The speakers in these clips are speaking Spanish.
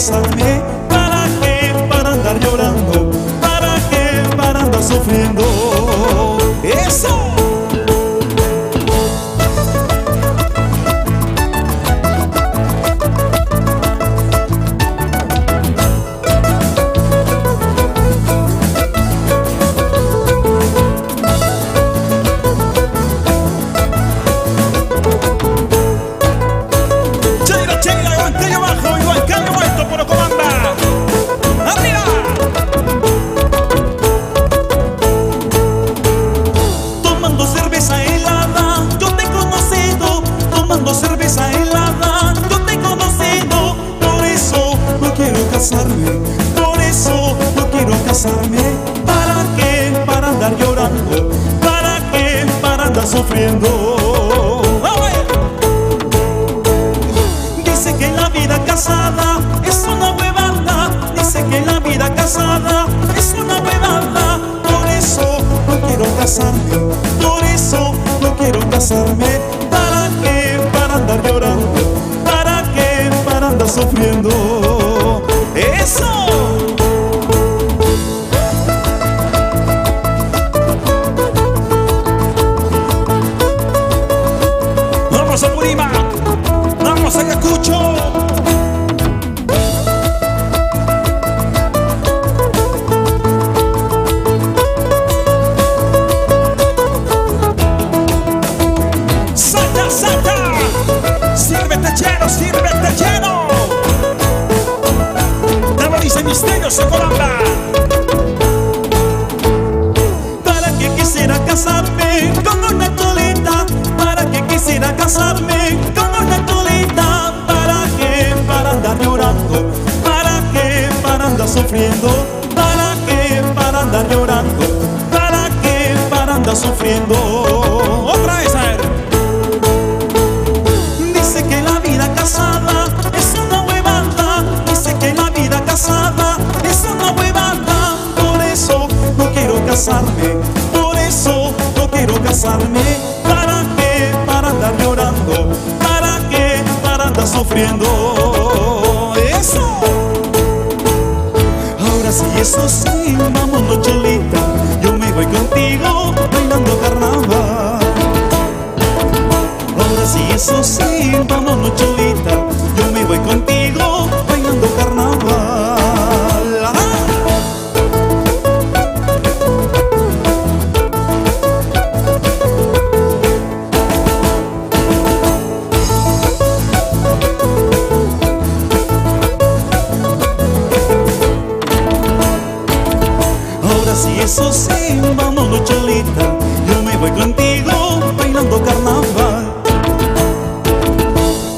casarme. ¿Para qué? Para andar llorando. ¿Para qué? Para andar sufriendo. ¡Eso! Por eso no quiero casarme. ¿Para qué? Para andar llorando. ¿Para qué? Para andar sufriendo. Dice que la vida casada es una huevada. Dice que la vida casada es una huevada. Por eso no quiero casarme. Por eso no quiero casarme. ¿Para qué? Para andar llorando. ¿Para qué? Para andar sufriendo. ¡Eso! Vamos a Purímac, vamos a Ayacucho. ¡Salta, salta! ¡Sírvete lleno, sírvete lleno! Dice Misterios en Colombia. ¿Para qué quisiera casarme con una cholita? ¿Para qué quisiera casarme con una cholita? ¿Para qué? Para andar llorando. ¿Para qué? Para andar sufriendo. ¿Para qué? Para andar llorando. ¿Para qué? Para andar sufriendo. Otra vez a ver. Dice que la vida casada es una huevada. Dice que la vida casada es una huevada. Por eso no quiero casarme. Por eso no quiero casarme. ¿Para qué? Para andar llorando. ¿Para qué? Para andar sufriendo. Eso. Ahora sí, eso sí, vámonos cholita. Yo me voy contigo bailando carnaval. Ahora sí, eso sí, vámonos cholita. Yo me voy contigo bailando carnaval. Ahora sí, eso sí, vámonos cholita. Yo me voy contigo bailando carnaval.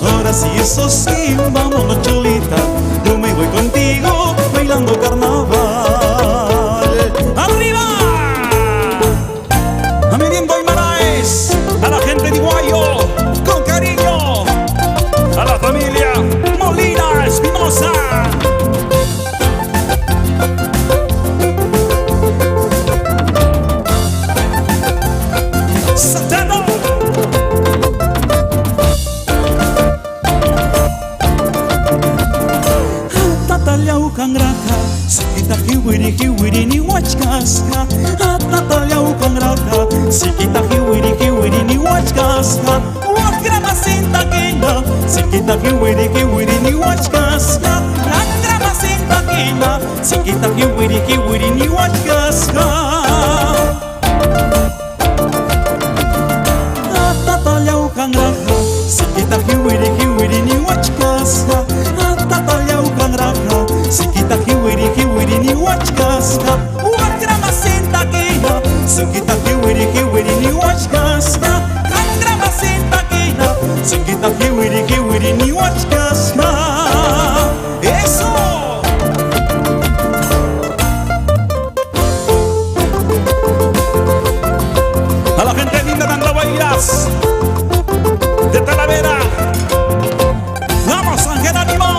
Ahora sí, eso sí, vámonos cholita. Yo me voy contigo bailando carnaval. ¡Arriba! A Mirindo y Maraes, a la gente de Iguayo, con cariño, a la familia Molina Espinosa. ¡Satano! Kangraka, sikita hiwiri ni wachkaska. Atatalyau kangraka, sikita hiwiri ni wachkaska. Wakrama sinta kina, sikita hiwiri ni wachkaska. Angrama sinta kina, sikita hiwiri ni wachkaska. Atatalyau kangraka, sikita hiwiri ni wachkaska. Atatalyau kangraka, sikita hiwiri ni wachkaska. Wakrama sinta kina, sikita hiwiri ni wachkaska. Kangrama sinta kina, sikita hiwiri ni wachkaska. Eso. A la gente linda de Andahuaylas, de Talavera. Vamos, Ángel Ánimo.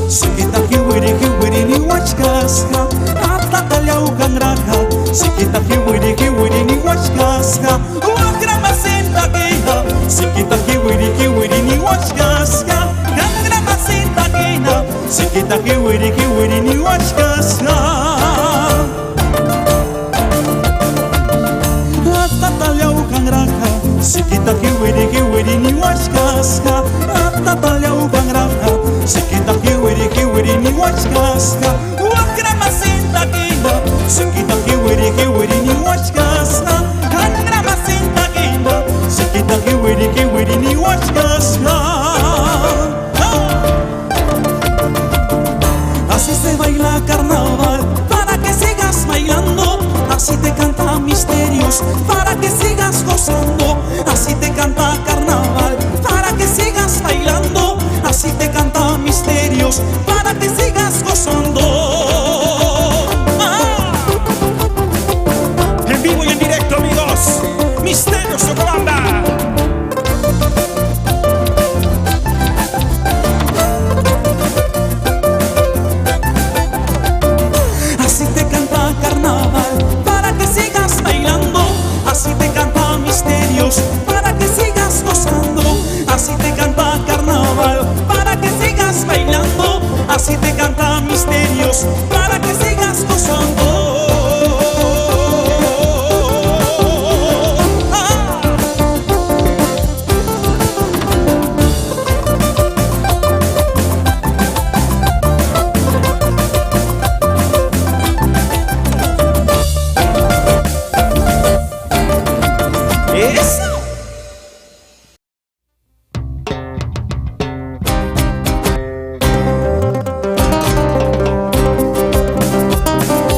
Sikita hiwiri ni wachkaska. Sikita kiwiri ni wachkaska Atatalia ubangranja Sikita kiwiri ni wachkaska Wakramasinta kinda Sikita kiwiri ni wachkaska Wakramasinta kinda Sikita kiwiri ni wachkaska. Así se baila carnaval para que sigas bailando. Así te canta misterios para que sigas gozando. Así te canta carnaval para que sigas bailando. Así te canta misterios para que sigas gozando. En vivo y en directo, amigos, Misterios Chocobamba. Así te canta carnaval para que sigas bailando. Así te canta misterios para que sigas gozando. Así te canta carnaval para que sigas bailando. Así te canta misterios para que sigas gozando.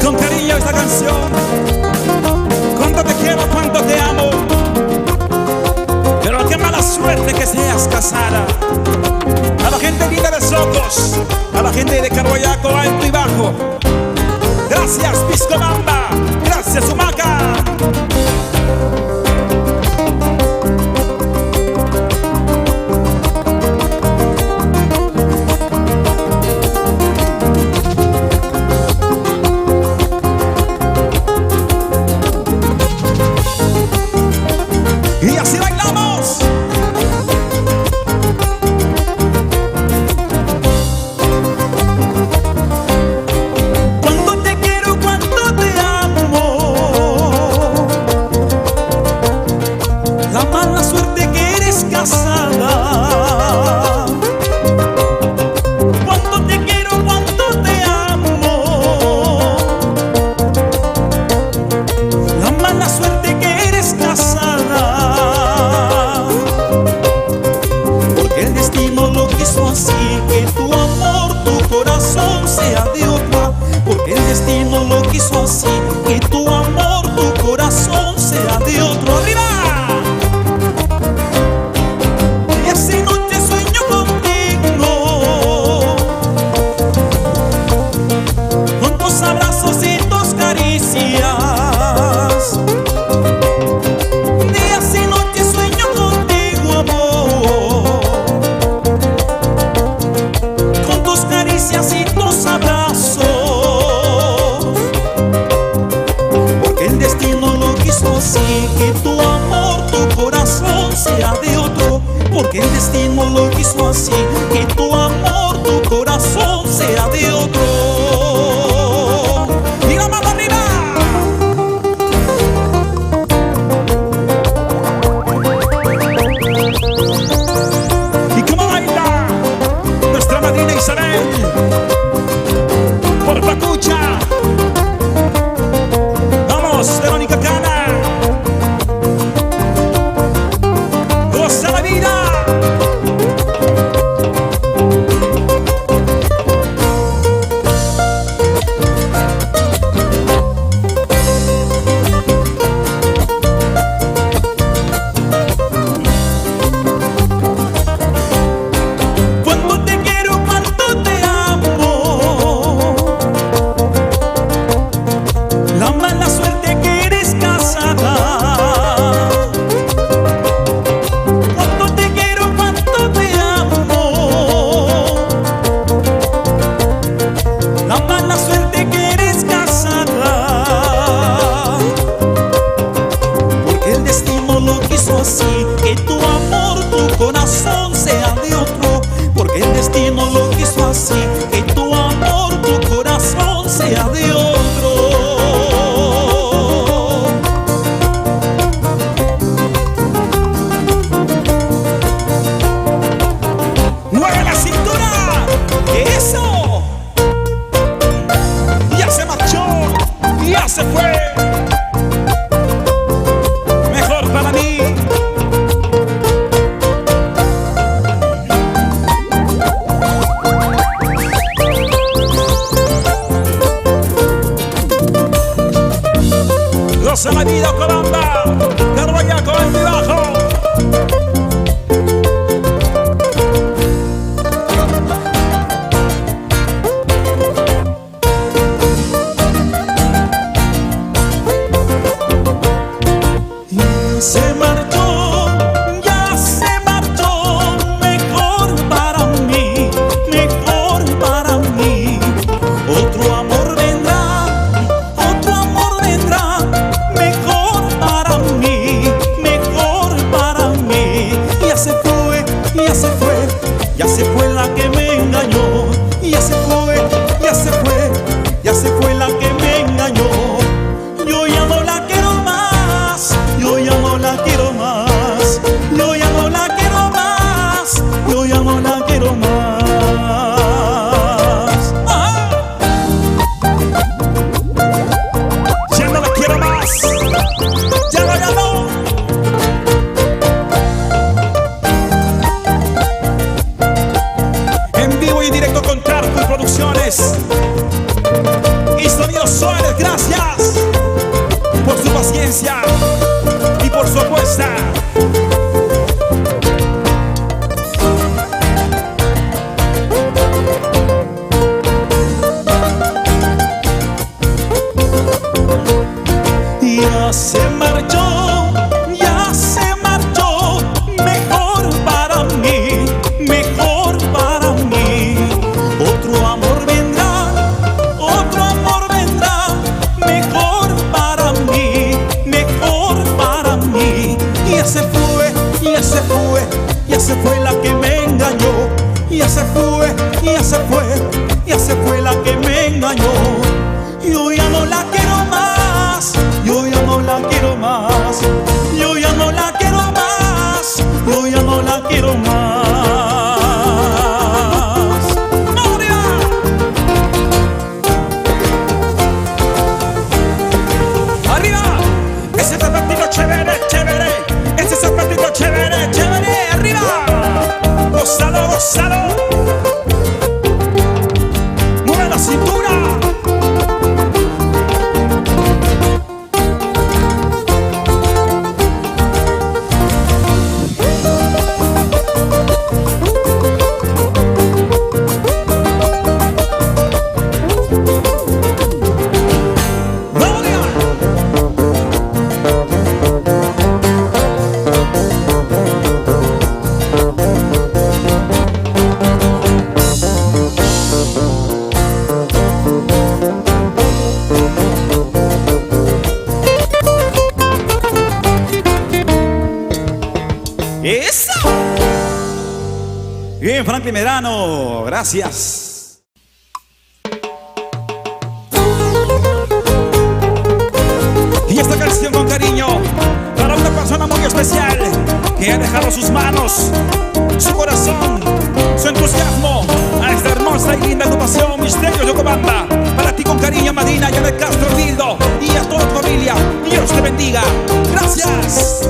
Con cariño esta canción, cuánto te quiero, cuánto te amo, pero qué mala suerte que seas casada. A la gente linda de Socos, a la gente de Carboyaco, alto y bajo, gracias Piscobamba, gracias Humaca. Y así bailamos. Cuánto te quiero, cuánto te amo. La mala suerte que eres casada. Cuánto te quiero, cuánto te amo. La mala suerte que eres casada. Así que tu amor, tu corazón sea de otra. Porque el destino lo quiso así, que tu amor, tu corazón sea de otro. ¡Arriba! Y esa noche sueño contigo, con tus abrazos y tus caricias. Días y noches sueño contigo, amor, y tus abrazos, porque el destino lo quiso así, que tu amor, tu corazón sea de otro. Porque el destino lo quiso así, que tu amor, tu corazón sea de otro. Y la mano arriba. Y cómo baila nuestra madrina Isabel por Pacucha. Vamos, Verónica Cana. Goza la vida. Cuánto te quiero, cuánto te amo. ya se fue la que me engañó. Ya se fue, ya se fue, ya se fue la que me engañó. Yo ya no la quiero más, yo ya no la quiero más, yo ya no la quiero más, yo ya no la quiero más. Ese zapatito chévere, chévere, ese zapatito chévere, chévere, arriba. Gózalo, gózalo. Mueve la cintura. ¡Eso! Bien, Franklin Medrano, gracias. Y esta canción con cariño para una persona muy especial que ha dejado sus manos, su corazón, su entusiasmo a esta hermosa y linda agrupación Misterios de Ocobamba. Para ti con cariño, Madina, Janet Castro, Nildo y a toda tu familia. Dios te bendiga. Gracias.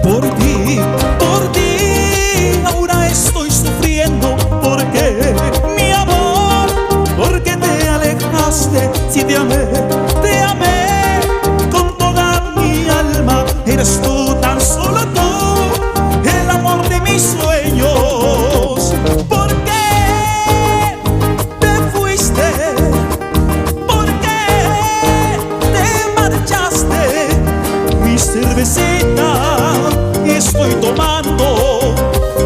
Por ti, ahora estoy sufriendo. Porque mi amor, porque te alejaste. Si te amé con toda mi alma. Eres tú, tan solo tú, el amor de mis sueños. ¿Por qué te fuiste? ¿Por qué te marchaste? Mi cervecita estoy tomando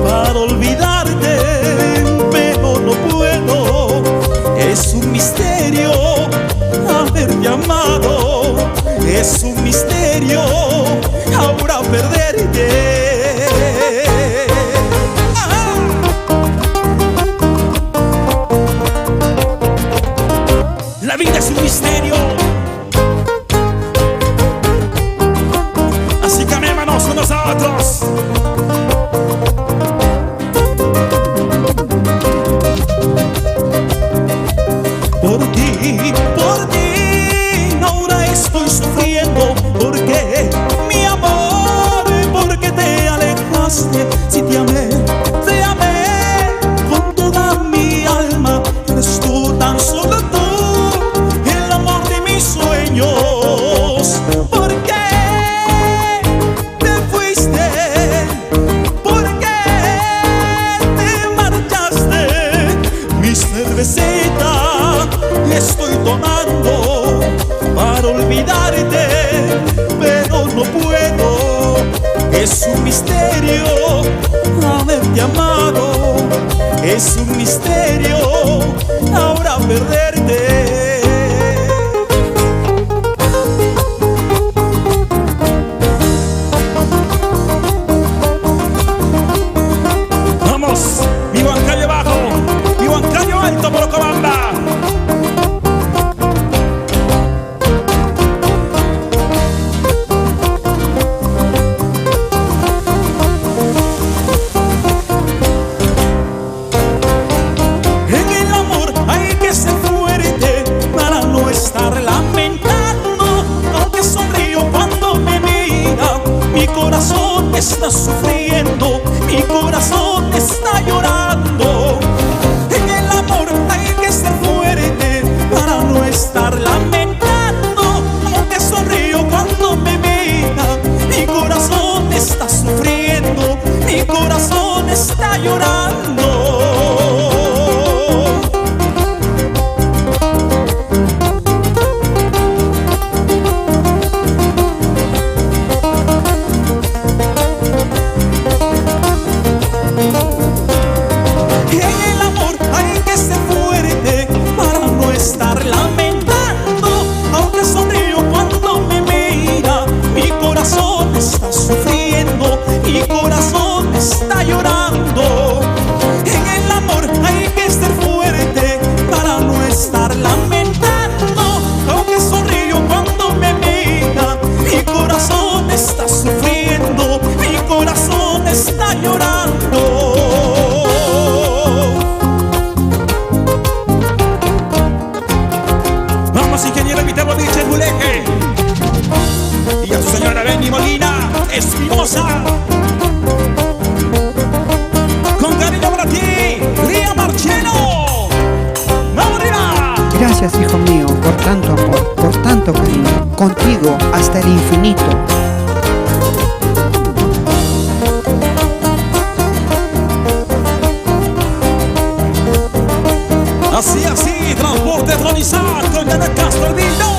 para olvidarte, pero no puedo. Es un misterio haberte amado, es un misterio ahora perderte. La vida es un misterio. Así que amémonos unos a otros. Por ti, ahora estoy sufriendo. Porque mi amor, porque te alejaste. Si te amé con toda mi alma. Eres tú, tan solo tú, el amor de mis sueños. ¿Por qué te fuiste? ¿Por qué te marchaste? Mi cervecita estoy tomando para olvidarte, pero no puedo. Es un misterio haberte amado, es un misterio ahora perderte. Vamos, mi Huancayo bajo, mi Huancayo alto por Ocobamba. contigo hasta el infinito. Así, así, transporte Ronizar con Yana Castro el vino.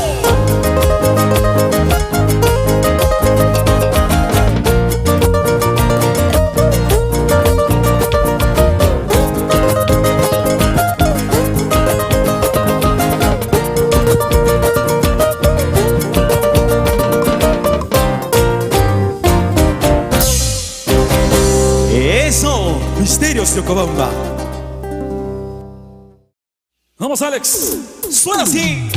Eso, Misterios de Yocobamba. Vamos, Alex, suena así.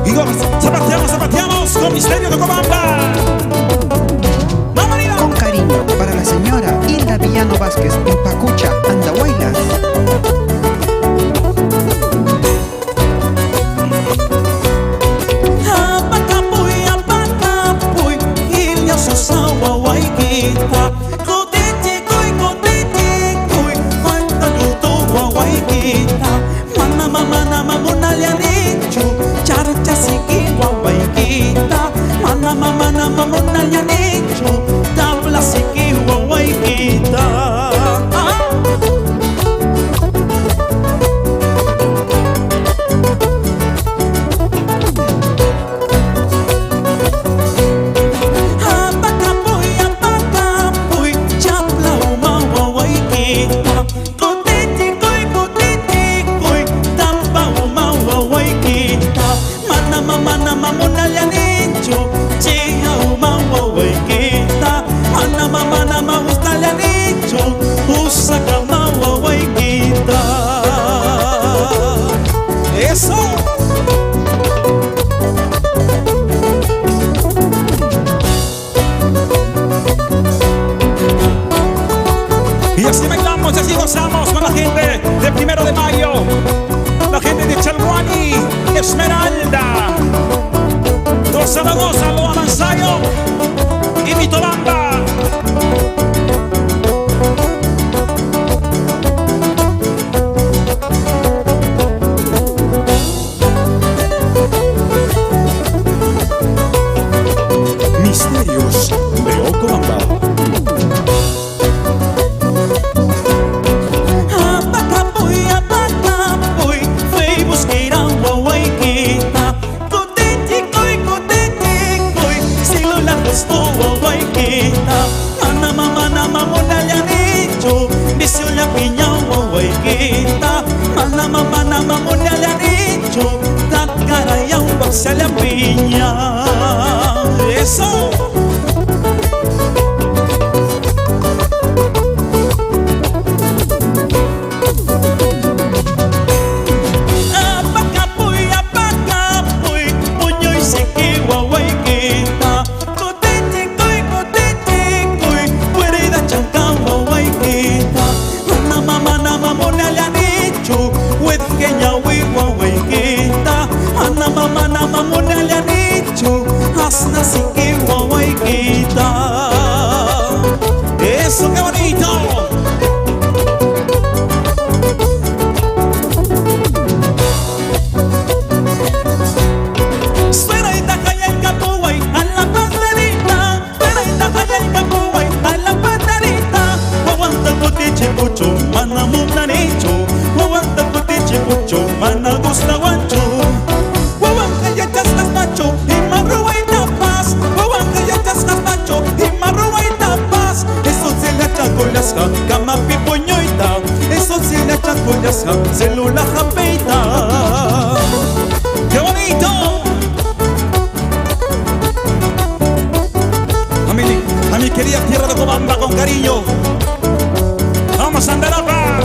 Y vamos, zapateamos con Misterio de Yocobamba. Con cariño para la señora Hilda Villano Vázquez en Pacucha, Andahuaylas. Eso. Y así bailamos y así gozamos con la gente de 1 de Mayo, la gente de Chalhuani, Esmeralda, Dos Zaragoza, Loa Manzayo y Mitobamba. Misterios de Yocobamba. Se la piña. Eso. Apacapuy, puño y sequi guaguayquita. Cotete, cuy, puereda chanca guaguayquita. Mana mamona le han hecho, huetqueña guaguayquita. Mana mamona le han hecho, hasta sequi guaguayquita. Eso, qué bonito. Célula japeita. ¡Qué bonito! A mi querida tierra de Yocobamba con cariño. Vamos a andar acá.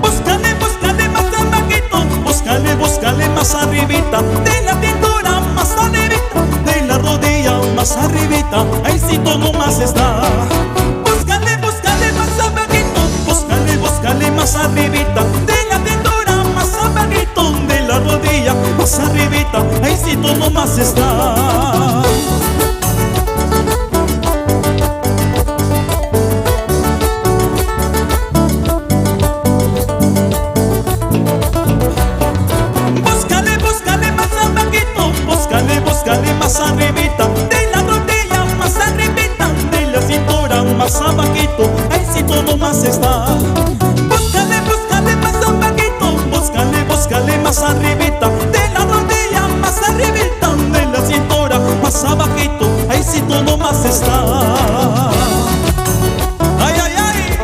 Búscale más abajito, búscale más arribita, de la cintura más arribita, de la rodilla más arribita, ahí sí todo más está. Más arribita, de la cintura más abajito, de la rodilla más arribita, ahí sí todo más está. más abajito, ahí sí todo más está. Búscale, búscale más abajito, búscale, búscale más arribita, de la rodilla más arribita, de la cintura más abajito, ahí sí todo más está. Ay, ay, ay.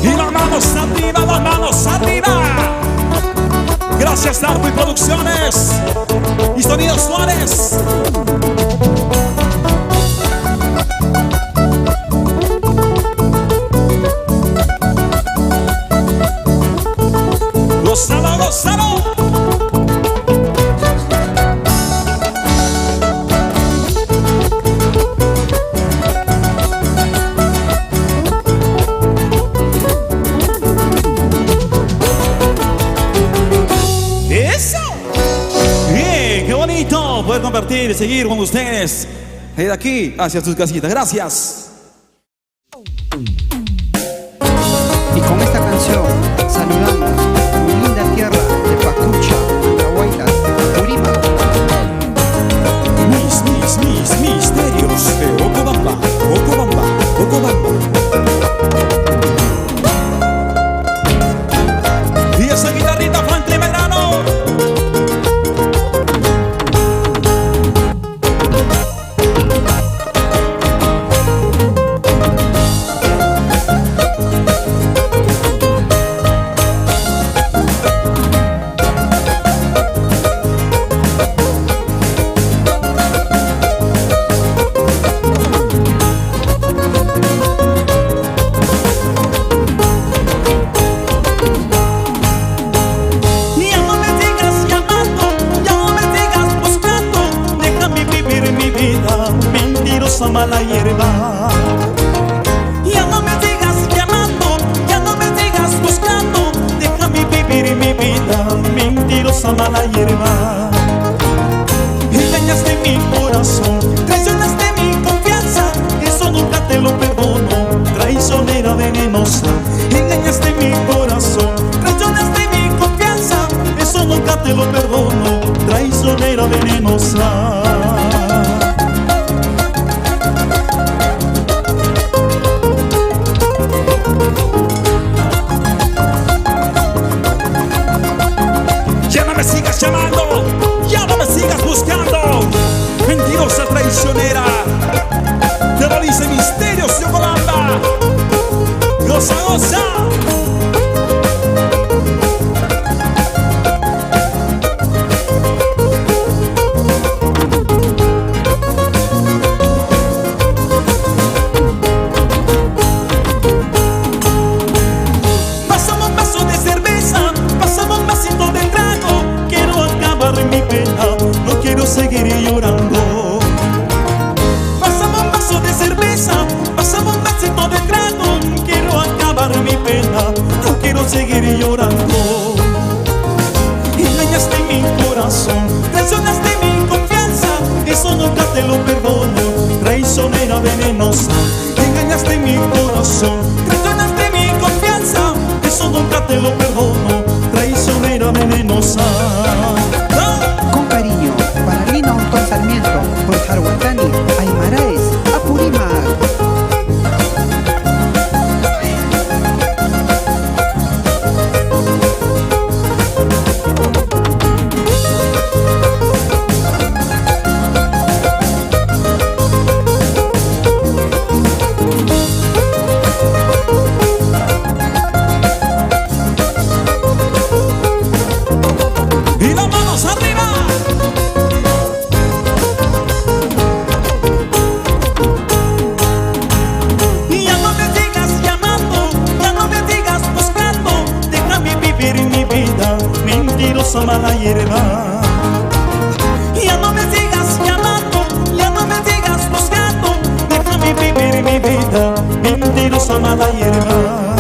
Y las manos arriba, las manos arriba. Gracias Darwin Producciones y Sonido Suárez. Gozalo, gozalo. ¡Eso! Bien, qué bonito poder compartir y seguir con ustedes de aquí hacia sus casitas. Gracias. Y con esta canción saludamos mi linda tierra de Pacucha, Andahuaylas, Apurímac. Misterios de Ocobamba, Ocobamba, Ocobamba. Y esa guitarrita Franklin Medrano. Mala hierba. Ya no me sigas llamando, ya no me sigas buscando, déjame vivir mi vida, mentirosa mala hierba. Engañaste mi corazón, traicionaste mi confianza, eso nunca te lo perdono, traicionera venenosa. Engañaste mi corazón, traicionaste mi confianza, eso nunca te lo perdono, traicionera venenosa. Llamando, ya no me sigas buscando, mentirosa traicionera, te lo dice Misterios de Ocobamba. Goza, goza. Pasamos un vaso de cerveza, pasamos un vasito de trago, mi pena, no quiero seguir llorando. Pasamos un vaso de cerveza, pasamos un vasito de trago, quiero acabar mi pena, no quiero seguir llorando. Engañaste mi corazón, traicionaste mi confianza, eso nunca te lo perdono, traicionera venenosa. Engañaste mi corazón, traicionaste mi confianza, eso nunca te lo perdono, traicionera venenosa. Con cariño, para Lina Antón Sarmiento, por Jarhuatani, Aymaraes, Apurímac. Y las manos arriba. Y ya no me sigas llamando, ya no me sigas buscando, déjame vivir mi vida, mentirosa mala hierba. Y ya no me sigas llamando, ya no me sigas buscando, déjame vivir mi vida, mentirosa mala hierba.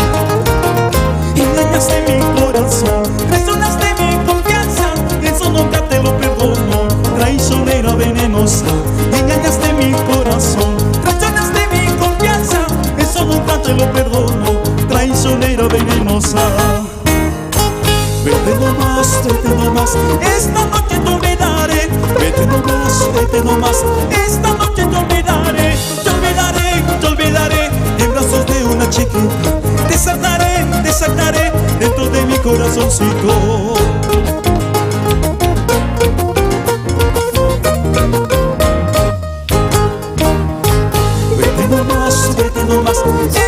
Engañaste mi corazón, traicionaste mi confianza, eso nunca te lo perdono, traicionera venenosa. Engañaste mi corazón, traicionaste mi confianza, eso nunca te lo perdono, traicionera venenosa. Perdóname. vete nomás, esta noche te olvidaré. Vete nomás, vete nomás, esta noche te olvidaré. Te olvidaré, te olvidaré, en brazos de una chiquita. Te saltaré dentro de mi corazoncito. Vete nomás,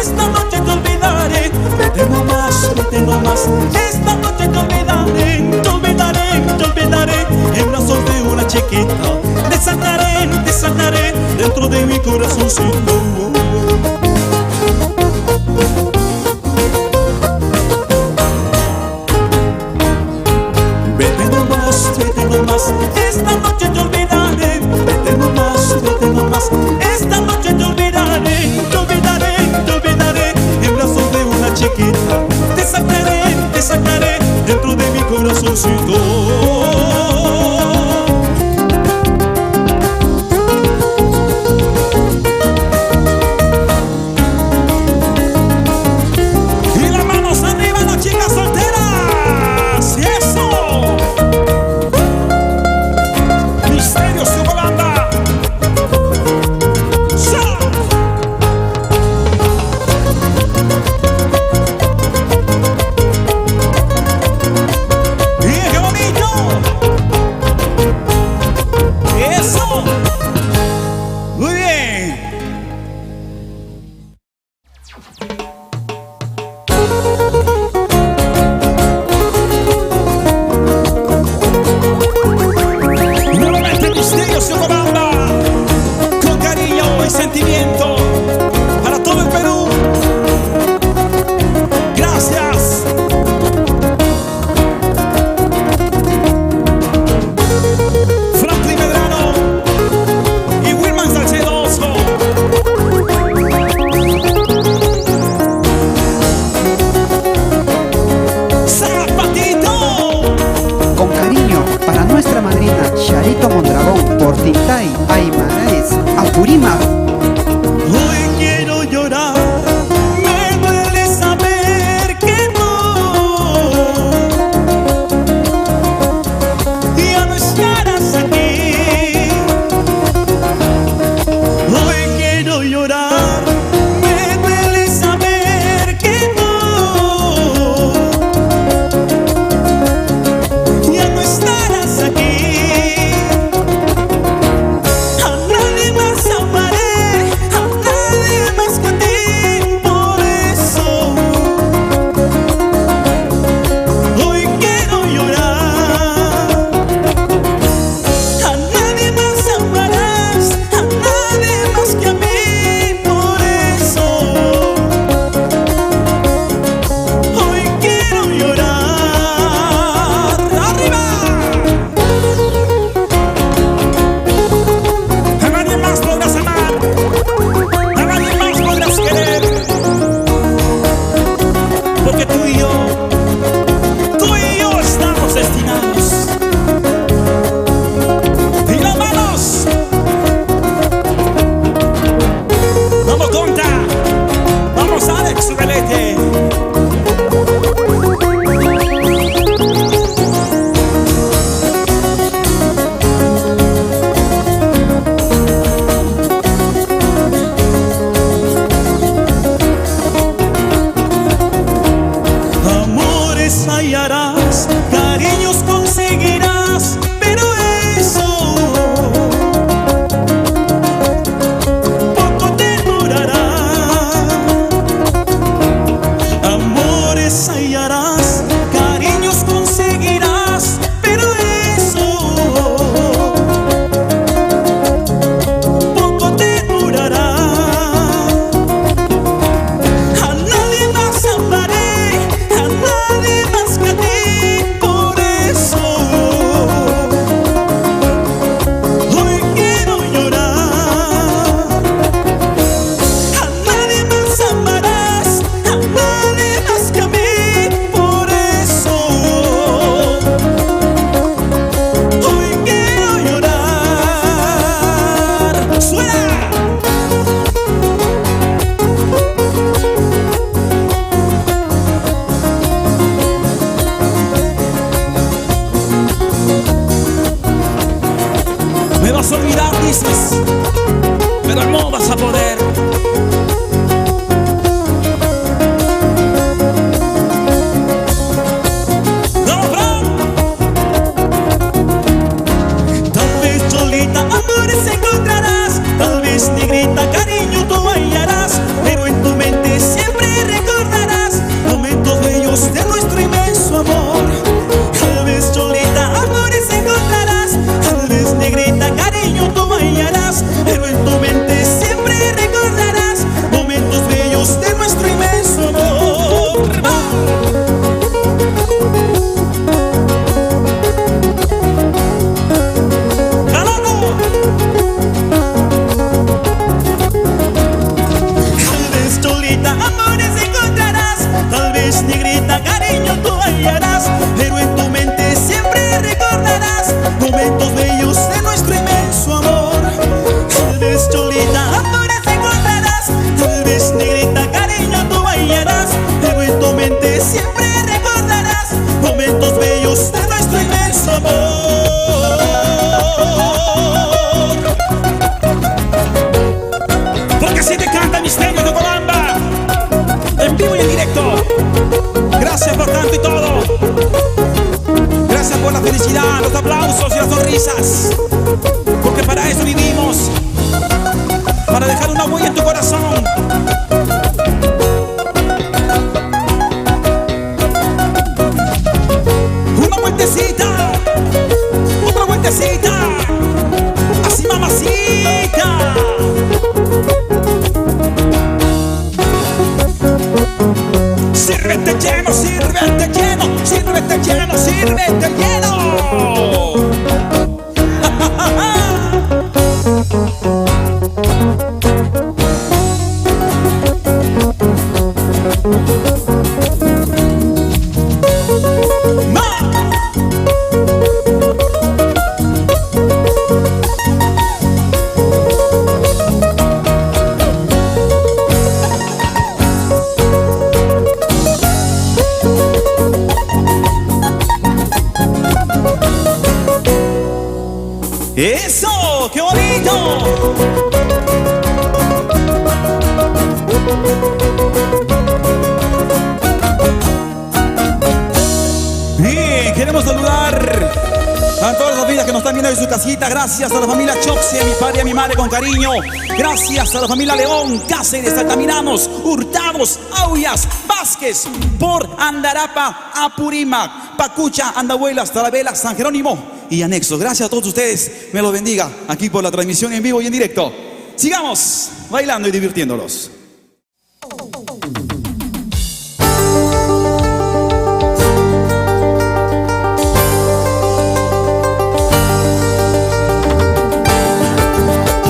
esta noche te olvidaré. Vete nomás, esta noche te olvidaré. Te olvidaré, te olvidaré, en brazos de una chiquita. Te saltaré dentro de mi corazoncito. Vete nomás, esta noche te olvidaré. Vete nomás, esta noche te olvidaré. Te olvidaré, en brazos de una chiquita. Te saltaré dentro de mi corazoncito. A nadie más amaré. dices, pero no vas a poder. ¡No, Fran! Tal vez Cholita amores encontrarás, tal vez negrita cariño tú hallarás, pero en tu mente siempre recordarás momentos bellos de nuestro inmenso amor. Tal vez Cholita amores encontrarás, tal vez negrita cariño tú hallarás, pero en tu mente siempre recordarás momentos bellos de nuestro inmenso amor. ¡Galano! Tal vez Cholita amores encontrarás, tal vez negrita cariño tú hallarás, pero en tu mente siempre recordarás momentos bellos de nuestro inmenso amor. Tal vez Cholita amores encontrarás, tal vez negrita cariño tú hallarás, pero en tu mente siempre recordarás momentos bellos de nuestro inmenso amor. Porque así te canta Misterio de Ocobamba, en vivo y en directo. Gracias por tanto y todo. Gracias por la felicidad, los aplausos y las sonrisas. Porque para eso vivimos, para dejar una huella en tu corazón. Una vueltecita, otra vueltecita, así mamacita. Sírvete lleno, sírvete lleno, sírvete lleno, sírvete lleno. ¡Eso! ¡Qué bonito! Bien, queremos saludar a todas las familias que nos están viendo en su casita. Gracias a la familia Choxe, a mi padre y a mi madre con cariño. Gracias a la familia León, Cáceres, Altamiramos, Hurtados, Aullas, Vázquez, por Andarapa, Apurímac, Pacucha, Andahuelas, Talavera, San Jerónimo y anexos. Gracias a todos ustedes, me los bendiga aquí por la transmisión en vivo y en directo. Sigamos bailando y divirtiéndolos.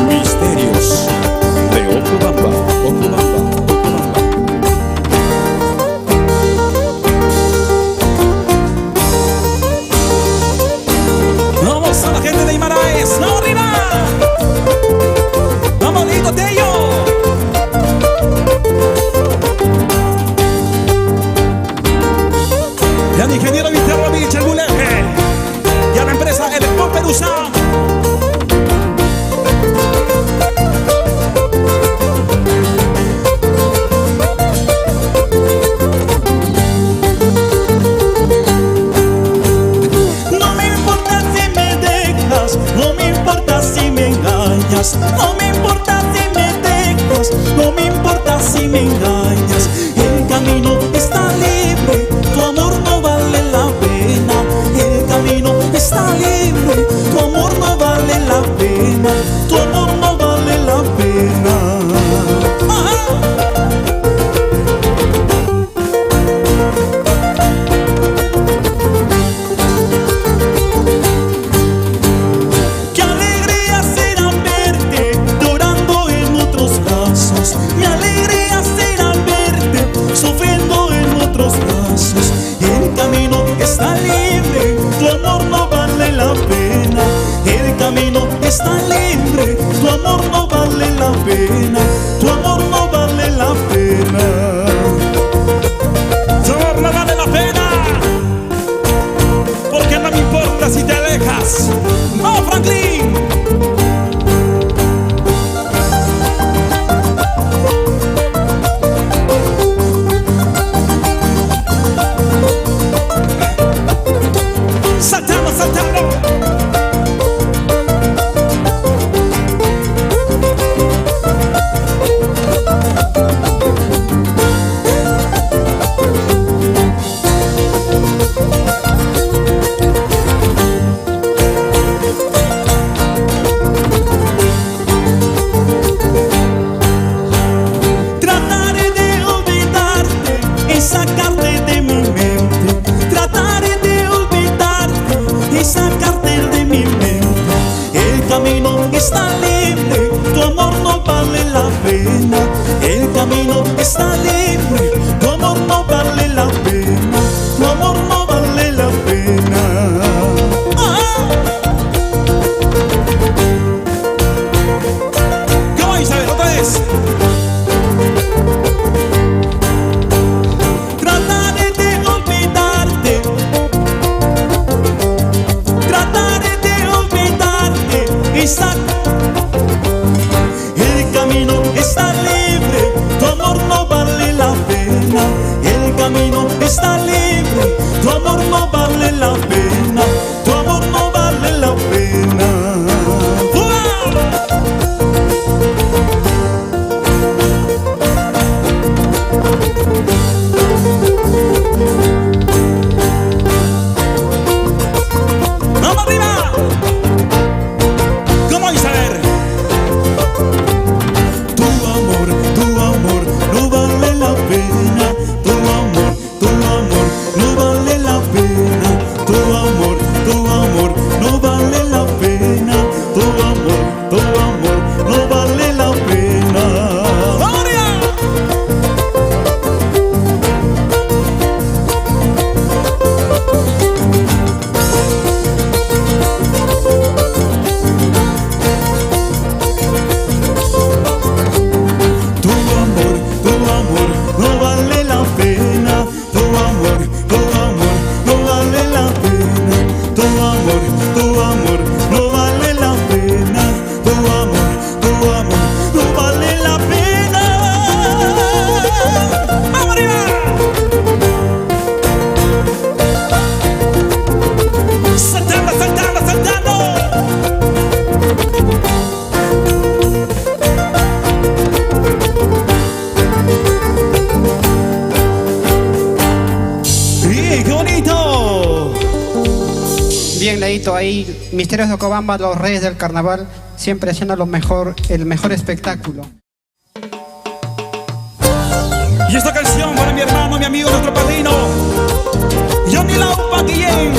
Misterios de Ocobamba, Ocobamba, Ocobamba. Vamos a la gente de Imaraes, ¡vamos arriba! ¡Vamos, Lito Tello! Y al ingeniero Viterbo Vich, el Buleje, y a la empresa Electro Perusa. No me importa si me dejas, no me importa si me engañas, no me importa si me dejas, no me importa si me engañas. El camino está libre, tu amor no vale la pena. El camino está libre, tu amor no vale la pena. Tu amor no vale la pena. ¡Ajá! Qué alegría será verte llorando en otros brazos. Mi alegría será verte sufriendo en otros brazos. El camino está libre, tu amor no vale la pena. El camino está libre, tu amor no vale la pena. Tu amor no vale la pena. Tu amor no vale la pena, porque no me importa si te alejas. ¡No, Franklin! está libre, tu amor no vale la pena. El camino está libre, tu amor no vale la pena. Tu amor no vale la pena. ¿Cómo Isabel? Otra vez. Trataré de olvidarte, trataré de olvidarte. El camino está libre, tu amor no vale la pena. El camino está libre, tu amor no vale la pena. Tu amor no vale la pena. ¡Vamos arriba! ¿Cómo Isabel? Tu amor no vale la pena. Tu amor no vale la pena. Tu amor no vale la pena. Tu amor no vale la pena. ¡Vamos arriba! Tu amor no vale la pena. Tu amor no vale la pena. Tu amor no vale la pena. Tu amor no vale la pena. ¡Vamos arriba! ¡Saltando, saltando, saltando! ¡Sí, qué bonito! Bien, Leito, ahí Misterios de Ocobamba, los reyes del carnaval, siempre haciendo el mejor espectáculo. Y esta canción para mi hermano, mi amigo, nuestro padrino Johnny Laupa Guillén,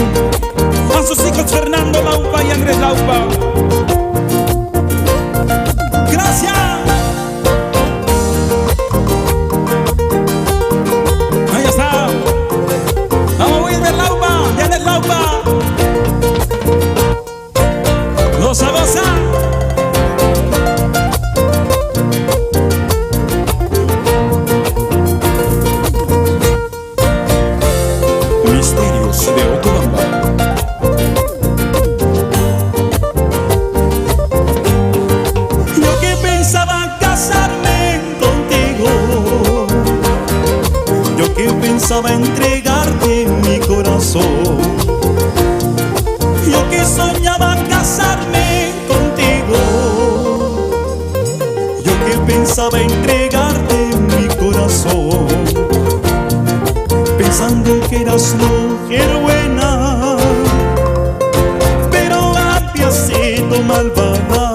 a sus hijos Fernando Laupa y Andrés Laupa. Gracias. Ahí está. Vamos Wilmer Laupa y Andrés Laupa. Goza, goza. Misterios de Ocobamba. Yo que pensaba casarme contigo, yo que pensaba entregarte mi corazón, yo que soñaba casarme contigo, yo que pensaba entregarte mi corazón, pensando que eras mujer buena, pero había sido malvada.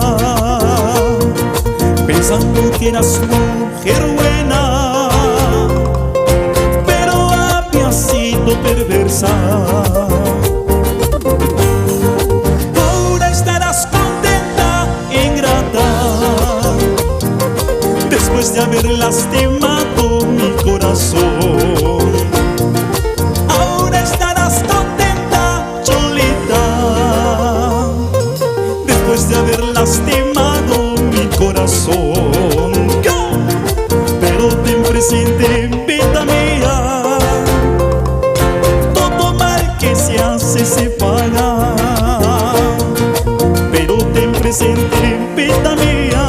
Pensando que eras mujer buena, pero había sido perversa. Ahora estarás contenta, ingrata, después de haber lastimado mi corazón. Ahora estarás contenta, cholita, después de haber lastimado mi corazón. Pero ten presente, vida mía, todo mal que se hace se paga. Pero ten presente, vida mía,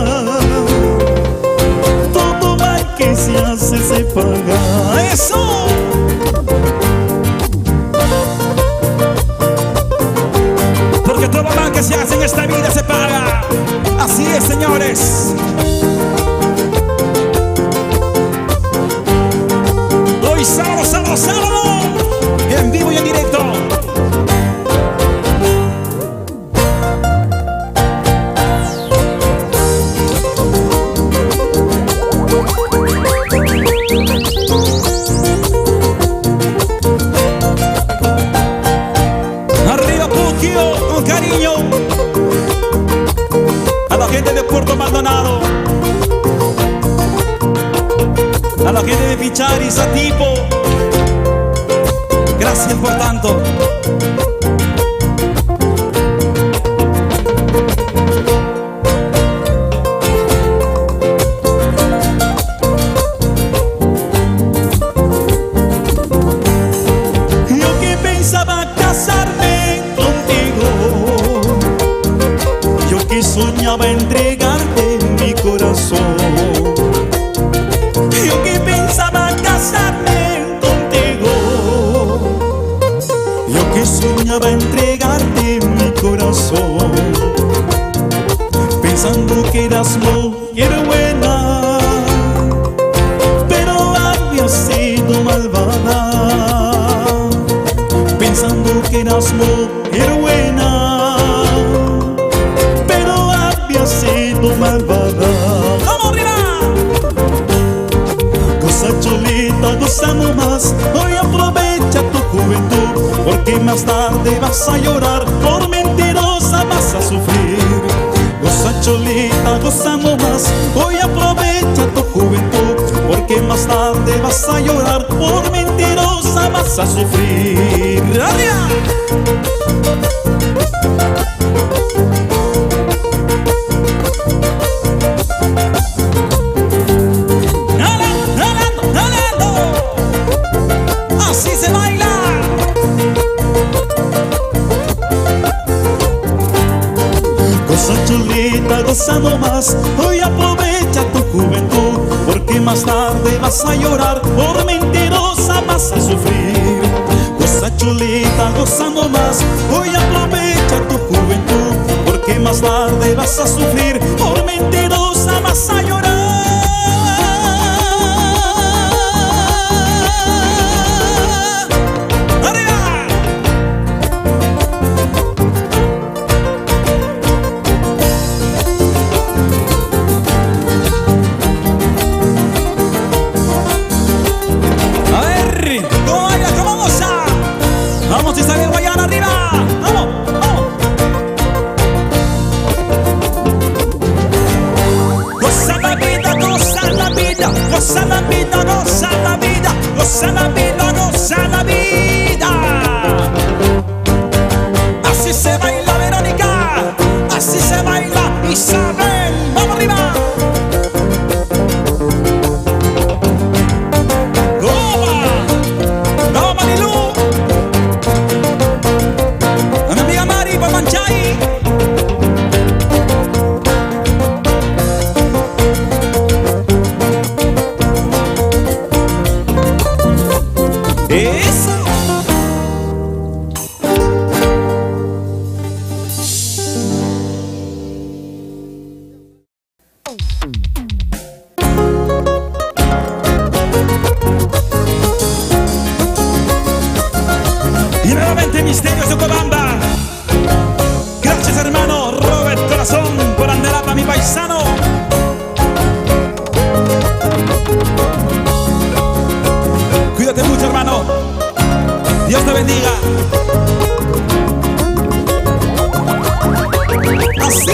todo mal que se hace se paga. ¡Eso! Porque todo mal que se hace en esta vida se paga. Así es, señores. Hoy sábado, sábado, sábado, en vivo y en directo. Arriba Puquio, con cariño. A la gente de Puerto Maldonado, a la gente de Pichari, Satipo, gracias por tanto. Yo que pensaba casarme contigo, yo que soñaba entregarte mi corazón, yo que pensaba casarme contigo, yo que soñaba entregarte mi corazón, pensando que eras mujer buena, pero había sido malvada, pensando que eras mujer buena, pero había sido malvada. ¡Vamos arriba! Goza Cholita, goza nomás, hoy aprovecha tu juventud, porque más tarde vas a llorar, por mentirosa vas a sufrir. Goza Cholita, goza nomás, hoy aprovecha tu juventud, porque más tarde vas a llorar, por mentirosa vas a sufrir. ¡Arriba! Así se baila. Goza Cholita, goza nomás, hoy aprovecha tu juventud, porque más tarde vas a llorar, por mentirosa vas a sufrir. Goza Cholita, goza nomás, hoy aprovecha tu juventud, porque más tarde vas a sufrir, por mentirosa vas a llorar. Vamos Isabel Guayana, arriba. Vamos, vamos. Goza la vida, goza la vida, goza la vida, goza la vida, goza la vida, goza la vida. Así se baila Verónica, así se baila Isabel. Vamos arriba. Y nuevamente Misterios de Ocobamba. Gracias hermano Robert Corazón por andar para mi paisano. Cuídate mucho hermano. Dios te bendiga. Así.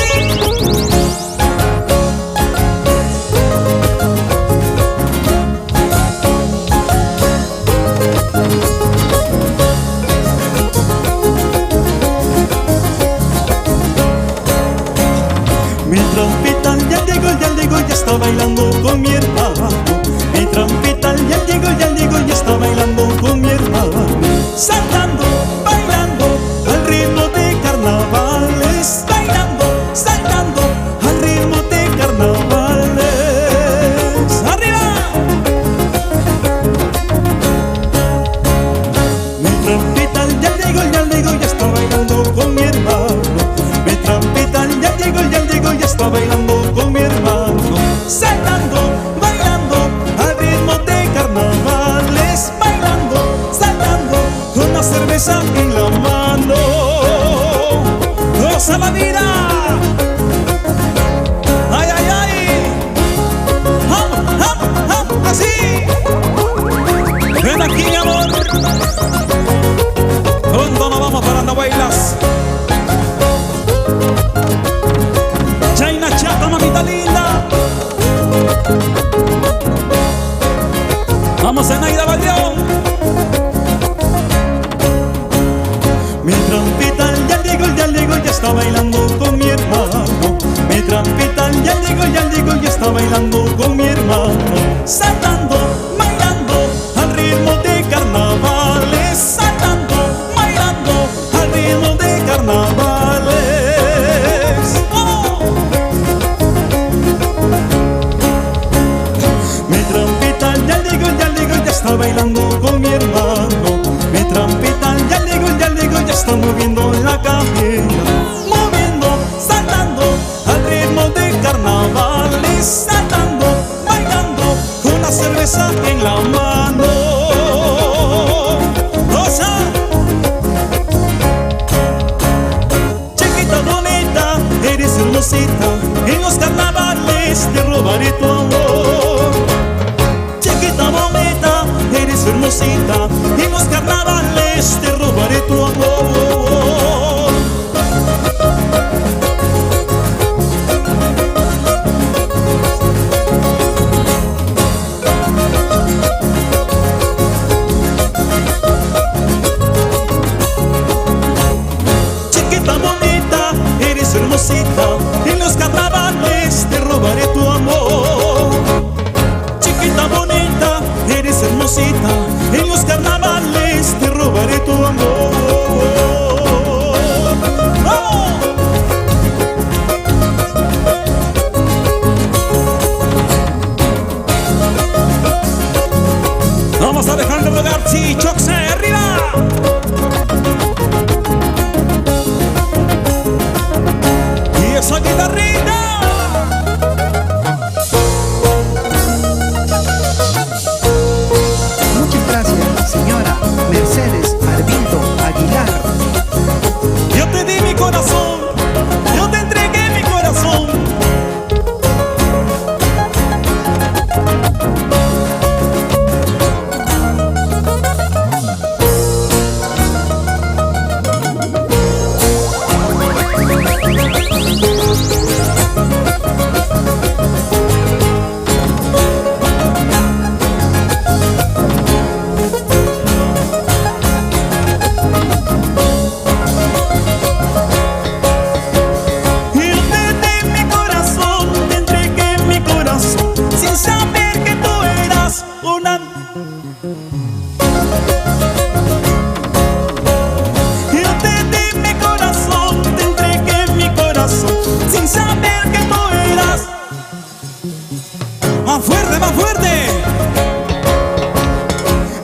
Mi trompeta ya llegó, ya está bailando con mi hermano. Mi trompeta ya llegó, ya está bailando con mi hermano. Saltando, bailando al ritmo de carnavales. Bailando, saltando al ritmo de carnavales. ¡Arriba! Mi trompeta ya llegó, ya está bailando con mi hermano. Mi trompeta ya llegó, ya está bailando con mi hermano. Saltando, bailando al ritmo de mamita linda. Vamos a Naida Valdeón. Mi trampita ya llegó, ya está bailando con mi hermano. Mi trampita ya llegó, ya está bailando con mi hermano. Saltando, bailando al ritmo de carnavales. Saltando, bailando al ritmo de carnavales. ¡Oh! Mi trampita ya llegó, ya está bailando con mi hermano. Mi trampita ya llegó, ya está moviendo la cadera. Moviendo, saltando al ritmo de carnavales. Saltando, bailando con la cerveza en la mano. ¡Rosa! Chiquita bonita, eres hermosita. En los carnavales te robaré tu amor. Chiquita bonita, eres hermosita. En los carnavales te robaré tu amor. Chiquita bonita, eres hermosita. En los carnavales te robaré tu amor. Chiquita bonita, eres hermosita. En los carnavales te robaré tu amor. ¡Oh! Vamos a Alejandro Bogarchi, Choxe, arriba. Y esa guitarrita. Muchas gracias, señora Mercedes Arvindo Aguilar. Yo te di mi corazón, yo te entregué mi corazón. Más fuerte, más fuerte.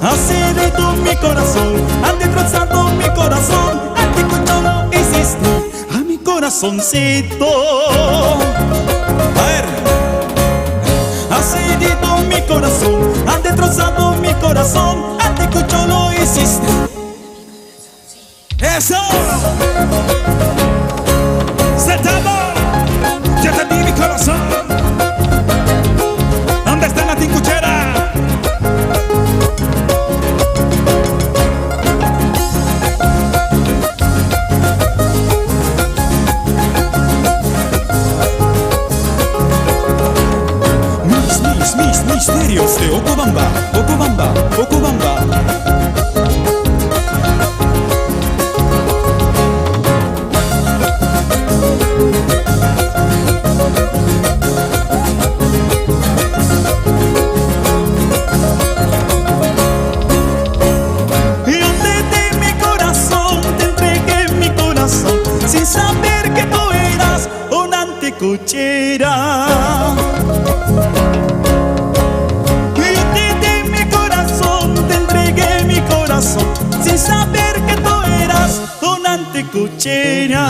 Has herido mi corazón, has destrozado mi corazón. Anticucho lo hiciste a mi corazoncito. A ver. Has herido mi corazón, has destrozado mi corazón. Anticucho lo hiciste. ¡Eso! ¡Saltamos! ¡Yo te di mi corazón! ¿Dónde está la tincuchera? Mis misterios de Okobamba, Okobamba, Okobamba. Sin saber que tú eras una anticuchera. Yo te di mi corazón, te entregué mi corazón, sin saber que tú eras una anticuchera.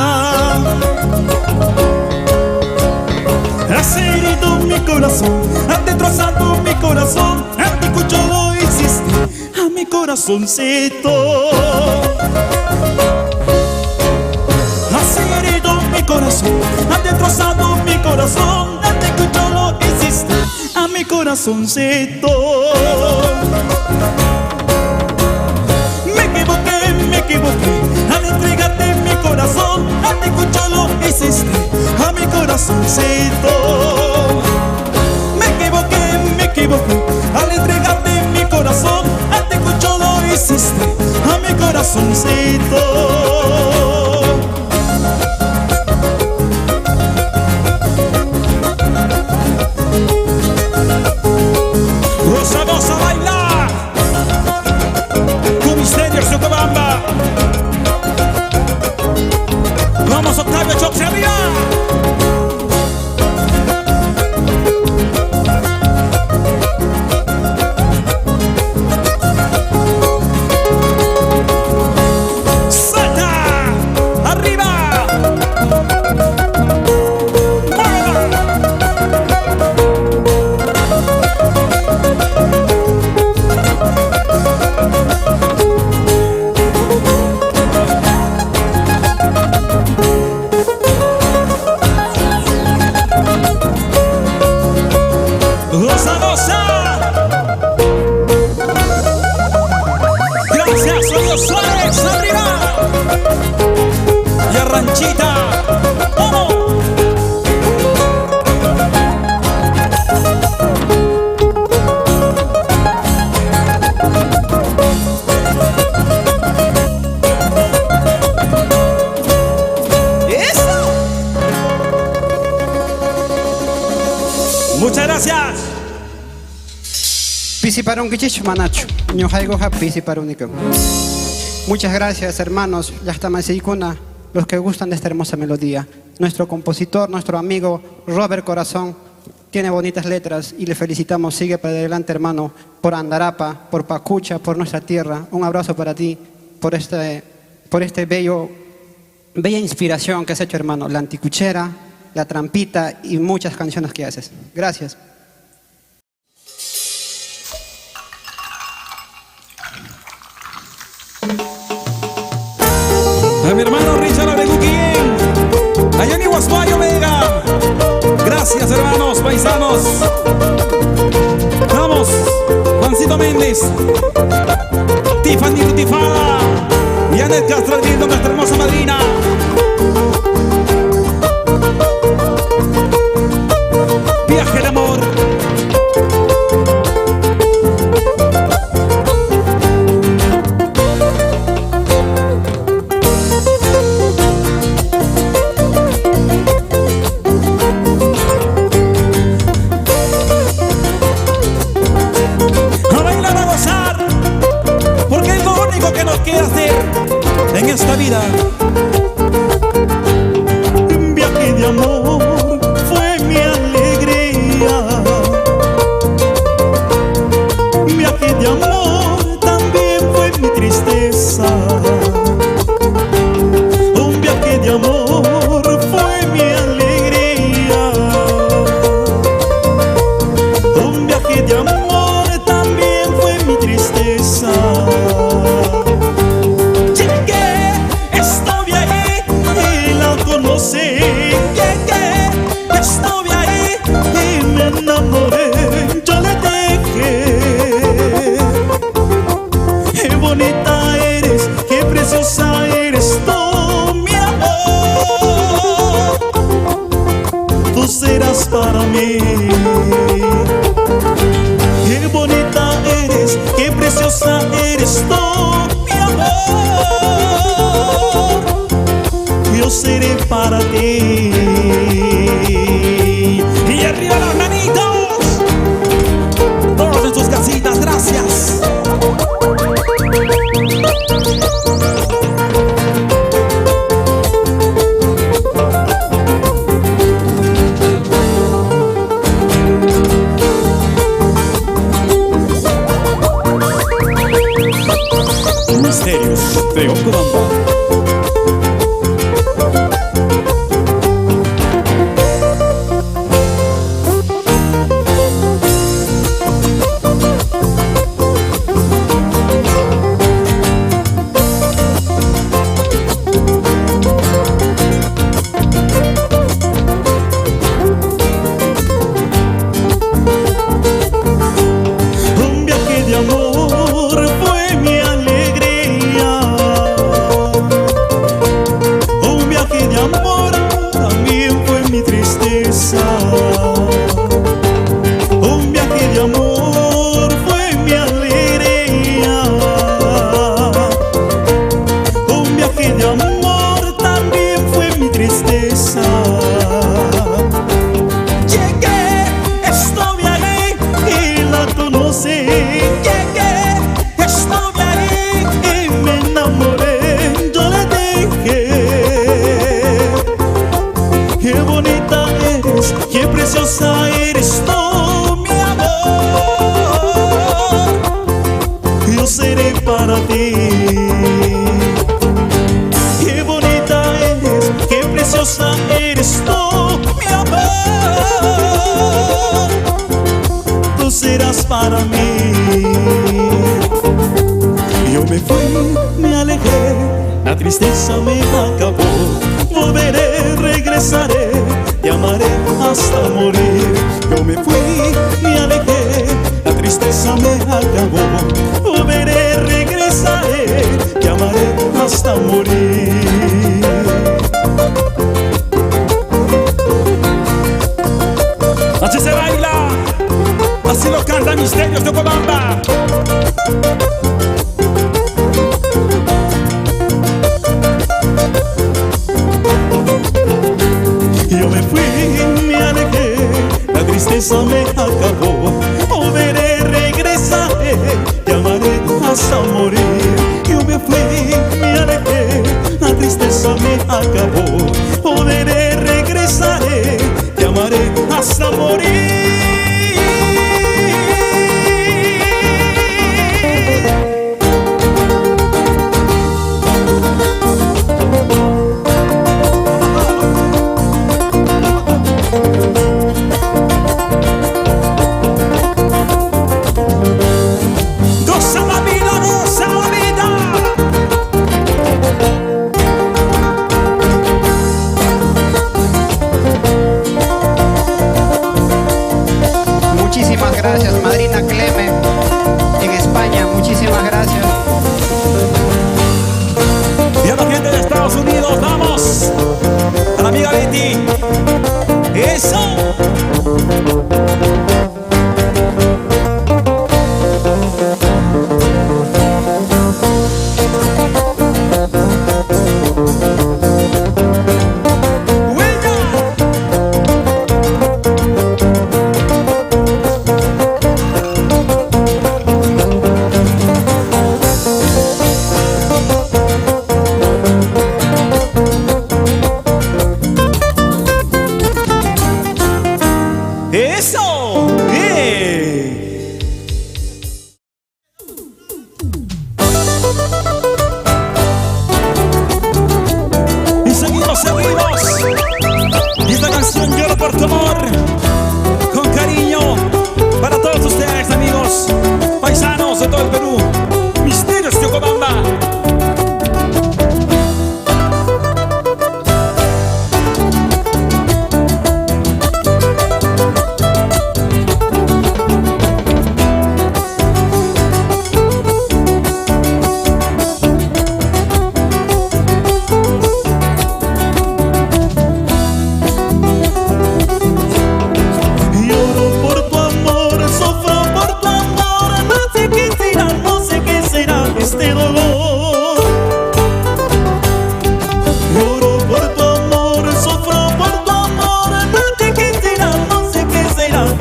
Has herido mi corazón, has destrozado mi corazón. Anticucho lo hiciste a mi corazoncito. Has herido mi corazón, has destrozado mi corazón. Anticucho lo hiciste a mi corazoncito. Me equivoqué al entregarte mi corazón. Anticucho lo hiciste a mi corazoncito. Zaragoza. Gracias, Sonido Suárez, arriba. Y a Ranchita. ¡Vamos! Muchas gracias. Pisi para un quichicho manacho. Ñojaigo ha pisi para un. Muchas gracias, hermanos. Ya está Maseicuna, los que gustan de esta hermosa melodía. Nuestro compositor, nuestro amigo Robert Corazón, tiene bonitas letras y le felicitamos. Sigue para adelante, hermano, por Andarapa, por Pacucha, por nuestra tierra. Un abrazo para ti, por este bella inspiración que has hecho, hermano. La Anticuchera, La Trampita y muchas canciones que haces. Gracias. A mi hermano Richard Abeguquien, a Johnny Guasmayo Vega. Gracias, hermanos paisanos. Vamos, Juancito Méndez, Tiffany Rutifada, Janet Castro Alviendo, nuestra hermosa madrina. Viaje de amor. A bailar, a gozar, porque es lo único que nos queda hacer en esta vida. Un viaje de amor fue mi alegría. Un viaje de amor también fue mi tristeza. Un viaje de amor fue mi alegría. Un viaje de amor también fue mi tristeza. Llegué, estuve ahí y la conocí. Llegué, estuve ahí y me enamoré. Yo le dije, qué bonita eres, qué preciosa eres tú, mi amor. Tú serás para mí. Qué bonita eres, qué preciosa eres tú, mi amor. Yo seré para ti. Y arriba las manitos. Todos en sus casitas, gracias. Misterios de Ocobamba. Un viaje de amor fue mi alegría. Un viaje de amor también fue mi tristeza. Un viaje de amor fue mi alegría. Un viaje de amor también fue mi tristeza. Llegué, estuve ahí y la conocí. Llegué, estuve ahí y me enamoré. Yo le dije, qué bonita eres, qué preciosa eres tú, mi amor. Yo seré para ti. Qué bonita eres, qué preciosa eres tú, mi amor. Tú serás para mí. Yo me fui, me alejé, la tristeza me acabó. Volveré, regresaré, te amaré hasta morir. Yo me fui, me alejé, tristeza me acabó. Volveré, regresaré, te amaré hasta morir. Así se baila, así lo canta Misterios de Ocobamba. Yo me fui, me alejé, la tristeza me acabó. Volveré, regresaré, te amaré hasta morir. Yo me fui, me alejé, la tristeza me acabó. Volveré, regresaré, te amaré hasta morir. Muchísimas gracias, madrina Cleme, en España, muchísimas gracias. Y a la gente de Estados Unidos, vamos. A la amiga Betty. Eso. ¡Eso! Y seguimos. Y esta canción Lloro por tu amor, con cariño para todos ustedes, amigos, paisanos de todo el Perú. Misterios de Ocobamba.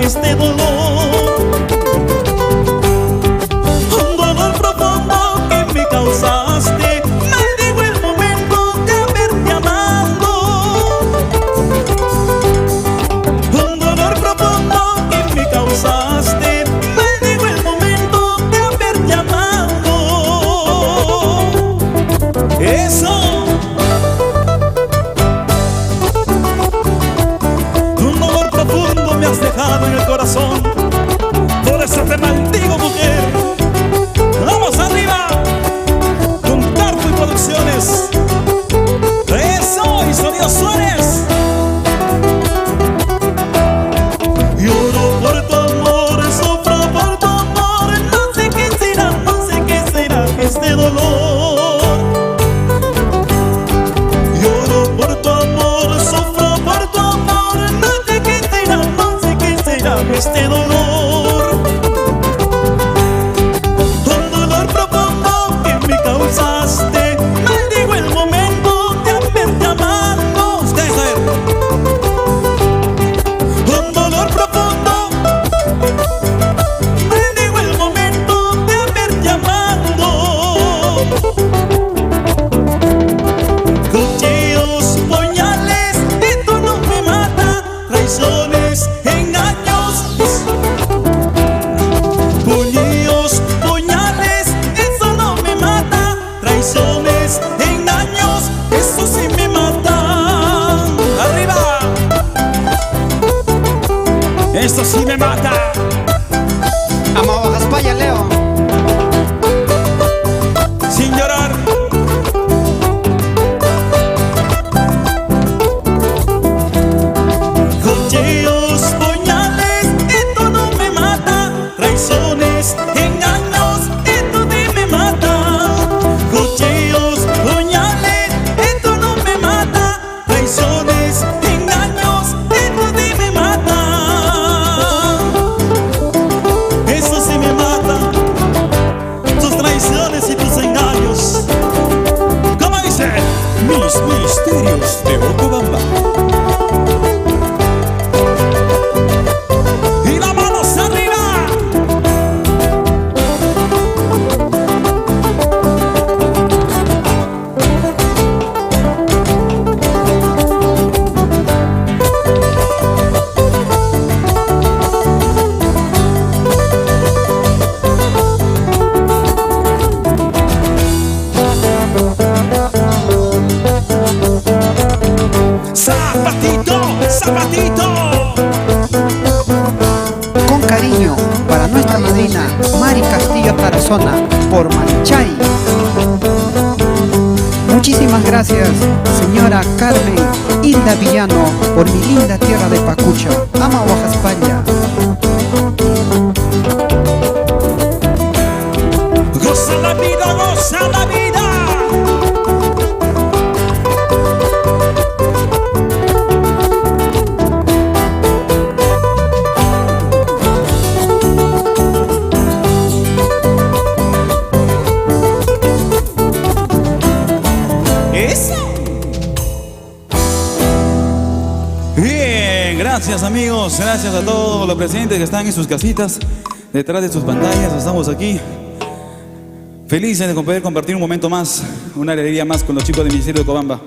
Este dolor, un dolor profundo que me causaste. Maldigo el momento de haberte amado. Un dolor profundo que me causaste. Maldigo el momento de haberte amado. Eso. Me has dejado en el corazón, por eso te maldigo, mujer. Vamos arriba con Tartu y Producciones. Eso y Sonido Suárez. Lloro por tu amor, sufro por tu amor. No sé qué será, no sé qué será este dolor. Lloro por tu amor, sufro por tu amor. No sé qué será, no sé qué será este dolor. Un dolor profundo que me causaste. Maldigo el momento de haberte amado. Ustedes a ver. Un dolor profundo. Maldigo el momento de haberte amado. Cuchillos, puñales, esto no me mata. Traiciones, engaños. Puñillos, puñales, eso no me mata. Traiciones, engaños, eso sí me mata. ¡Arriba! Eso sí me mata. Amo Baja España, Leo. Sin llorar. Cuchillos, puñales, esto no me mata. Traiciones, madrina Mari Castillo Tarazona por Manchay. Muchísimas gracias, señora Carmen Hilda Villano, por mi linda tierra de Pacucha. Ama Oaxaca. Goza la vida, goza la vida. Bien, gracias amigos, gracias a todos los presentes que están en sus casitas, detrás de sus pantallas. Estamos aquí felices de poder compartir un momento más, una alegría más con los chicos del Ministerio de Cobamba.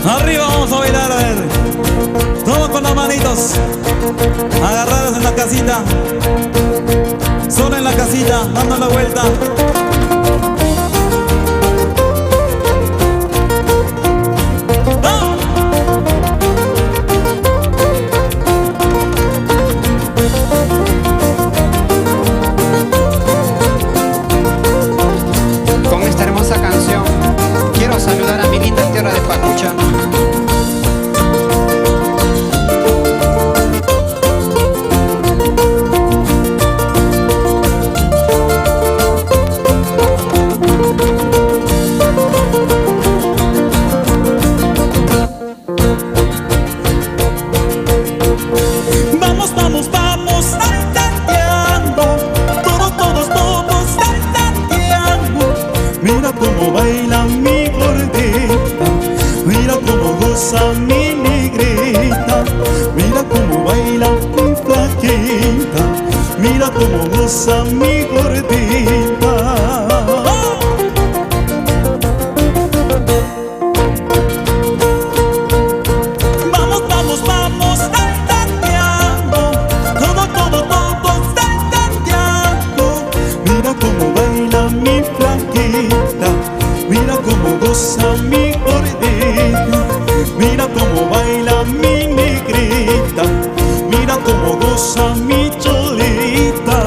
Arriba vamos a bailar, a ver, todos con las manitos agarrados en la casita. Solo en la casita, dando la vuelta. ¡Ah! Con esta hermosa canción quiero saludar a mi linda tierra de Pacucha. Vamos, vamos, vamos, saltateando, todos saltateando. Mira cómo baila mi gordita, mira cómo goza mi negrita, mira cómo baila mi flaquita, mira cómo goza mi gordita. Vamos, vamos, vamos, saltateando, todos saltateando. Mira cómo baila mi flaquita, mira cómo goza mi gordita, mira cómo baila mi negrita, mira cómo goza mi cholita.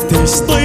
Te estoy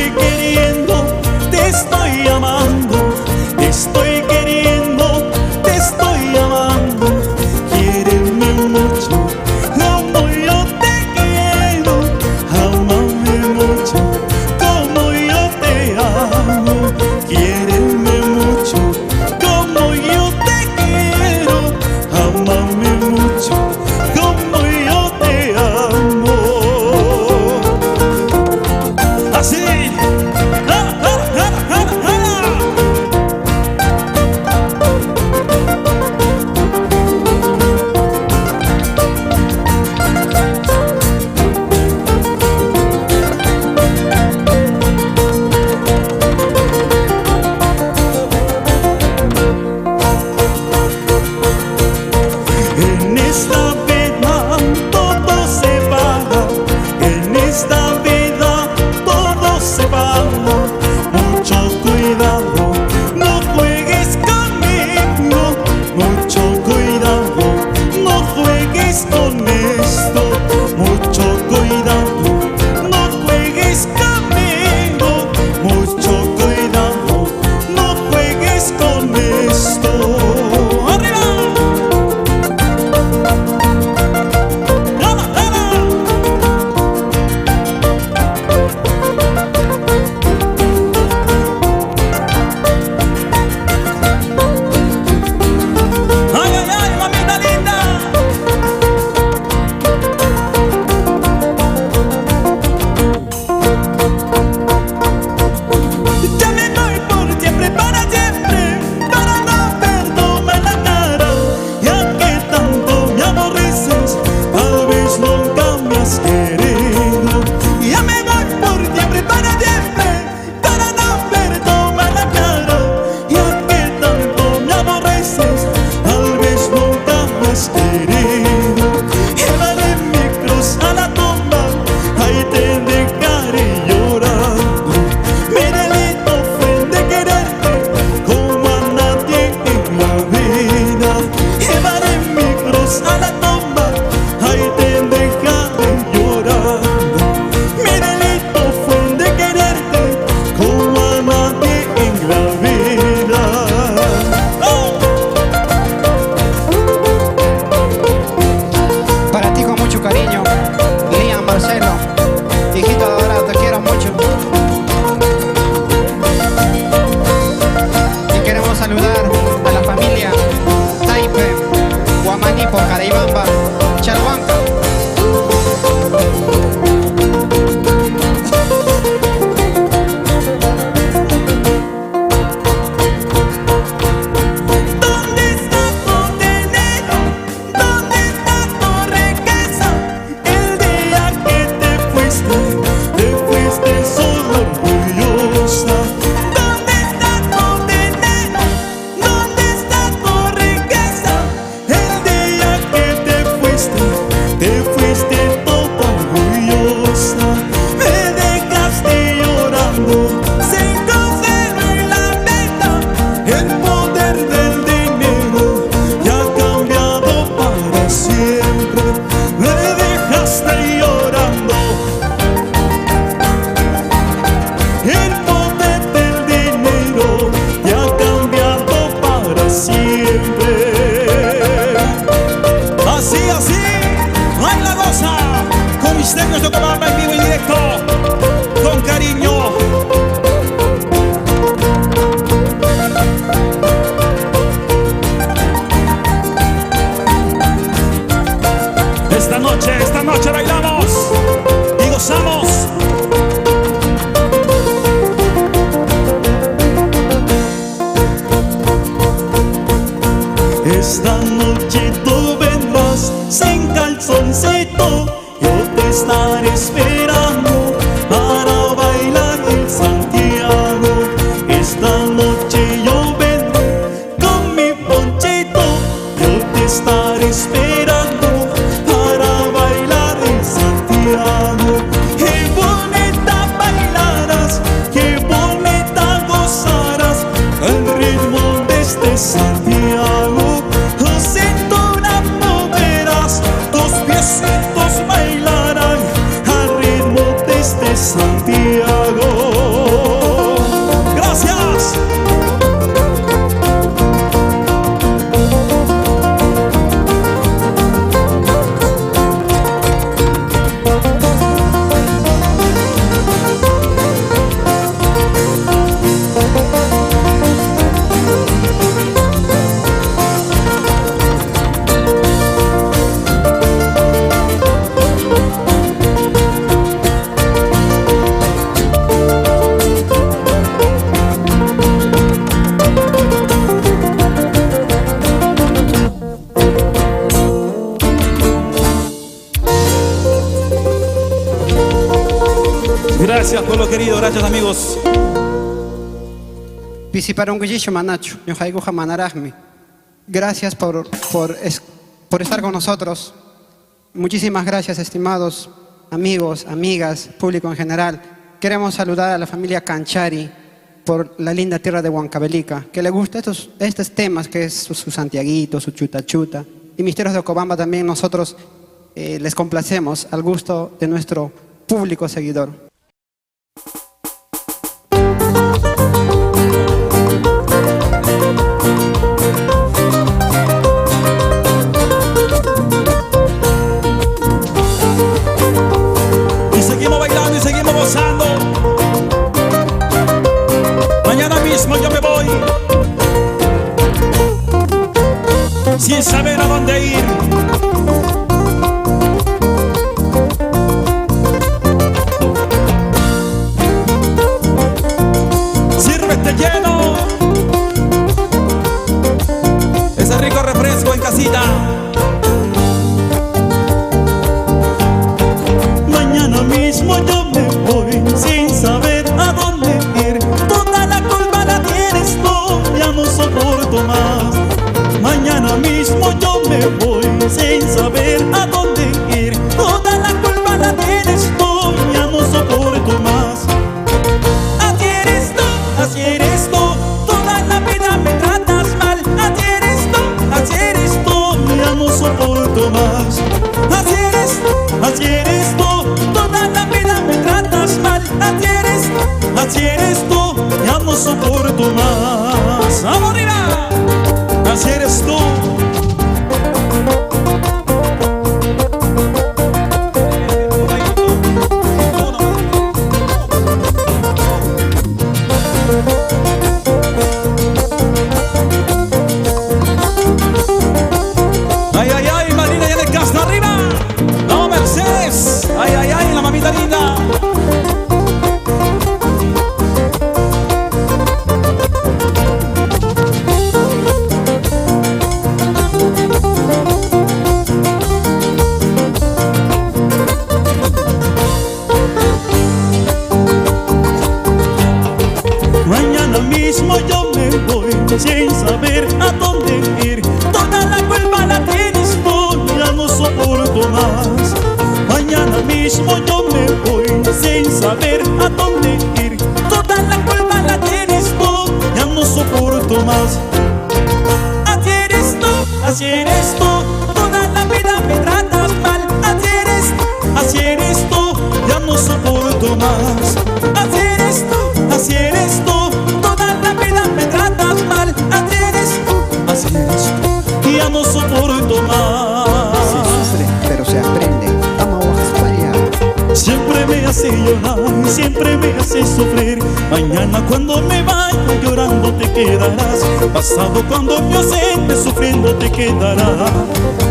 vida. Llevaré mi cruz a la tumba, ahí te dejaré llorando. Mi delito fue de quererte como a nadie en la vida. Para ti con mucho cariño, Liam Marcelo, hijito adorado, te quiero mucho. Y queremos saludar a la familia Taipe, Guamaní por Caraibamba, Chalhuanca. ¿Dónde está tu dinero? ¿Dónde está tu riqueza? El día que te fuiste solo orgullosa. ¿Dónde está tu dinero? ¿Dónde está tu riqueza? El día que te fuiste toda orgullosa. Me dejaste llorando sin consuelo en la vida. El poder del dinero ya ha cambiado para siempre. Me dejaste llorando. El poder del dinero ya ha cambiado para siempre. Así, ahí la goza. Con Misterios de Cobamba en vivo y directo, con cariño. Esta noche bailamos y gozamos. Esta noche tú vendrás sin calzoncito, yo te estaré esperando para bailar en Santiago. Esta noche yo vendré con mi ponchito, yo te estaré esperando para bailar en Santiago. Qué bonita bailarás, qué bonita gozarás al ritmo de este Santiago. Cintura moverás, tus piecitos bailarán al ritmo de este Santiago. Gracias. Gracias, pueblo querido, gracias, amigos. Pisiparungullisho Manacho, Ñuhayguja Manarajmi. Gracias por estar con nosotros. Muchísimas gracias, estimados amigos, amigas, público en general. Queremos saludar a la familia Canchari por la linda tierra de Huancavelica, que le gusta estos temas, que es su santiaguito, su chuta chuta. Y Misterios de Cobamba también nosotros les complacemos al gusto de nuestro público seguidor. Y seguimos bailando y seguimos gozando. Mañana mismo yo me voy sin saber a dónde ir. Sírvete lleno ese rico refresco en casita. Mañana mismo yo me voy sin saber a dónde ir. Toda la culpa la tienes tú, ya no soporto más. Mañana mismo yo me voy sin saber a dónde ir. Toda la culpa la tienes tú, ya no soporto más. Así eres tú, toda la vida me tratas mal. Así eres tú, soporto más. Así eres tú, toda la vida me tratas mal. Así eres tú, ya no soporto más. ¡Vamos arriba! Así eres tú. ¡Ay, ay, ay! Marina ya de casa arriba. ¡No, Mercedes! ¡Ay, ay, ay! La mamita linda. Mañana mismo yo me voy sin saber a dónde ir. Toda la culpa la tienes tú, ya no soporto más. Mañana mismo yo me voy sin saber a dónde ir. Toda la culpa la tienes tú, ya no soporto más. Así eres tú, toda la vida me tratas mal. Así eres tú, ya no soporto más. Así eres tú, toda la vida me tratas mal. Así eres tú, ya no soporto más. Se sufre, pero se aprende. Vamos a variar. Siempre me hace llorar, siempre me hace sufrir. Mañana cuando me vaya llorando te quedarás. Pasado cuando me ausente sufriendo te quedarás.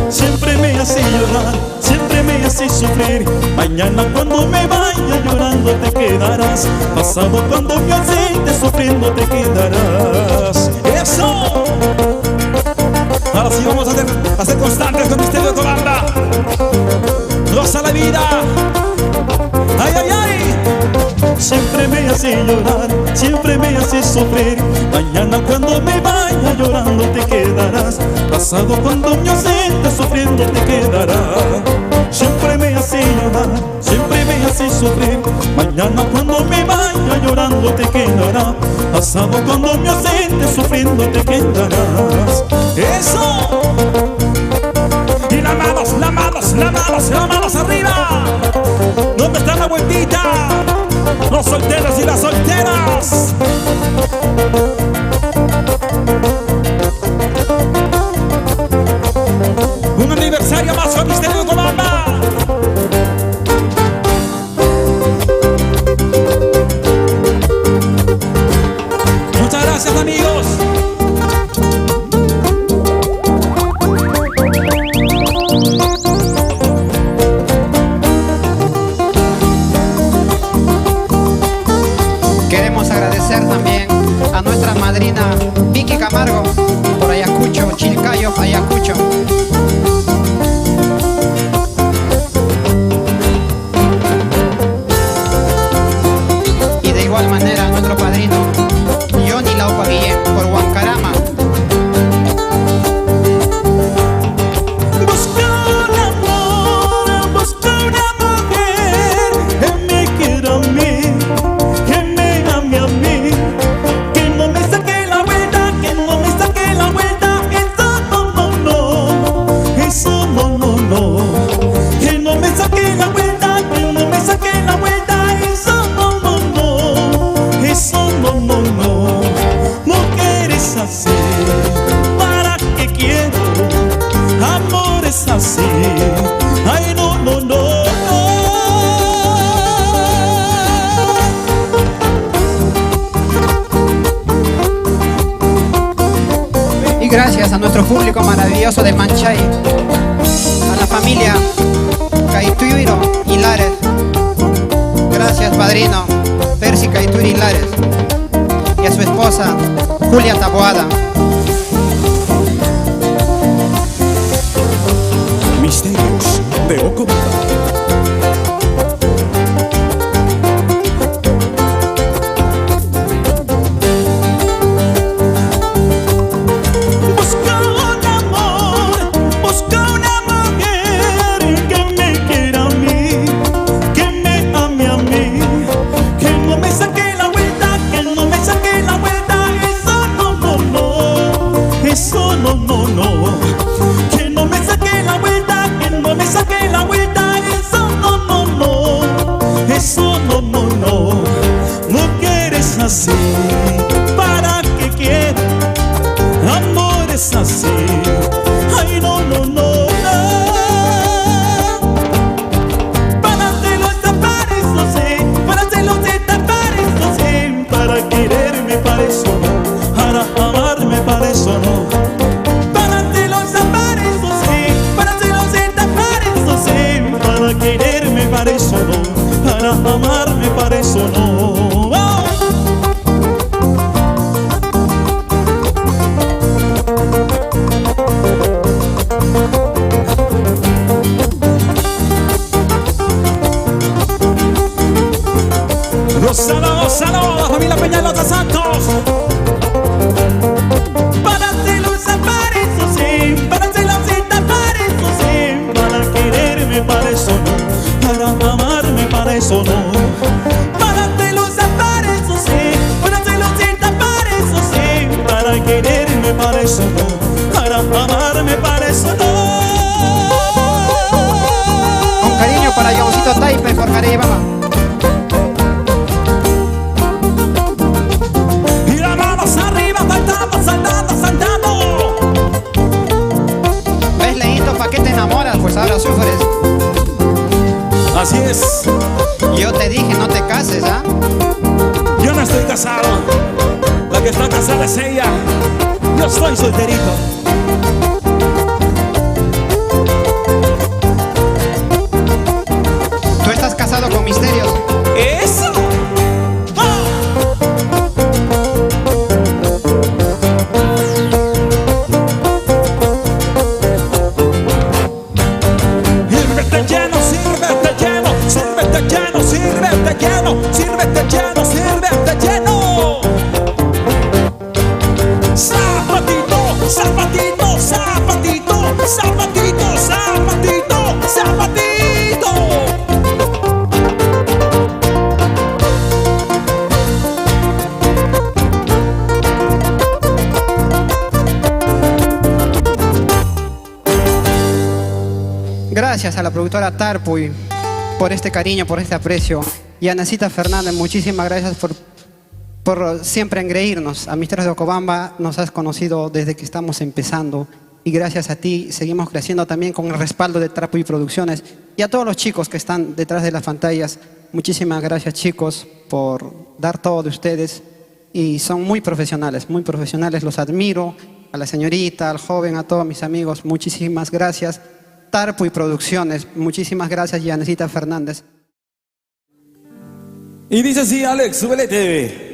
Siempre me hace llorar, siempre me hace sufrir. Mañana cuando me vaya llorando te quedarás. Pasado cuando me ausente sufriendo te quedarás. ¡Eso! Ahora sí vamos a ser constantes con Misterio de Cobamba. ¡Goza la vida! ¡Ay, ay, ay! Siempre me hace llorar, siempre me hace sufrir. Mañana cuando me vaya llorando te quedarás. Pasado cuando me ausente sufriendo te quedarás. Siempre me hace llorar, siempre me hace sufrir. Mañana cuando me vaya llorando te quedarás. Pasado cuando me ausente sufriendo te quedarás. ¡Eso! Y las manos, las manos, las manos, las manos arriba. ¿Dónde está la vueltita? Los solteros y las solteras. Un aniversario más con Misterio de Cobamba. Muchas gracias, amigos. Queremos agradecer también a nuestra madrina Vicky Camargo por Ayacucho, Chilcayo, Ayacucho. Y de igual manera a nuestro padrino Johnny Laupa Guillén por Huancarama. Busca un amor, busca una mujer que me quiera a mí, que me ame a mí, que no me saque la vuelta, que no me saque la vuelta. Eso no, no, no, que no me saque la vuelta, que no me saque la vuelta. Eso no, no, no, eso no, no, no. Mujeres así, ¿para qué quiero? Amores así, ay no, no, no, no. Y gracias a nuestro público maravilloso de Manchay, a la familia Caituiro Hilares. Gracias, padrino Percy Caituiro Hilares, y a su esposa Julia Taboada. Misterios de Ocobamba. Busca un amor, busca una mujer que me quiera a mí, que me ame a mí, que no me saque la vuelta, que no me saque la vuelta. Eso no, no, no, para eso no, para amarme para eso no. Con cariño para Johncito Taipe por Caraibama. Y las manos arriba, saltando, saltando, saltando. ¿Ves, Leito? ¿Para qué te enamoras? Pues ahora sufres. Así es. Yo te dije, no te cases, ¿ah? Yo no estoy casado. La que está casada es ella. Yo estoy solterito. Tú estás casado con Misterios. ¡Eso! ¡Ah! Sírvete lleno, sírvete lleno, sírvete lleno, sírvete lleno, sírvete lleno, sírvete lleno. Zapatito, zapatito, zapatito, zapatito, zapatito, zapatito. Gracias a la productora Tarpuy por este cariño, por este aprecio. Y a Nancy Fernández, muchísimas gracias por siempre engreírnos. A Misterios de Ocobamba nos has conocido desde que estamos empezando. Y gracias a ti seguimos creciendo también con el respaldo de Tarpuy Producciones. Y a todos los chicos que están detrás de las pantallas, muchísimas gracias, chicos, por dar todo de ustedes. Y son muy profesionales, los admiro. A la señorita, al joven, a todos mis amigos, muchísimas gracias. Tarpuy Producciones, muchísimas gracias, Yanecita Fernández. Y dice así, Alex, súbelete.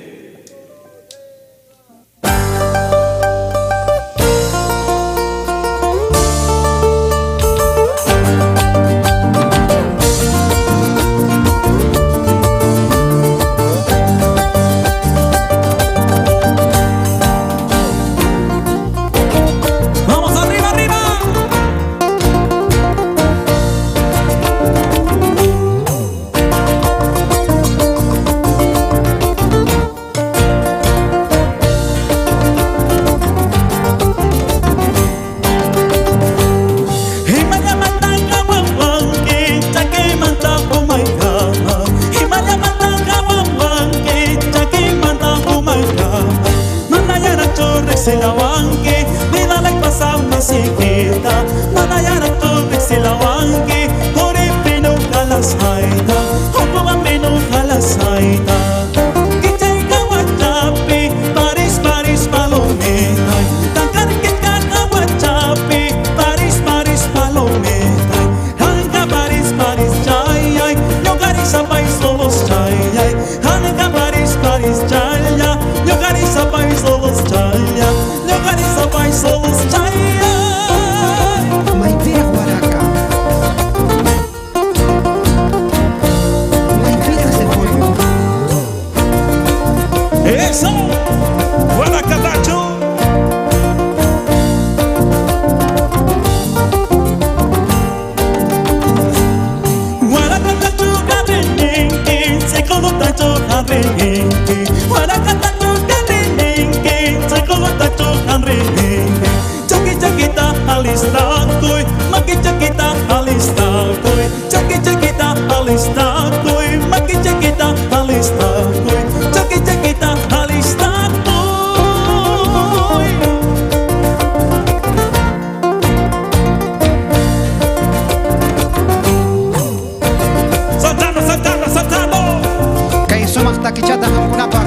Taquichata Hampunapa,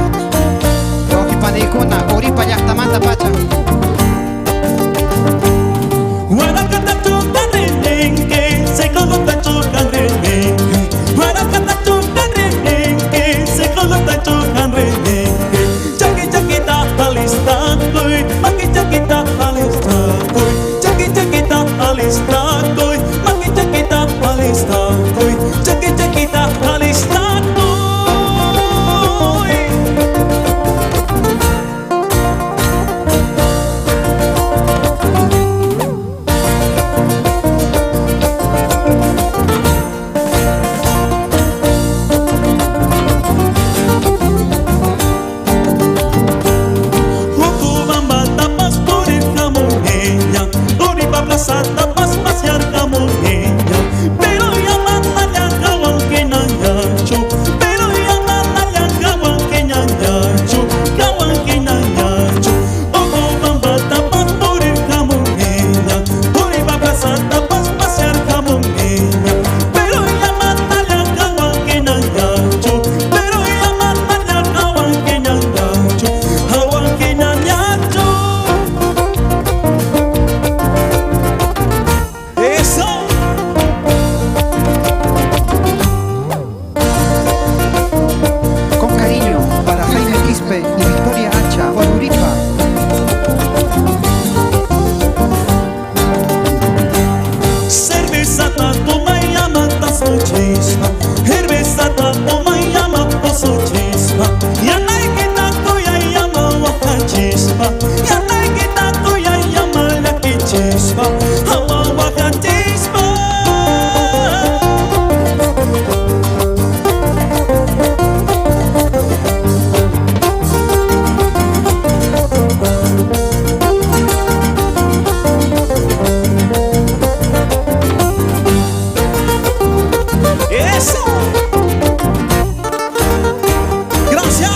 Rojipanicuna, Uripa Yachtamanta Pacha. plaza tapas pasear como niña, pero llaman allá caguan que nañacho, pero llaman allá caguan que nañacho, caguan que nañacho. Ojo bamba tapas por el como niña, por el plaza tapas pasear como niña, pero llaman allá caguan que nañacho, pero llaman allá caguan que nañacho, caguan que nañacho. Eso. Con cariño para Jaime Quispe y Victoria Hacha, por Uripa. Cerveza toma y llama tazo chispa, cerveza toma y llama tazo chispa, ya no hay que tanto ya llama guaca chispa, ya no hay que tanto ya llama la que chispa, agua guaca chispa. Eso. Gracias.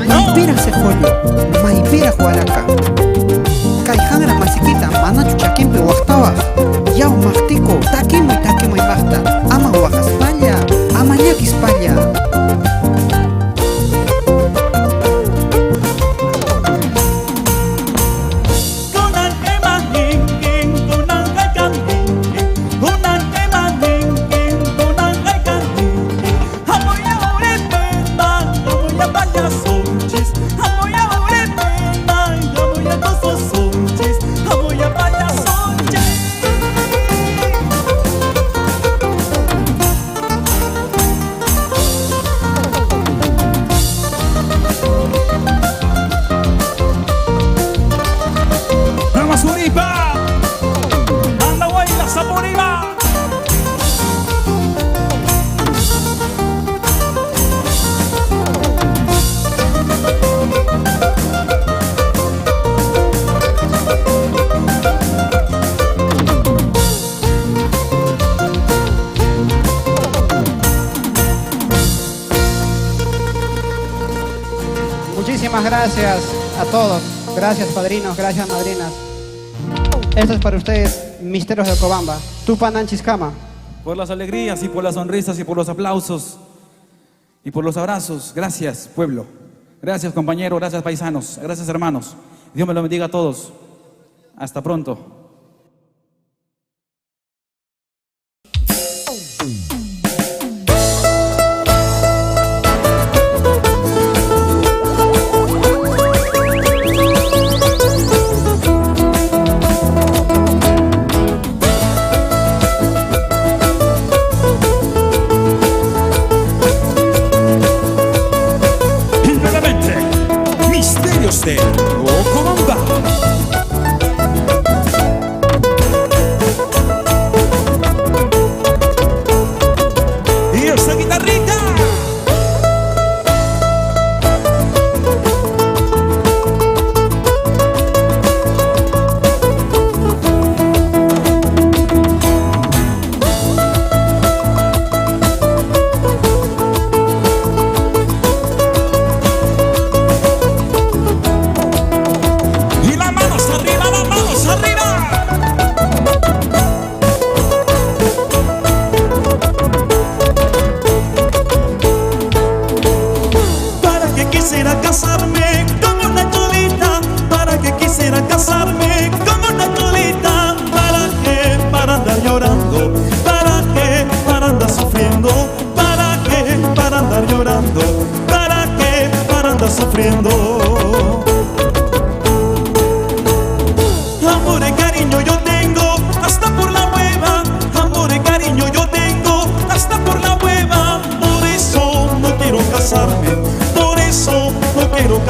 Maipira sefollo, maipira huaraca. Kayhangra masiquita, manachu chaquimpi huactawa. Yau machtico, taquimui machta. Ama huajaspalla, ama ñaquispalla. Vamos Uripa. Anda guayla, Sapuriba. Muchísimas gracias a todos. Gracias padrinos, gracias madrinas. Esto es para ustedes, Misterios de Cobamba. Tupananchiskama. Por las alegrías y por las sonrisas y por los aplausos y por los abrazos. Gracias, pueblo. Gracias, compañeros. Gracias, paisanos. Gracias, hermanos. Dios me lo bendiga a todos. Hasta pronto. Misterios de Cobamba.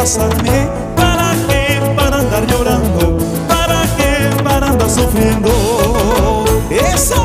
casarme. ¿Para qué? Para andar llorando. ¿Para qué? Para andar sufriendo. ¡Eso!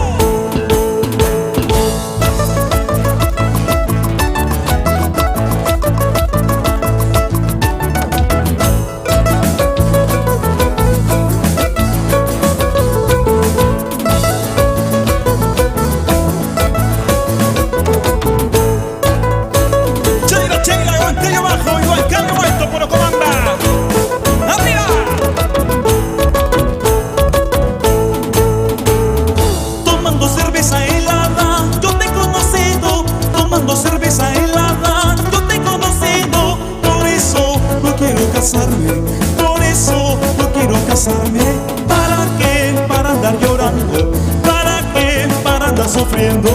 Por eso no quiero casarme. ¿Para qué? Para andar llorando. ¿Para qué? Para andar sufriendo.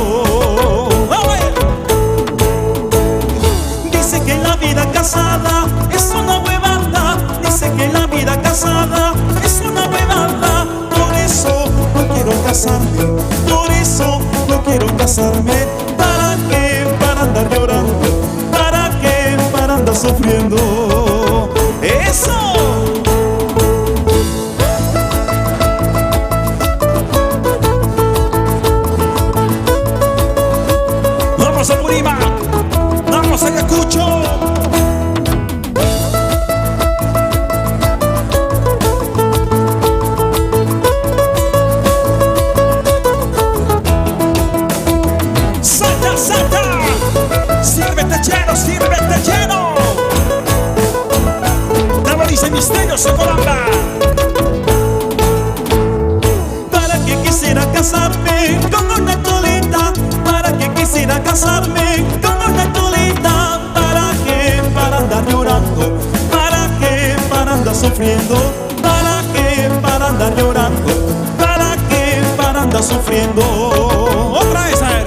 Dice que la vida casada es una huevada. Dice que la vida casada es una huevada. Por eso no quiero casarme. Por eso no quiero casarme. ¿Para qué? Para andar llorando. ¿Para qué? Para andar sufriendo. ¡Eso! Vamos a Purima, vamos a Ayacucho. ¡Salta, salta! ¡Sírvete lleno, sírvete lleno! Dice Misterio Socolamba. ¿Para qué quisiera casarme con una cholita? ¿Para qué quisiera casarme con una cholita? ¿Para qué? Para andar llorando. ¿Para qué? Para andar sufriendo. ¿Para qué? Para andar llorando. ¿Para qué? Para andar sufriendo. Otra vez, a ver.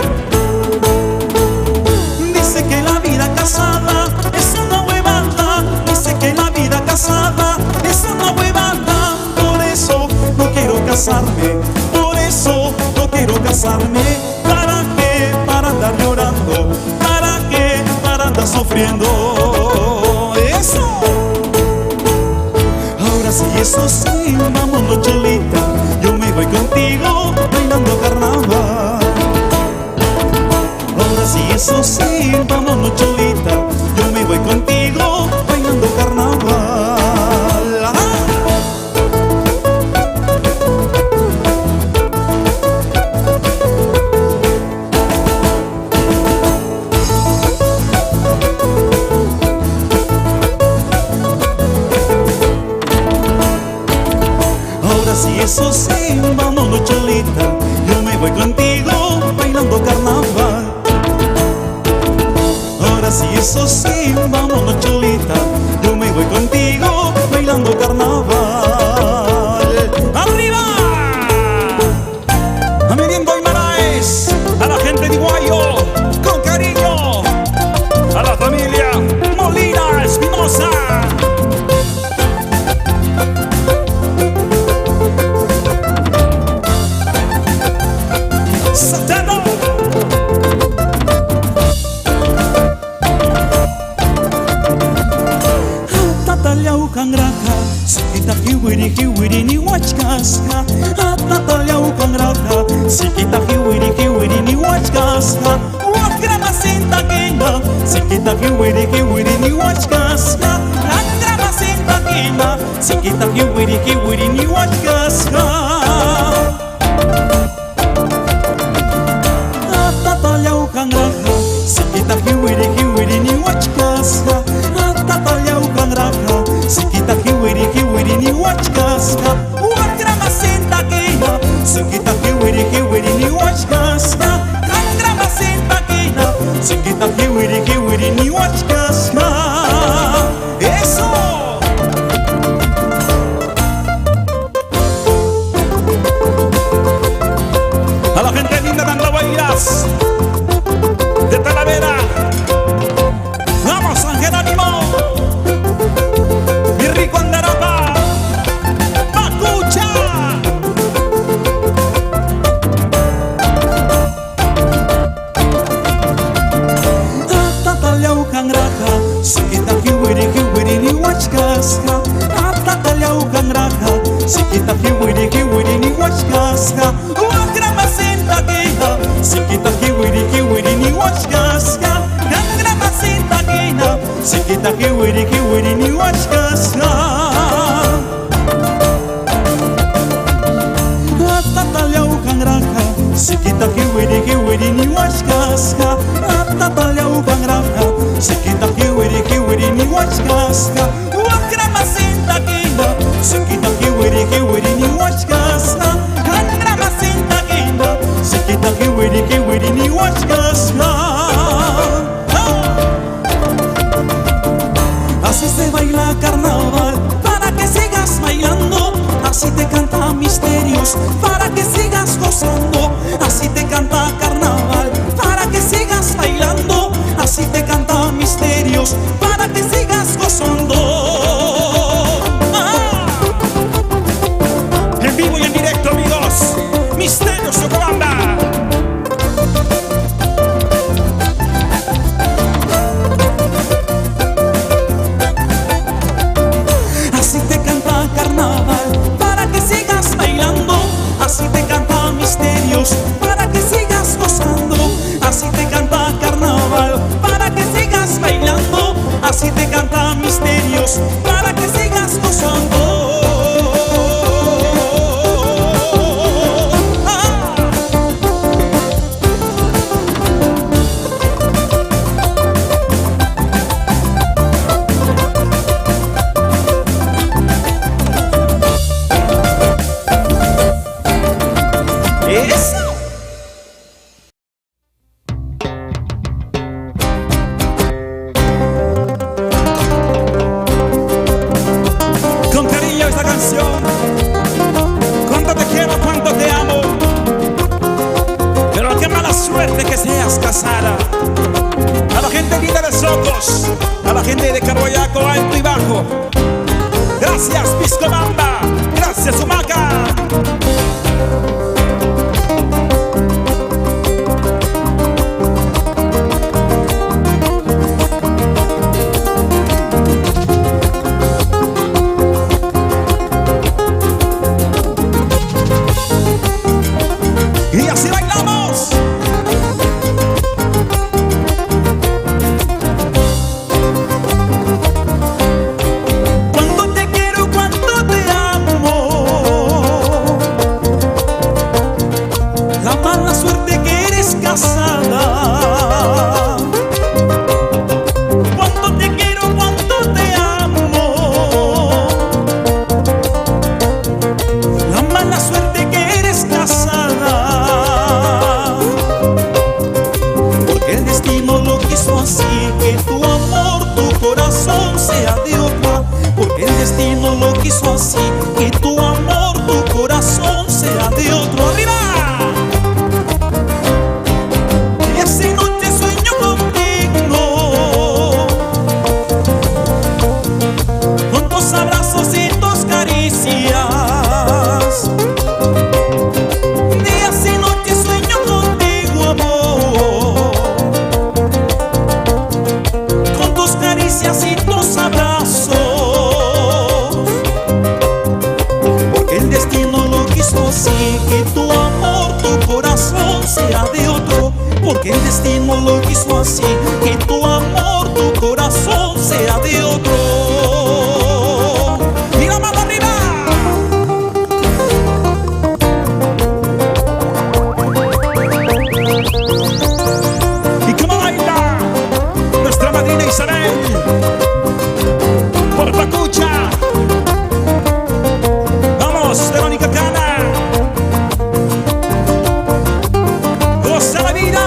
Dice que la vida casada es una huevada. Dice que la vida casada es una huevada. Por eso no quiero casarme. Por eso no quiero casarme. ¿Para qué? Para andar llorando. ¿Para qué? Para andar sufriendo. Eso. Ahora sí, eso sí, vámonos cholita. Yo me voy contigo bailando carnaval. Ahora sí, eso sí, vámonos cholita. Yo me voy contigo bailando carnaval. Ahora sí, eso sí, vámonos cholita. Yo me voy contigo bailando carnaval. Ahora sí, eso sí, vámonos cholita. Yo me voy contigo bailando carnaval. ¡Arriba! A Mirindo y Maraes, a la gente de Iguayo, con cariño, a la familia Molina Espinosa. ¡Satano! Tatalhau cangraca, sikita hiwiri ni wachkaska. Tatalhau cangraca, sikita hiwiri ni wachkaska. Wakrama sinta kina, sikita hiwiri ni wachkaska. Wakrama sinta kina, sikita hiwiri ni wachkaska. Tatalhau cangraca, sikita hiwiri ni wachkaska. Tatalhau cangraca, sikita hiwiri ni wachkaska. Wakrama sinta kina, sikita hiwiri ni wachkaska. Wakrama sinta kina, sikita hiwiri ni wachkaska. Eso. A la gente linda de Andahuaylas, de Talavera. ¡Vamos, Ángel Ánimo! ¡Mi rico Andarapa! ¡Pacucha! Tatalhau cangraca, sikita hiwiri ni wachkaska. masita quina, siquita kiwiri ni washkasha. Gangra masita quina, siquita kiwiri ni washkasha. Atatalhau cangraja, siquita kiwiri ni washkasha. Atatalhau cangraja, siquita kiwiri ni washkasha. Gangra masita quina, siquita kiwiri ni washkasha. Gangra masita quina, siquita kiwiri ni washkasha. Así se baila carnaval, para que sigas bailando. Así te canta misterios, para que sigas gozando. Así te canta carnaval, para que sigas bailando. Así te canta misterios, para que sigas gozando. En vivo y en directo, amigos, Misterios Socobamba. Así te canta carnaval, para que sigas bailando. Así te canta misterios, para que sigas gozando. Así te canta carnaval, para que sigas bailando. Así te canta misterios, para que sigas gozando. ¡Eso! Con cariño esta canción. Cuánto te quiero, cuánto te amo. Pero qué mala suerte que seas casada. A la gente linda de Socos, a la gente de Carboyaco, alto y bajo. Gracias, Piscobamba. Gracias, Humaca. Y así bailamos. Cuánto te quiero, cuánto te amo. La mala suerte que eres casada. Cuánto te quiero, cuánto te amo. La mala suerte que eres casada. Porque el destino lo quiso así, que tu amor, tu corazón sea de otra. Porque el destino lo quiso así, que tu amor, tu corazón sea de otro. ¡Arriba! Y esa noche sueño contigo, con tus abrazos y tus caricias. Días y noches sueño contigo, amor, con tus caricias y tus abrazos. Porque el destino lo quiso así, que tu amor, tu corazón sea de otro. Porque el destino lo quiso así, que tu amor, tu corazón sea de otro. Y la mano arriba. Y cómo baila nuestra madrina Isabel por Pacucha. Vamos, Verónica Cana. Goza la vida.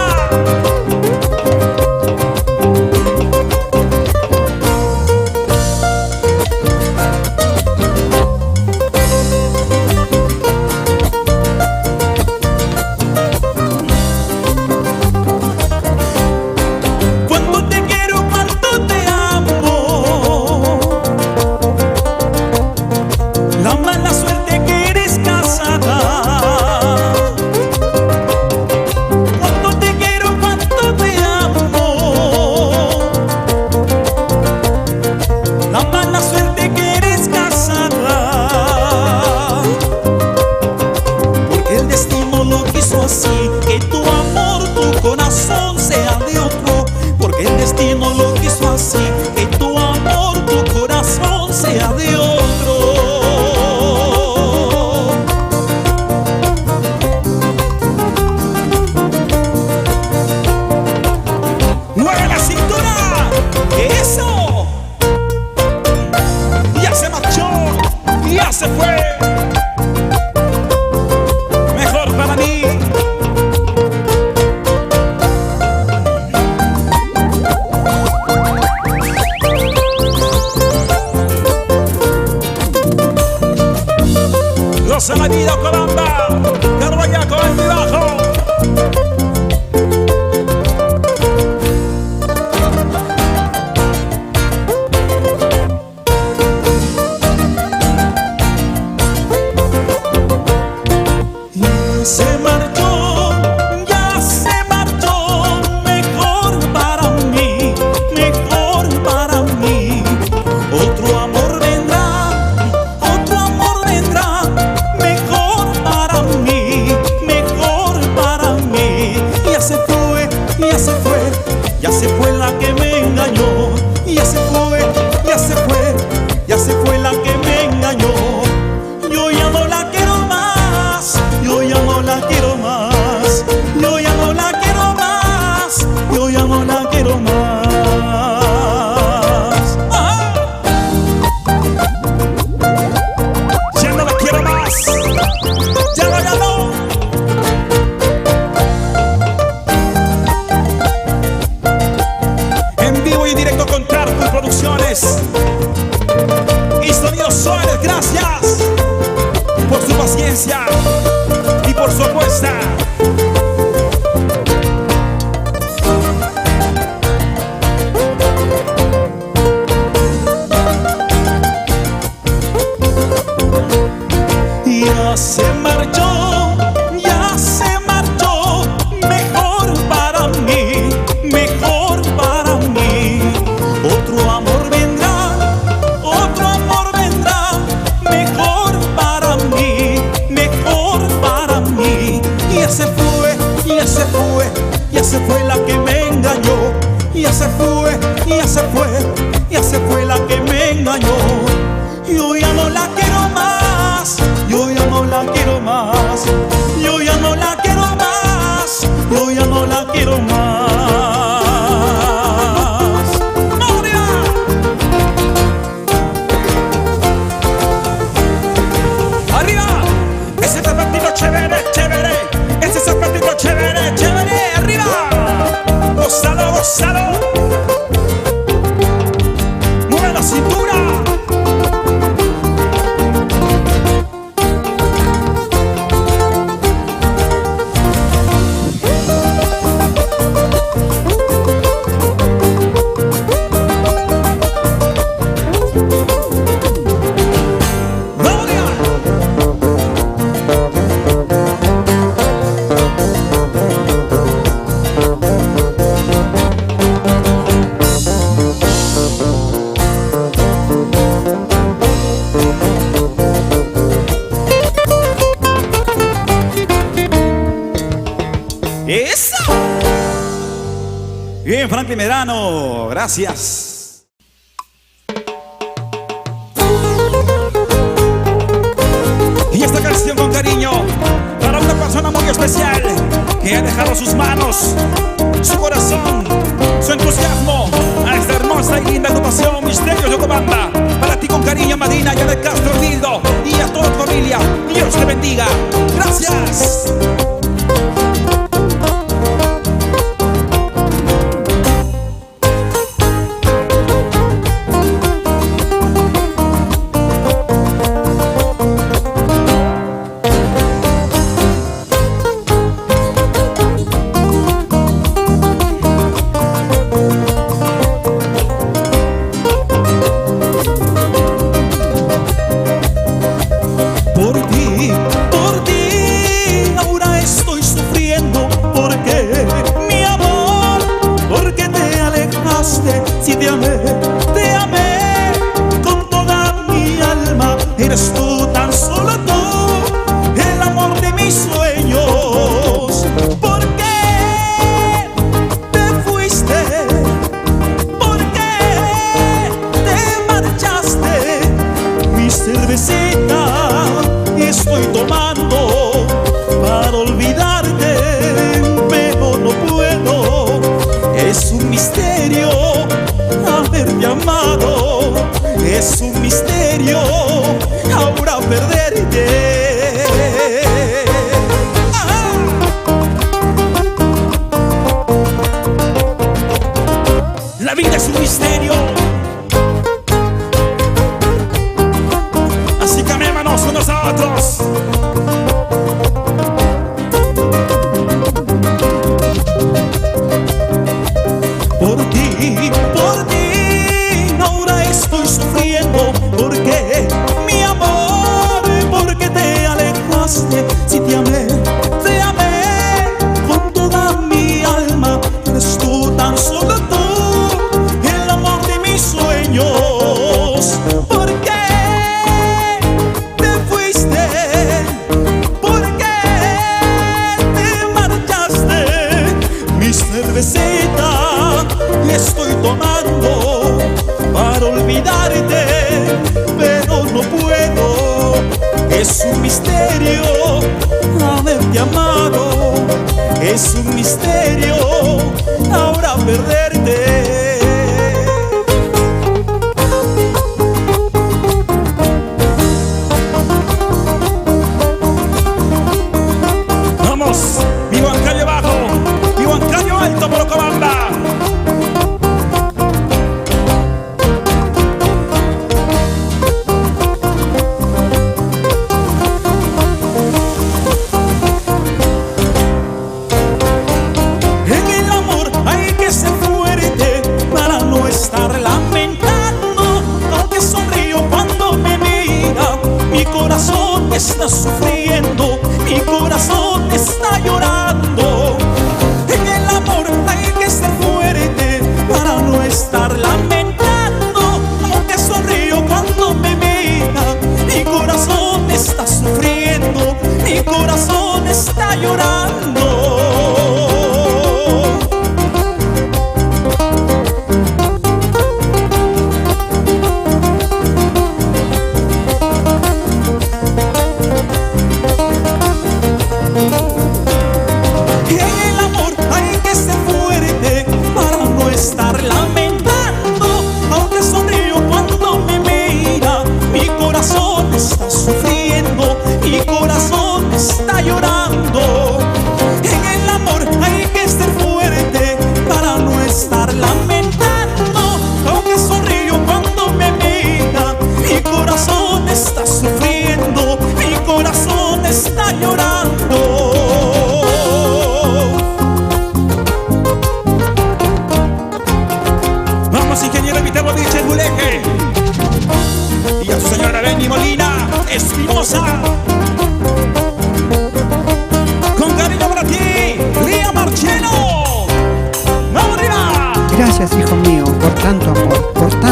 se fue la que me engañó. Ya se fue, ya se fue, ya se fue la que me engañó. Yo ya no la quiero más, yo ya no la quiero más, yo ya no la quiero más, yo ya no la quiero más. ¡Moria! ¡Arriba! Ese zapatito chévere, chévere, ese zapatito chévere, chévere, arriba. Gózalo, gózalo. Mueve la cintura. ¡Eso! Bien, Franklin Medrano, gracias. Y esta canción con cariño para una persona muy especial que ha dejado sus manos, su corazón, su entusiasmo a esta hermosa y linda agrupación Misterios Yocobamba. Para ti con cariño, Madina, ya de Castro Hildo y a toda tu familia. Dios te bendiga. Gracias. Por ti, ahora estoy sufriendo. Porque mi amor, porque te alejaste. Si te amé con toda mi alma. Eres tú, tan solo tú, el amor de mis sueños. ¿Por qué te fuiste? ¿Por qué te marchaste? Mi cervecita estoy tomando para olvidarte, pero no puedo. Es un misterio haberte amado, es un misterio ahora perderte. La vida es un misterio. Así que amémonos unos a otros. Por ti, ahora estoy sufriendo. Porque mi amor, porque te alejaste. Si te amé con toda mi alma. Eres tú, tan solo tú, el amor de mis sueños. ¿Por qué te fuiste? ¿Por qué te marchaste? Mi cervecita estoy tomando para olvidarte, pero no puedo. Es un misterio haberte amado, es un misterio ahora perderte. Vamos, vivo en calle abajo, vivo en calle alto por Yocobamba.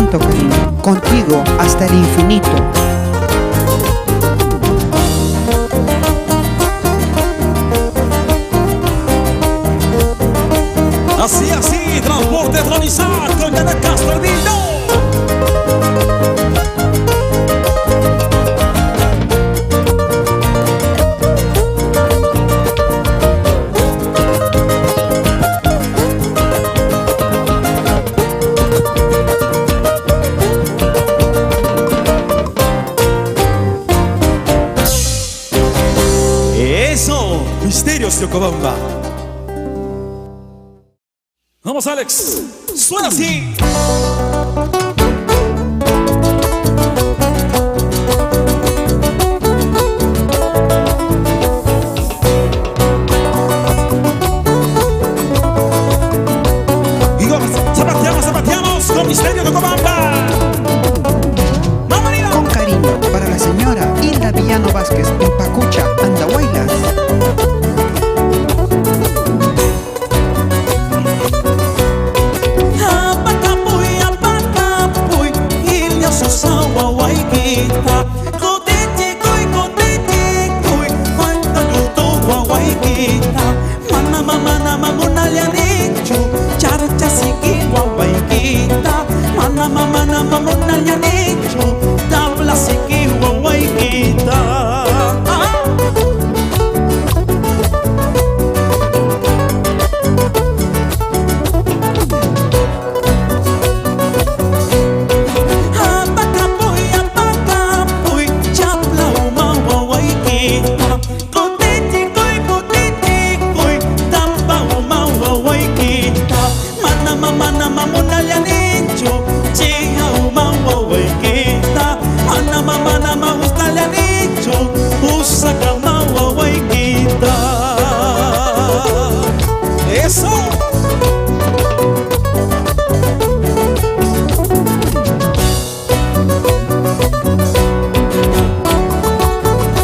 infinito, cariño. Contigo hasta el infinito. Así, así, transporte Tronizar con Yana Castro el Dildo. Eso, Misterios de Ocobamba. Vamos, Alex. Suena así. Y vamos, zapateamos con Misterio de Ocobamba. ¡Vamos, Con cariño para la señora Hilda Villano Vázquez en Pacucha, Andahuaylas.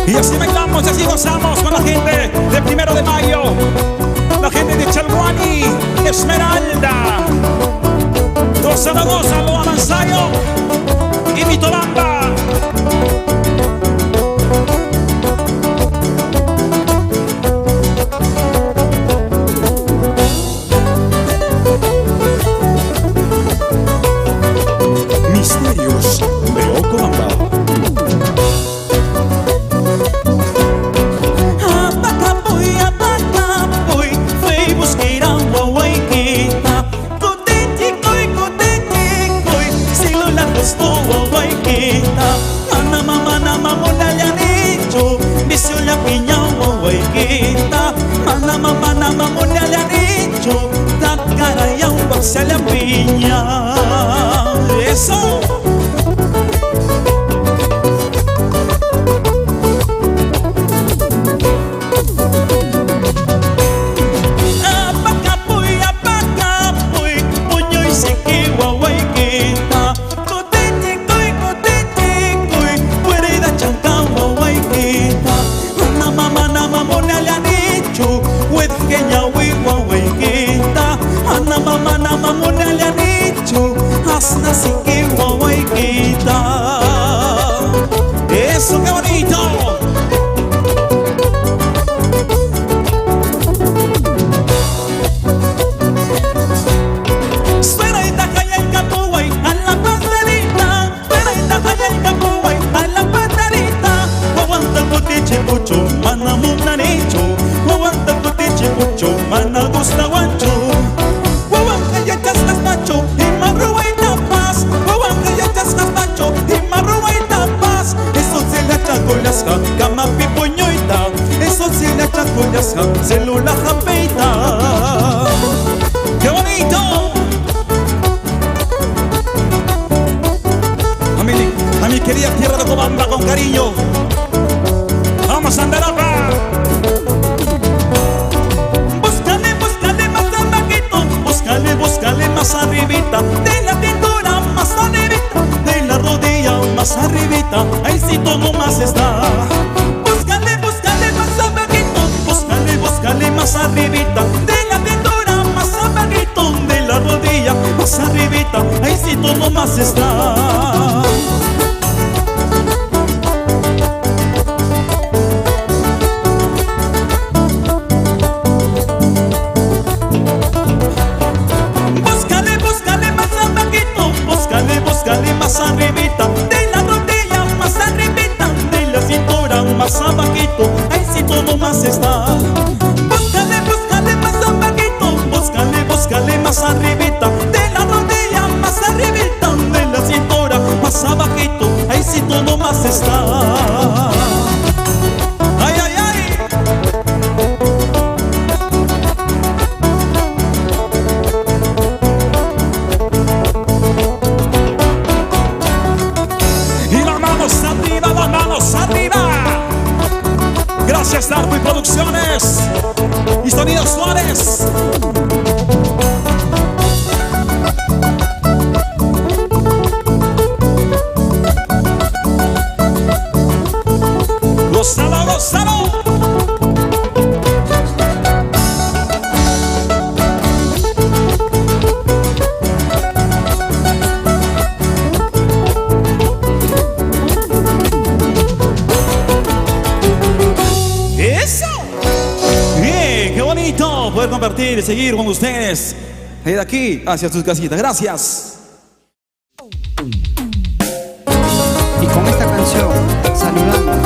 Y así bailamos, así gozamos con la gente de 1 de mayo, la gente de Chalhuani, Esmeralda, Dos Zaragoza, Loa Manzayo y Mitolamba. Misterios de Ocobamba. Se la piña. Eso. Apacapuy, puño y sequi guaguayquita. Cotete, puereda chanca guaguayquita. Ana mamona le han dicho, huedqueña guaguayquita. Ana mamona le han dicho, hasta así que guaguayquita. Eso, qué bonito. Suena y taca el capuay a la pajarita. Suena y taca el capuay a la pajarita. Aguanta el potiche mucho, mana muna nicho. Aguanta el potiche mucho, mana gusta guancho. Cama pipoñoita, eso se le echa con las célula japeita. ¡Qué bonito! A mi querida tierra de Ocobamba con cariño. Vamos a andar acá. Búscale más abajito, búscale más arribita, de la cintura más arribita, de la rodilla más arribita, ahí sí todo más está. Búscale más abajito, búscale más arribita, de la cintura más abajito, de la rodilla más arribita, ahí sí todo más está. éxito nomás está. Búscale, búscale más abajito, búscale, búscale más arribita, de la rodilla más arribita, de la cintura más abajito, éxito nomás está. Ay, ay, ay. Y las manos arriba, las manos arriba. Gracias Darwin Producciones y Sonido Suárez. Gózalo, gózalo. ¡Eso! Bien, qué bonito poder compartir y seguir con ustedes de aquí hacia sus casitas. Gracias. Y con esta canción saludamos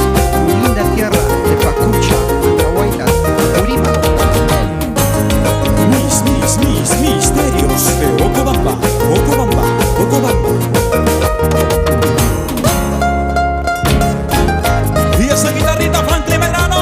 mi linda tierra de Pacucha, Andahuaylas, Apurímac. Misterios de Ocobamba, Ocobamba, Ocobamba. Y esa guitarrita Franklin Medrano.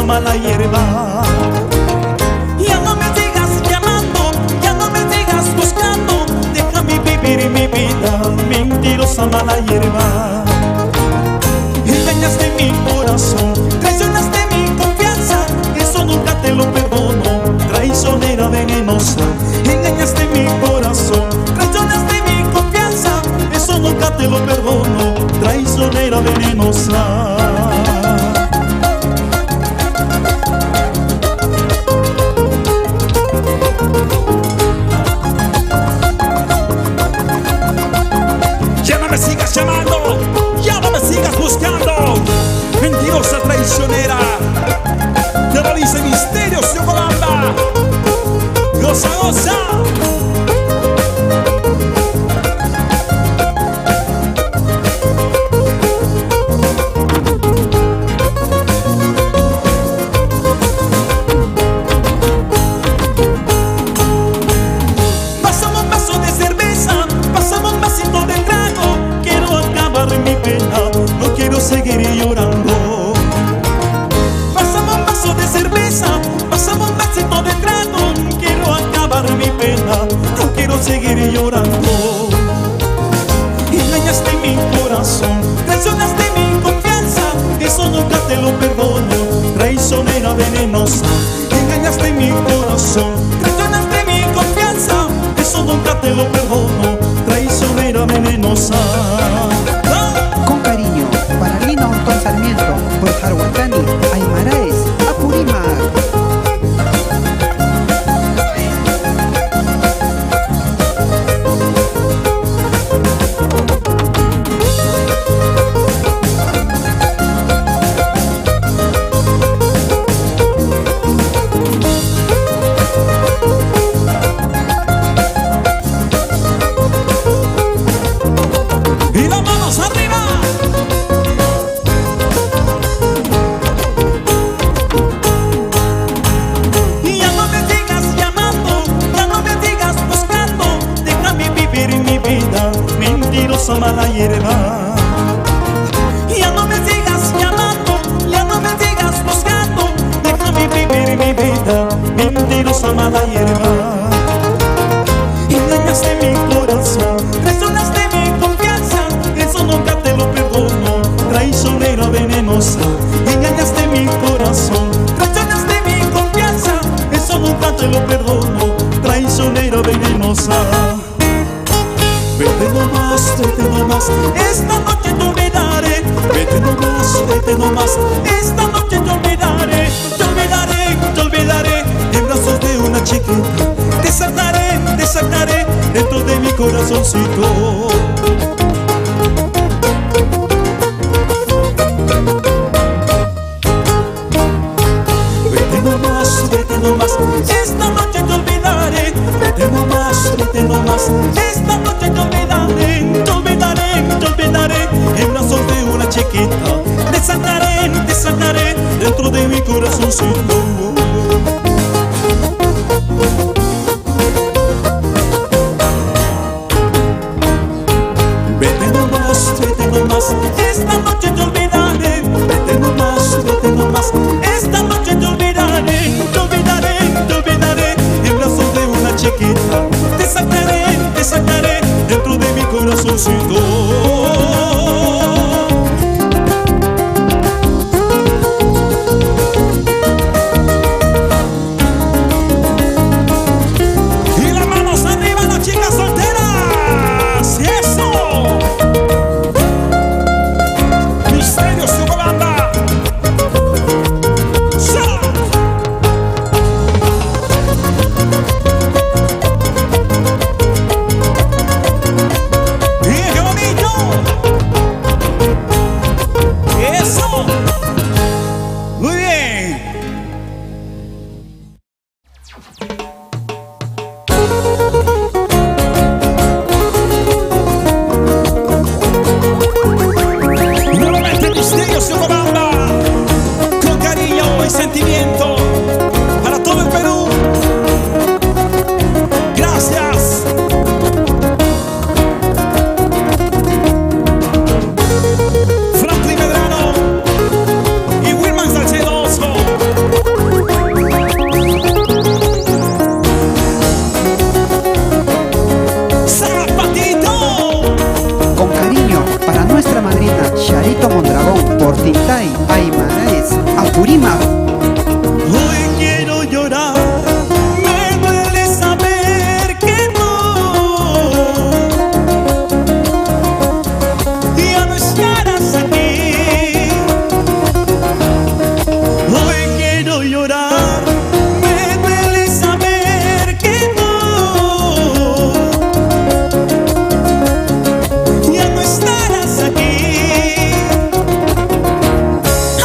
Mala hierba. Ya no me sigas llamando, ya no me sigas buscando, déjame vivir mi vida, mentirosa mala hierba. Engañaste mi corazón, traicionaste mi confianza, eso nunca te lo perdono, traicionera venenosa. Engañaste mi corazón, traicionaste mi confianza, eso nunca te lo perdono, traicionera venenosa. Llamando, ya no me sigas buscando, mentirosa traicionera. Te lo dice Misterios de Ocobamba. Goza, goza. Pasamos un vaso de cerveza, pasamos un vasito de trago, mi pena, no quiero seguir llorando. Pasamos un vaso de cerveza, pasamos un vasito de trago, quiero acabar mi pena, no quiero seguir llorando. Engañaste mi corazón, traicionaste mi confianza, eso nunca te lo perdono, traicionera venenosa. Engañaste mi corazón, traicionaste mi confianza, eso nunca te lo perdono, traicionera venenosa. Con cariño, para Lina Ortón Sarmiento, por Jarhuacani, Aymaraes, Apurímac. Y las manos arriba. Y ya no me sigas llamando, ya no me sigas buscando, déjame vivir mi vida, mentirosa mala hierba. Y ya no me sigas llamando, ya no me sigas buscando, déjame vivir mi vida, mentirosa mala hierba. Engañaste mi corazón, traicionaste mi confianza, eso nunca te lo perdono, traicionera venenosa. Engañaste mi corazón, traicionaste mi confianza, eso nunca te lo perdono, traicionera venenosa. Vete nomás, nomás, esta noche te olvidaré. Vete nomás, esta noche te olvidaré. Te olvidaré, te olvidaré en brazos de una chiquita. Te sacaré dentro de mi corazoncito. Vete nomás, esta noche te olvidaré. Vete nomás, esta noche te olvidaré. Te olvidaré en brazos de una chiquita. Te sacaré dentro de mi corazoncito. Vete nomás, esta noche te olvidaré. Vete nomás, esta noche te olvidaré. Te olvidaré en brazos de una chiquita. Te sacaré dentro de mi corazoncito.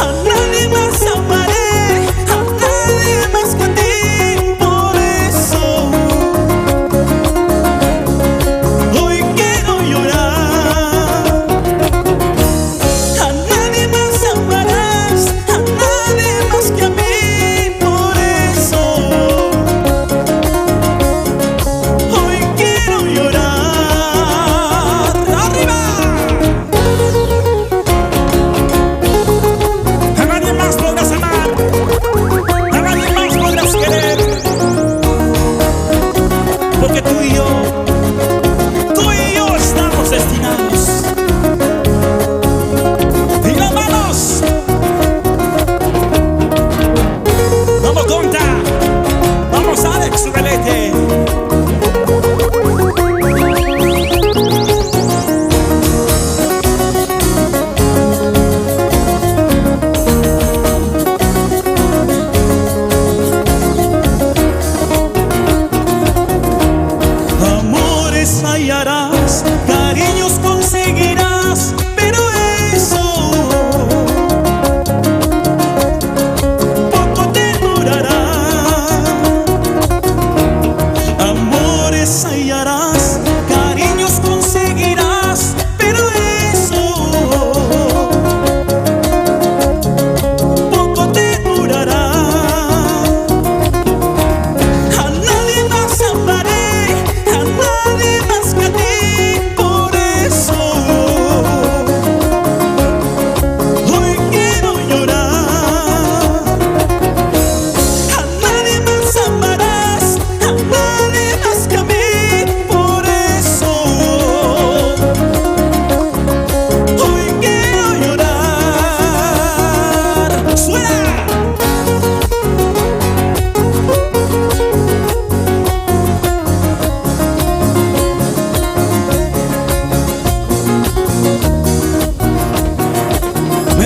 A nadie más amaré.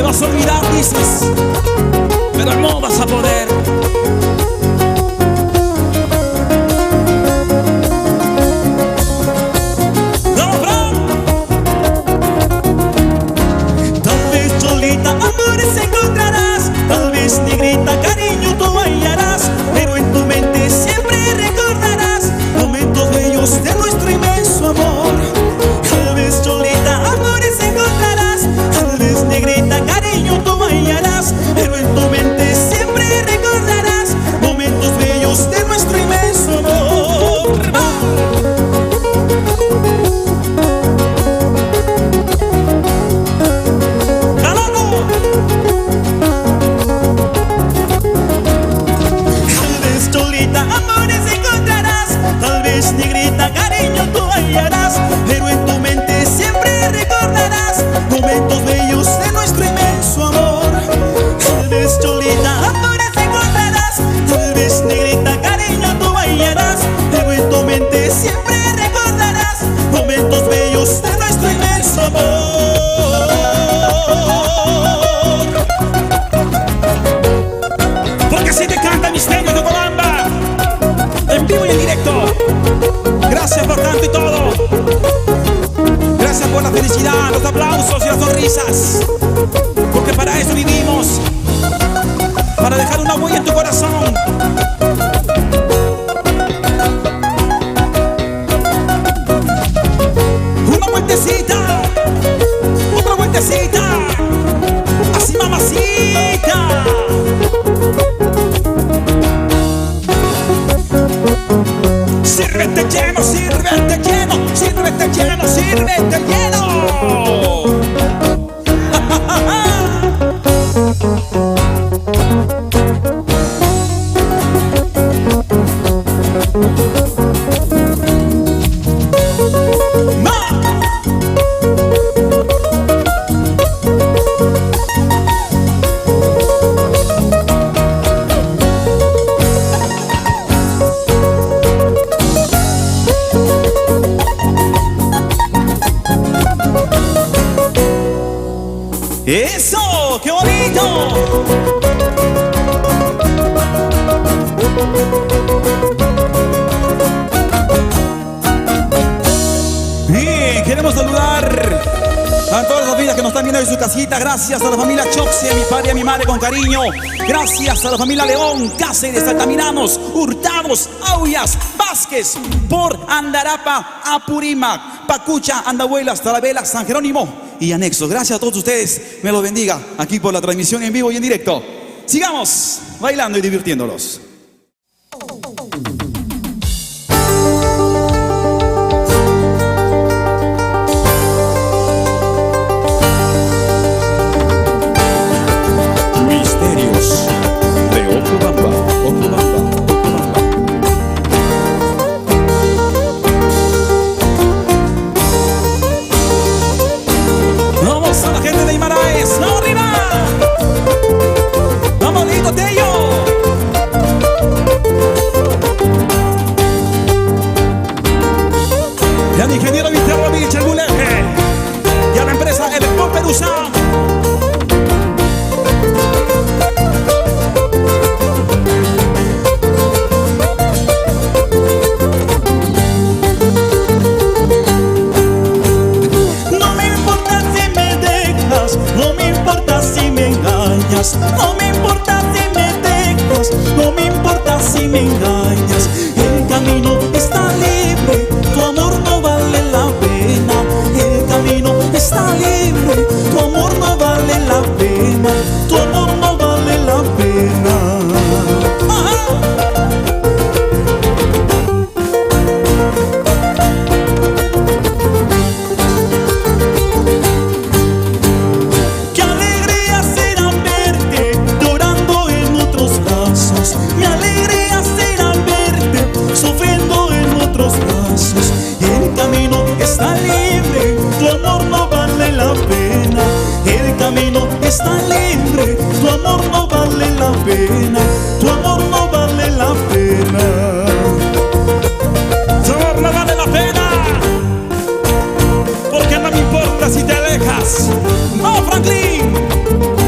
Me vas a olvidar, dices, pero no vas a poder. Tal vez Cholita amores encontrarás, tal vez negrita cariño tú hallarás, pero en tu mente siempre recordarás momentos bellos de nuestro inmenso amor. Tal vez Cholita amores encontrarás, tal vez negrita cariño tú hallarás, pero en tu mente siempre recordarás momentos bellos de nuestro inmenso amor. Tal vez Cholita amores encontrarás, tal vez negrita cariño tú hallarás, pero en tu mente siempre recordarás momentos bellos de nuestro inmenso amor. Tal vez Cholita amores encontrarás, tal vez negrita cariño tú hallarás, pero en tu mente siempre recordarás momentos bellos de nuestro inmenso amor. Porque así te canta Misterio de Cobamba, en vivo y en directo. Gracias por tanto y todo. Gracias por la felicidad, los aplausos y las sonrisas. Porque para eso vivimos, para dejar una huella en tu corazón. Una vueltecita, otra vueltecita, así mamacita. Sírvete lleno, sírvete lleno, sírvete lleno, sírvete lleno. ¡Eso! ¡Qué bonito! Bien, queremos saludar a todas las familias que nos están viendo en su casita. Gracias a la familia Choxe, a mi padre y a mi madre con cariño. Gracias a la familia León, Cáceres, Altamiramos, Hurtados, Aullas, Vázquez, por Andarapa, Apurímac, Pacucha, Andahuelas, Talavera, San Jerónimo y anexos. Gracias a todos ustedes, me los bendiga aquí por la transmisión en vivo y en directo. Sigamos bailando y divirtiéndolos. Misterios de Ocubamba, Ocubamba, Ocubamba. Vamos a la gente de Imaraes, ¡vamos arriba! ¡Vamos, Lito Tello! Y al ingeniero Viterbo Vich, el Buleje, y a la empresa Electro Perusa. No me importa si me dejas, no me importa si me engañas, no me importa si me dejas, no me importa si me engañas. El camino está libre, tu amor no vale la pena. El camino está libre, tu amor no vale la pena. Tu amor no vale la pena. ¡Ajá! Qué alegría será verte llorando en otros brazos. Mi alegría será verte sufriendo en otros brazos. El camino está libre, tu amor no vale la pena. El camino está libre, tu amor no vale la pena. Tu amor no vale la pena. Tu amor no vale la pena, porque no me importa si te alejas. ¡Vamos, Franklin!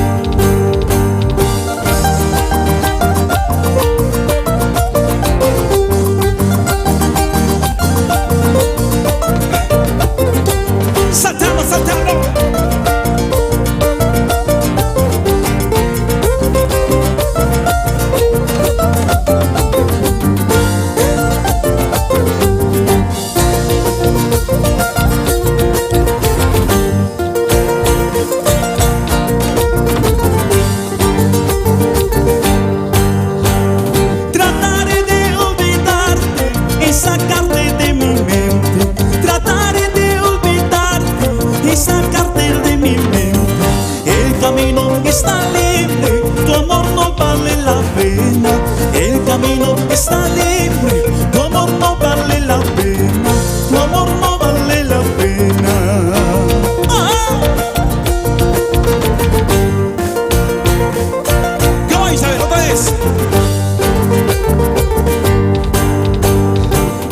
señores.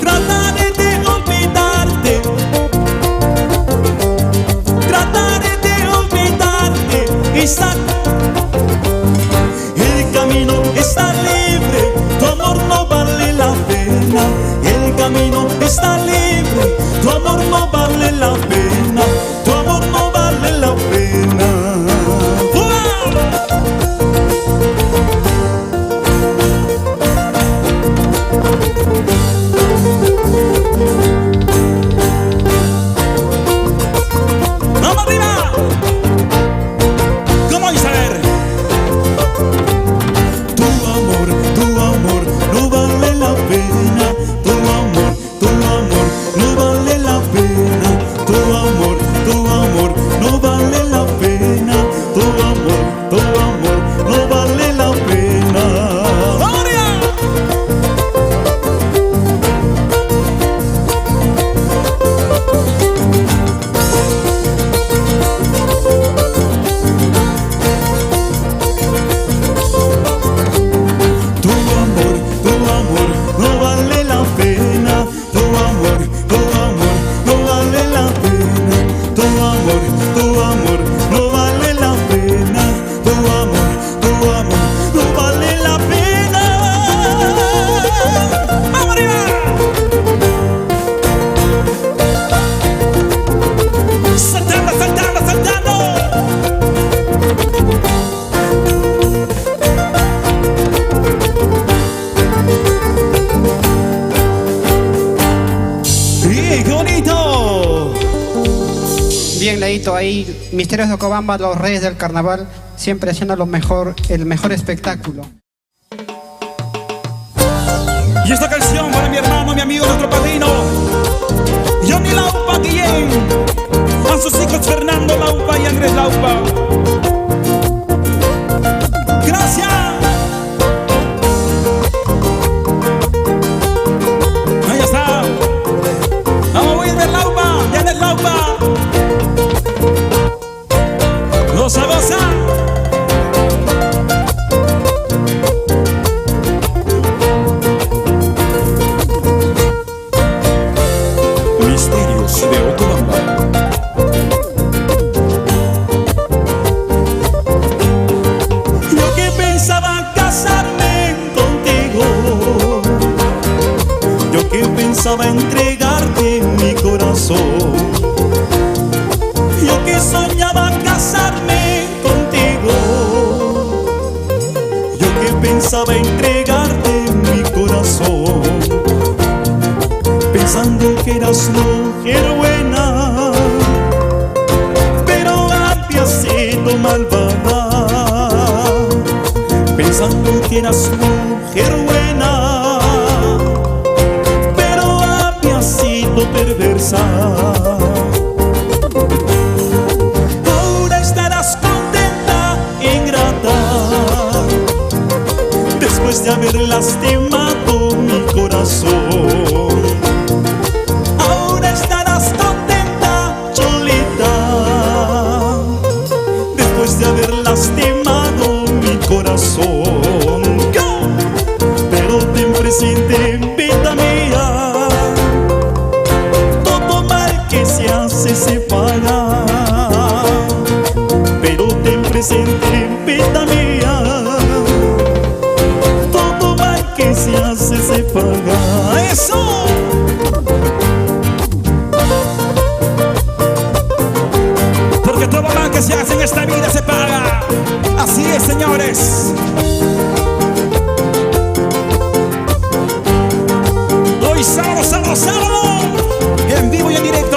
Trataré de olvidarte, trataré de olvidarte. El camino está libre, tu amor no vale la pena. El camino está libre, tu amor no vale la pena. Tu amor no vale la pena. ¡Vamos arriba! ¿Cómo dice? A ver. Tu amor no vale la pena. Tu amor no vale la pena. Tu amor no vale la pena. Tu amor no vale la pena. ¡Vamos arriba! Tu amor no vale la pena. Tu amor no vale la pena. Tu amor no vale la pena. Tu amor no vale la pena. ¡Vamos arriba! ¡Saltando, saltando, saltando! ¡Sí, qué bonito! Bien leído ahí, Misterios de Ocobamba, los reyes del carnaval, siempre haciendo el mejor espectáculo. Y esta canción para mi hermano, mi amigo, nuestro padrino Johnny Laupa Guillén, a sus hijos Fernando Laupa y Andrés Laupa. Gracias. Ahí está. Vamos a Wilmer Laupa y Andrés Laupa. Goza, goza. Misterios de Ocobamba. Yo que pensaba casarme contigo, yo que pensaba entregarte mi corazón, yo que soñaba casarme contigo, yo que pensaba entregarte mi corazón, pensando que eras mujer buena, pero había sido malvada. Pensando que eras mujer buena, pero había sido perversa. Ahora estarás contenta, ingrata, después de haber lastimado mi corazón. Ahora estarás contenta, cholita, después de haber lastimado mi corazón. Pero ten presente, vida mía, todo mal que se hace se paga. Pero ten presente, vida mía, todo mal que se hace se paga. ¡Eso! Porque todo mal que se hace en esta vida se paga. Así es, señores. Hoy sábado, sábado, sábado, en vivo y en directo.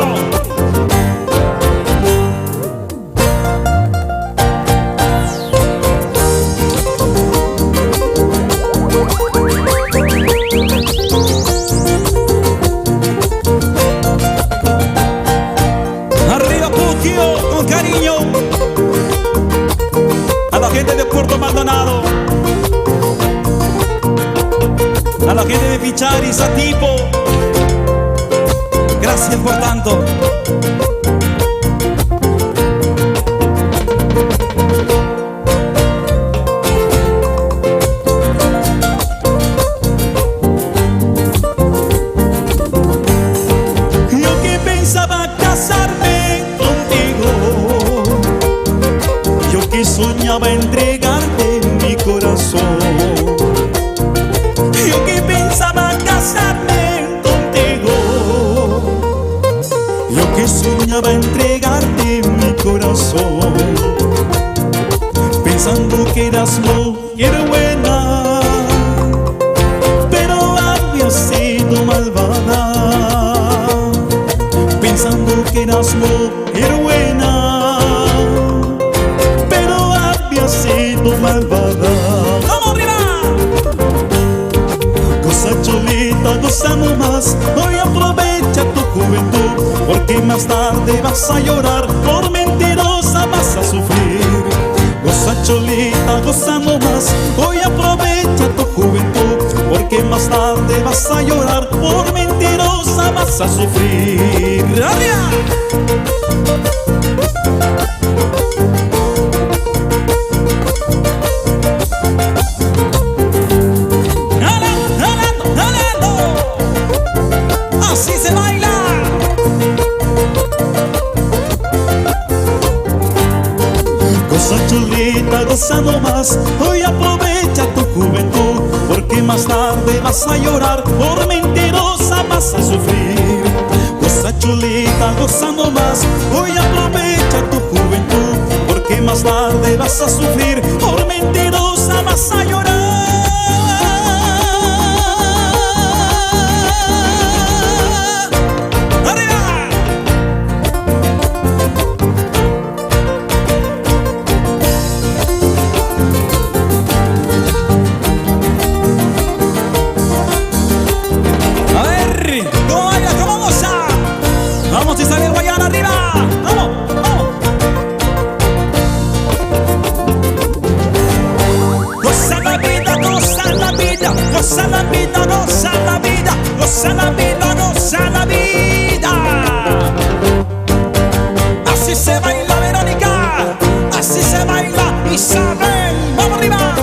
Arriba Puquio, con cariño. A la gente de Puerto Maldonado, a la gente de Pichari, Satipo, gracias por tanto. soñaba entregarte mi corazón. Yo que pensaba casarme contigo, yo que soñaba entregarte mi corazón, pensando que eras mujer buena, pero había sido malvada. Pensando que eras mujer buena, pero había sido malvada. ¡Vamos arriba! Goza Cholita, goza nomás, hoy aprovecha tu juventud, porque más tarde vas a llorar, por mentirosa vas a sufrir. Goza Cholita, goza nomás, hoy aprovecha tu juventud, porque más tarde vas a llorar, por mentirosa vas a sufrir. ¡Arriba! Así se baila. Goza Cholita, goza nomás, hoy aprovecha tu juventud, porque más tarde vas a llorar, por mentirosa vas a sufrir. Goza Cholita, goza nomás, hoy aprovecha tu juventud, porque más tarde vas a sufrir, por mentirosa vas a llorar. Vamos a salir Guayana arriba. Vamos, vamos. Goza la vida, goza la vida, goza la vida, goza la vida, goza la vida, goza la vida. Así se baila Verónica, así se baila Isabel. Vamos arriba.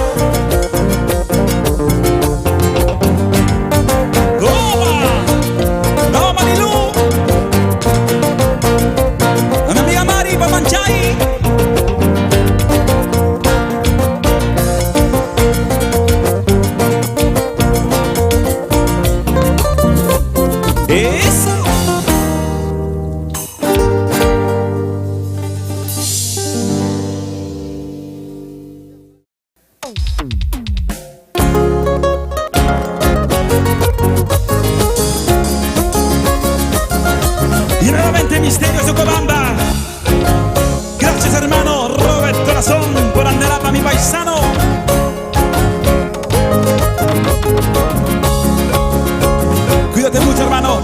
Y nuevamente Misterios de Cobamba. Gracias hermano Robert Corazón por andar a mi paisano. Cuídate mucho hermano.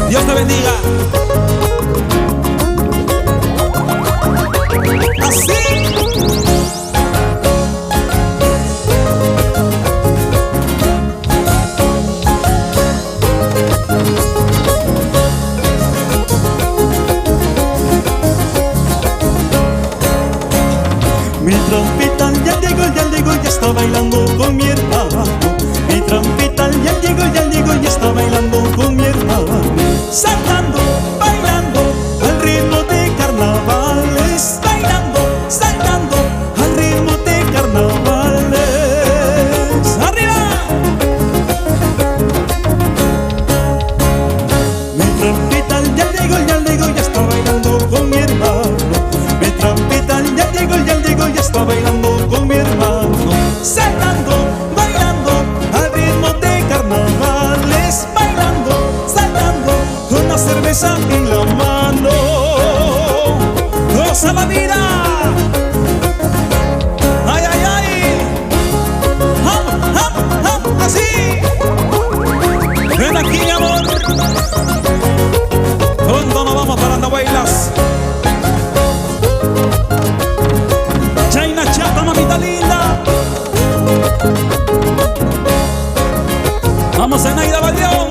Dios te bendiga. Así. Mi trompita ya llegó, ya está bailando con mi hermano. Mi trompita ya llegó, ya está bailando con mi hermano. Saltando, bailando al ritmo de carnavales. Bailando, saltando al ritmo de carnavales. ¡Arriba! Mi trompita ya llegó, ya está bailando con mi hermano. Mi trompita ya llegó, ya está bailando con mi hermano. Saltando, bailando al ritmo de carnavales. Bailando, saltando con la cerveza en la mano. ¡Goza la vida! ¡Ay, ay, ay! ¡Hum, hum, hum! ¡Así! ¡Ven aquí, mi amor! Pronto nos vamos para Andahuaylas. China Chata, mamita linda. Vamos a Naida Valdeón.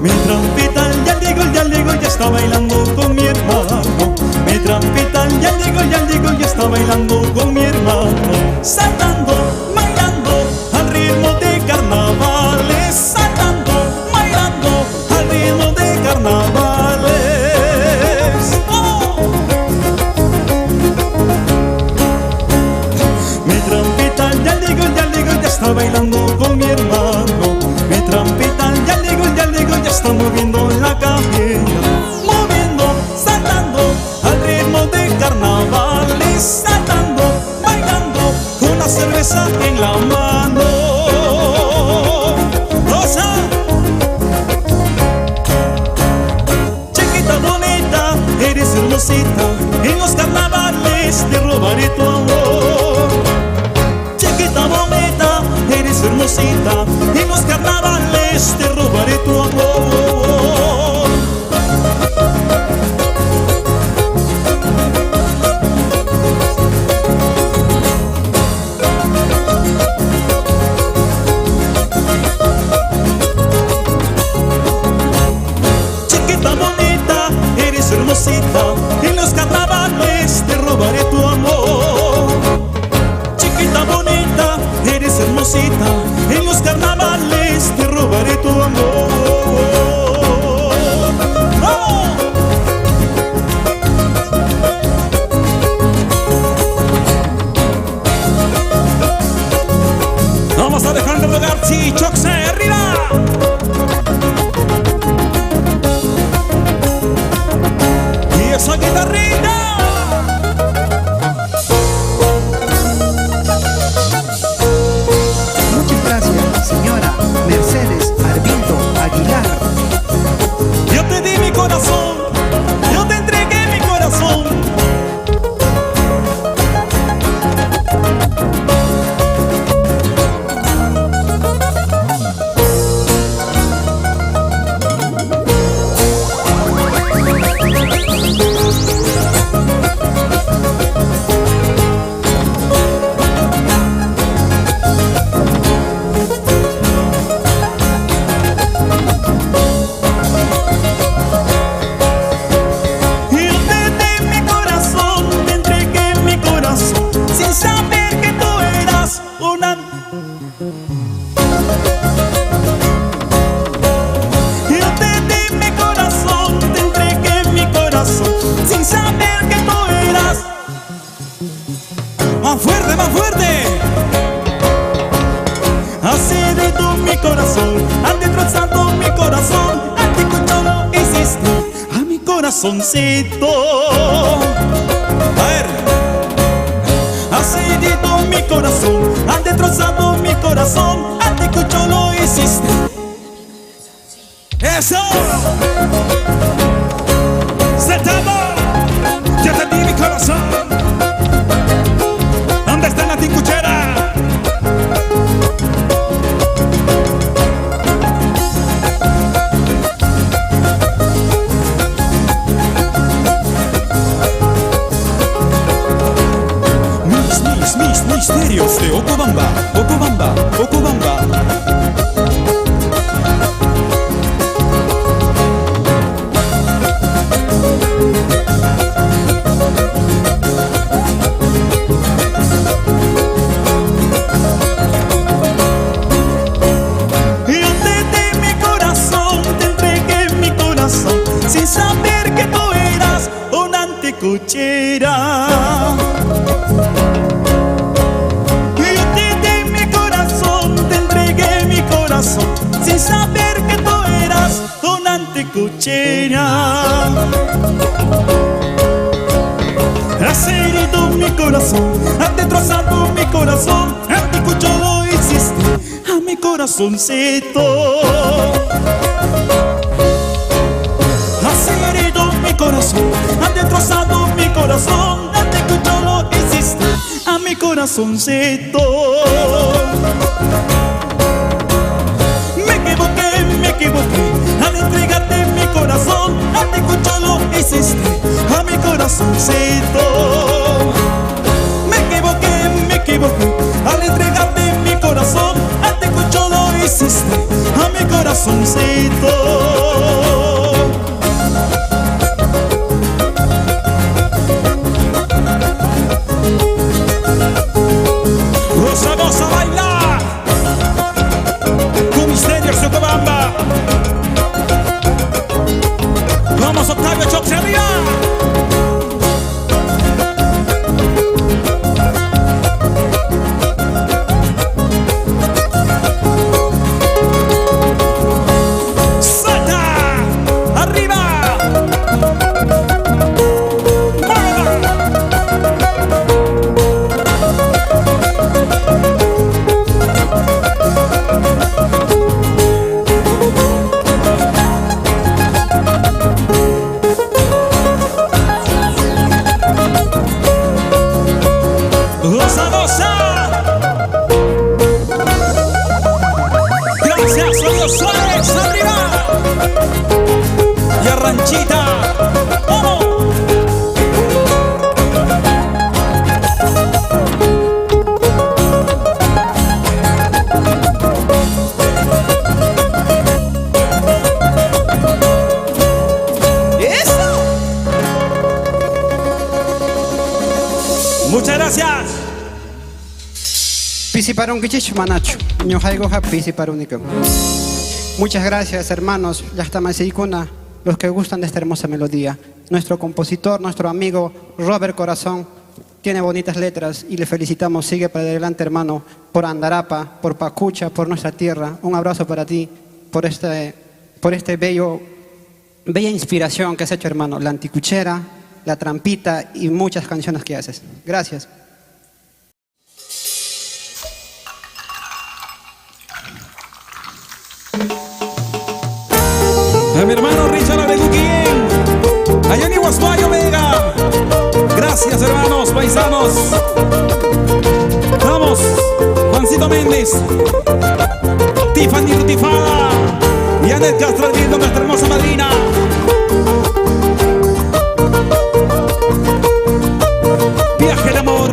Mi trompita ya llegó, ya está bailando con mi hermano. Mi trompita ya llegó, ya está bailando con mi hermano. Saltando, bailando al ritmo de carnavales. Saltando, bailando al ritmo de carnavales. ¡Oh! en la mano. Rosa, chiquita bonita, eres hermosita, en los carnavales te robaré tu amor. Chiquita bonita, eres hermosita, en los carnavales te robaré tu amor. Chiquita bonita, eres hermosita, en los carnavales te robaré tu amor. Chiquita bonita, eres hermosita, en los carnavales te robaré tu amor. ¡Oh! Vamos a Alejandro García, Choxe, arriba. Y esa guitarrita. Muchas gracias, señora Mercedes Arvindo Aguilar. Yo te di mi corazón, yo te entregué mi corazón. Sin saber que tú eras. Más fuerte, más fuerte. Has herido mi corazón, has destrozado mi corazón, anticucholo hiciste a mi corazoncito. A ver. Has herido mi corazón, has destrozado mi corazón, anticucholo hiciste. ¡Eso! ¡Se acabó! ¡Ya te di mi corazón! ¿Dónde está la tincuchera? Mis misterios de Ocobamba, Ocobamba, Ocobamba. Sin saber que tú eras una anticuchera. Yo te di mi corazón, te entregué mi corazón, sin saber que tú eras una anticuchera. Has herido mi corazón, has destrozado mi corazón, anticucholo hiciste a mi corazoncito. Has herido mi corazón, has destrozado mi corazón, anticucholo hiciste a mi corazoncito. Me equivoqué, al entregarte mi corazón, anticucholo hiciste a mi corazoncito. Me equivoqué, al entregarte mi corazón, anticucholo hiciste a mi corazoncito. Vamos a bailar con misterios de Ocobamba. Vamos, Octavio Choxe, arriba. ¡Sí! Muchas gracias. Pisiparun Kichich Manacho, Ñojaigoja Pisiparunica. Muchas gracias, hermanos, Yastamaseikuna, los que gustan de esta hermosa melodía. Nuestro compositor, nuestro amigo Robert Corazón, tiene bonitas letras y le felicitamos. Sigue para adelante, hermano, por Andarapa, por Pacucha, por nuestra tierra. Un abrazo para ti, por este bella inspiración que has hecho, hermano. La Anticuchera, La Trampita y muchas canciones que haces. Gracias. A mi hermano Richard Abeluquien, allá en Iguazguayo, Vega. Gracias, hermanos, paisanos. Vamos, Juancito Méndez, Tiffany Rutifada y Anet Castro, nuestra hermosa madrina. Viaje de amor.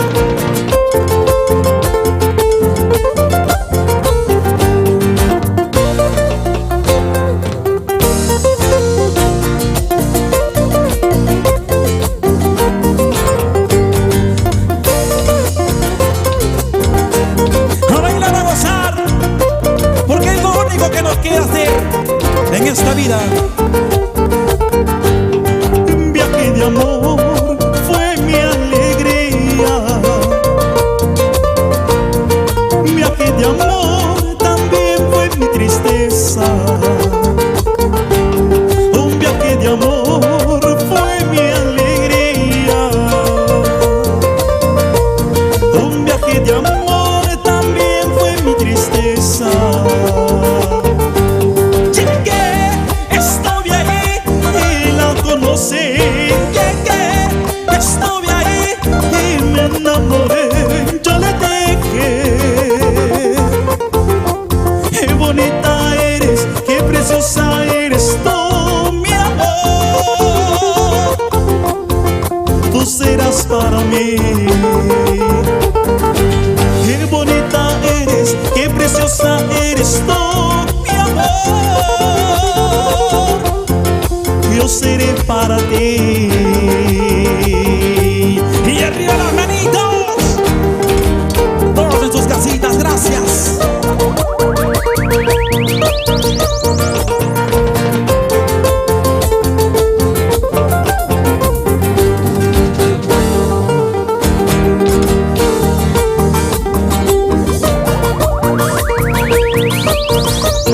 ¿Qué hacer en esta vida? Un viaje de amor fue mi alegría. Un viaje de amor también fue mi tristeza. Un viaje de amor fue mi alegría. Un viaje de amor también fue mi tristeza. Estuve ahí y me enamoré, yo le dije: qué bonita eres, qué preciosa eres tú, mi amor. Tú serás para mí. Qué bonita eres, qué preciosa eres tú, mi amor. Yo seré para ti. Y arriba las manitos, todos en sus casitas, gracias.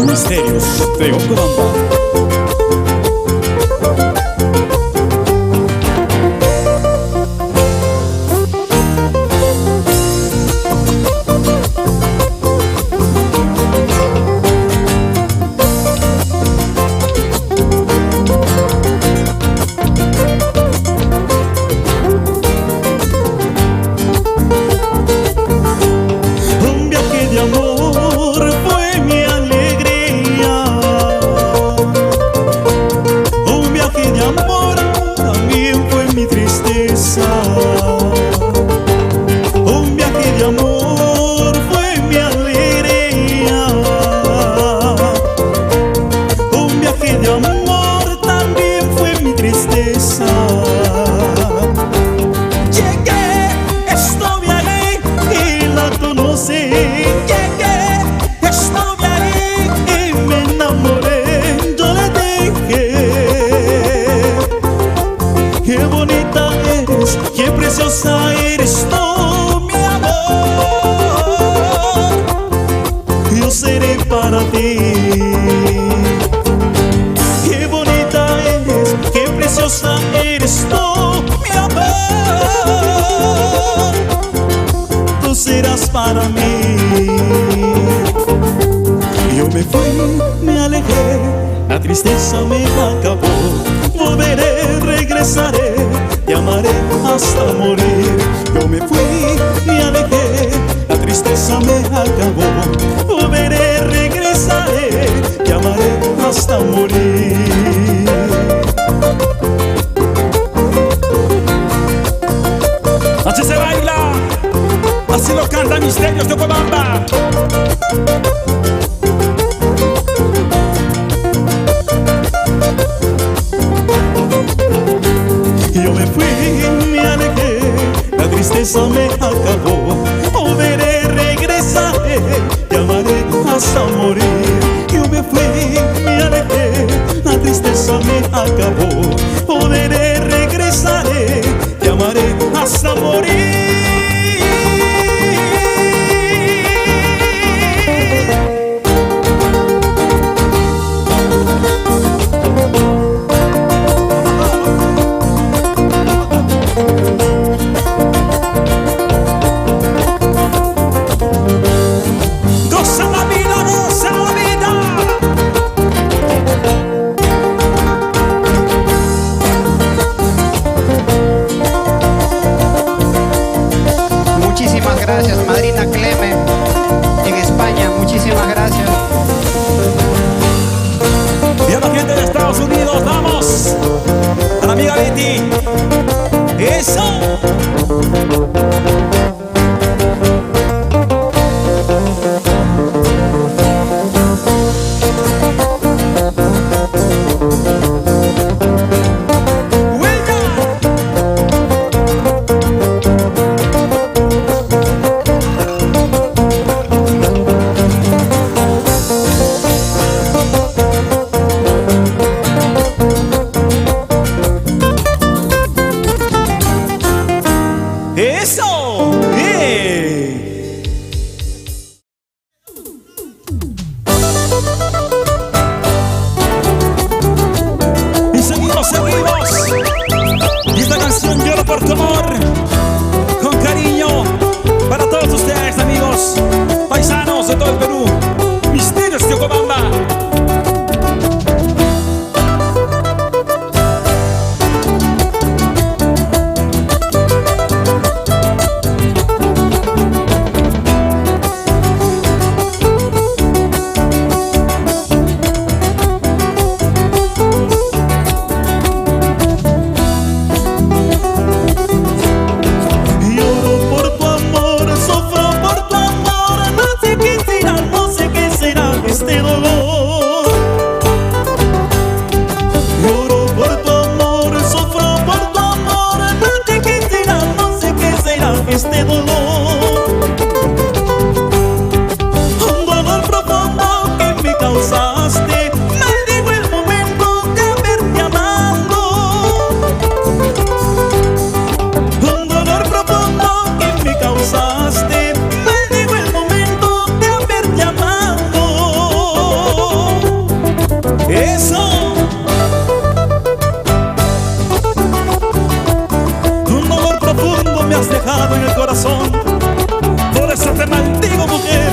Misterios de Ocobamba. Un viaje de amor fue mi alegría. Un viaje de amor también fue mi tristeza. Llegué, estuve ahí y la conocí. Llegué, estuve ahí y me enamoré, yo le dije: qué bonita eres, qué preciosa eres tú, mi amor. Yo seré para ti. Qué bonita eres, qué preciosa eres tú, mi amor. Tú serás para mí. Yo me fui, me alejé, la tristeza me acabó. Volveré, regresaré, te amaré hasta morir. Yo me fui, me alejé, la tristeza me acabó. Volveré, regresaré, te amaré hasta morir. Así se baila, así lo canta Misterios de Ocobamba. Yo me fui, me alejé, la tristeza tristeza me acabó. Volveré, regresaré, te amaré hasta morir. Yo me fui, me alejé, la tristeza me acabó. Volveré, regresaré, te amaré hasta morir. Gracias, madrina Cleme, en España, muchísimas gracias. Y a la gente de Estados Unidos, vamos. A la amiga Betty. Eso. ¡Eso! Y seguimos, seguimos. Y esta canción Lloro por tu amor, con cariño para todos ustedes, amigos, paisanos de todo el Perú. Misterios de Ocobamba. Este dolor, un dolor profundo que me causaste. Maldigo el momento de haberte amado. Un dolor profundo que me causaste. Maldigo el momento de haberte amado. Eso. Me has dejado en el corazón, por eso te maldigo, mujer.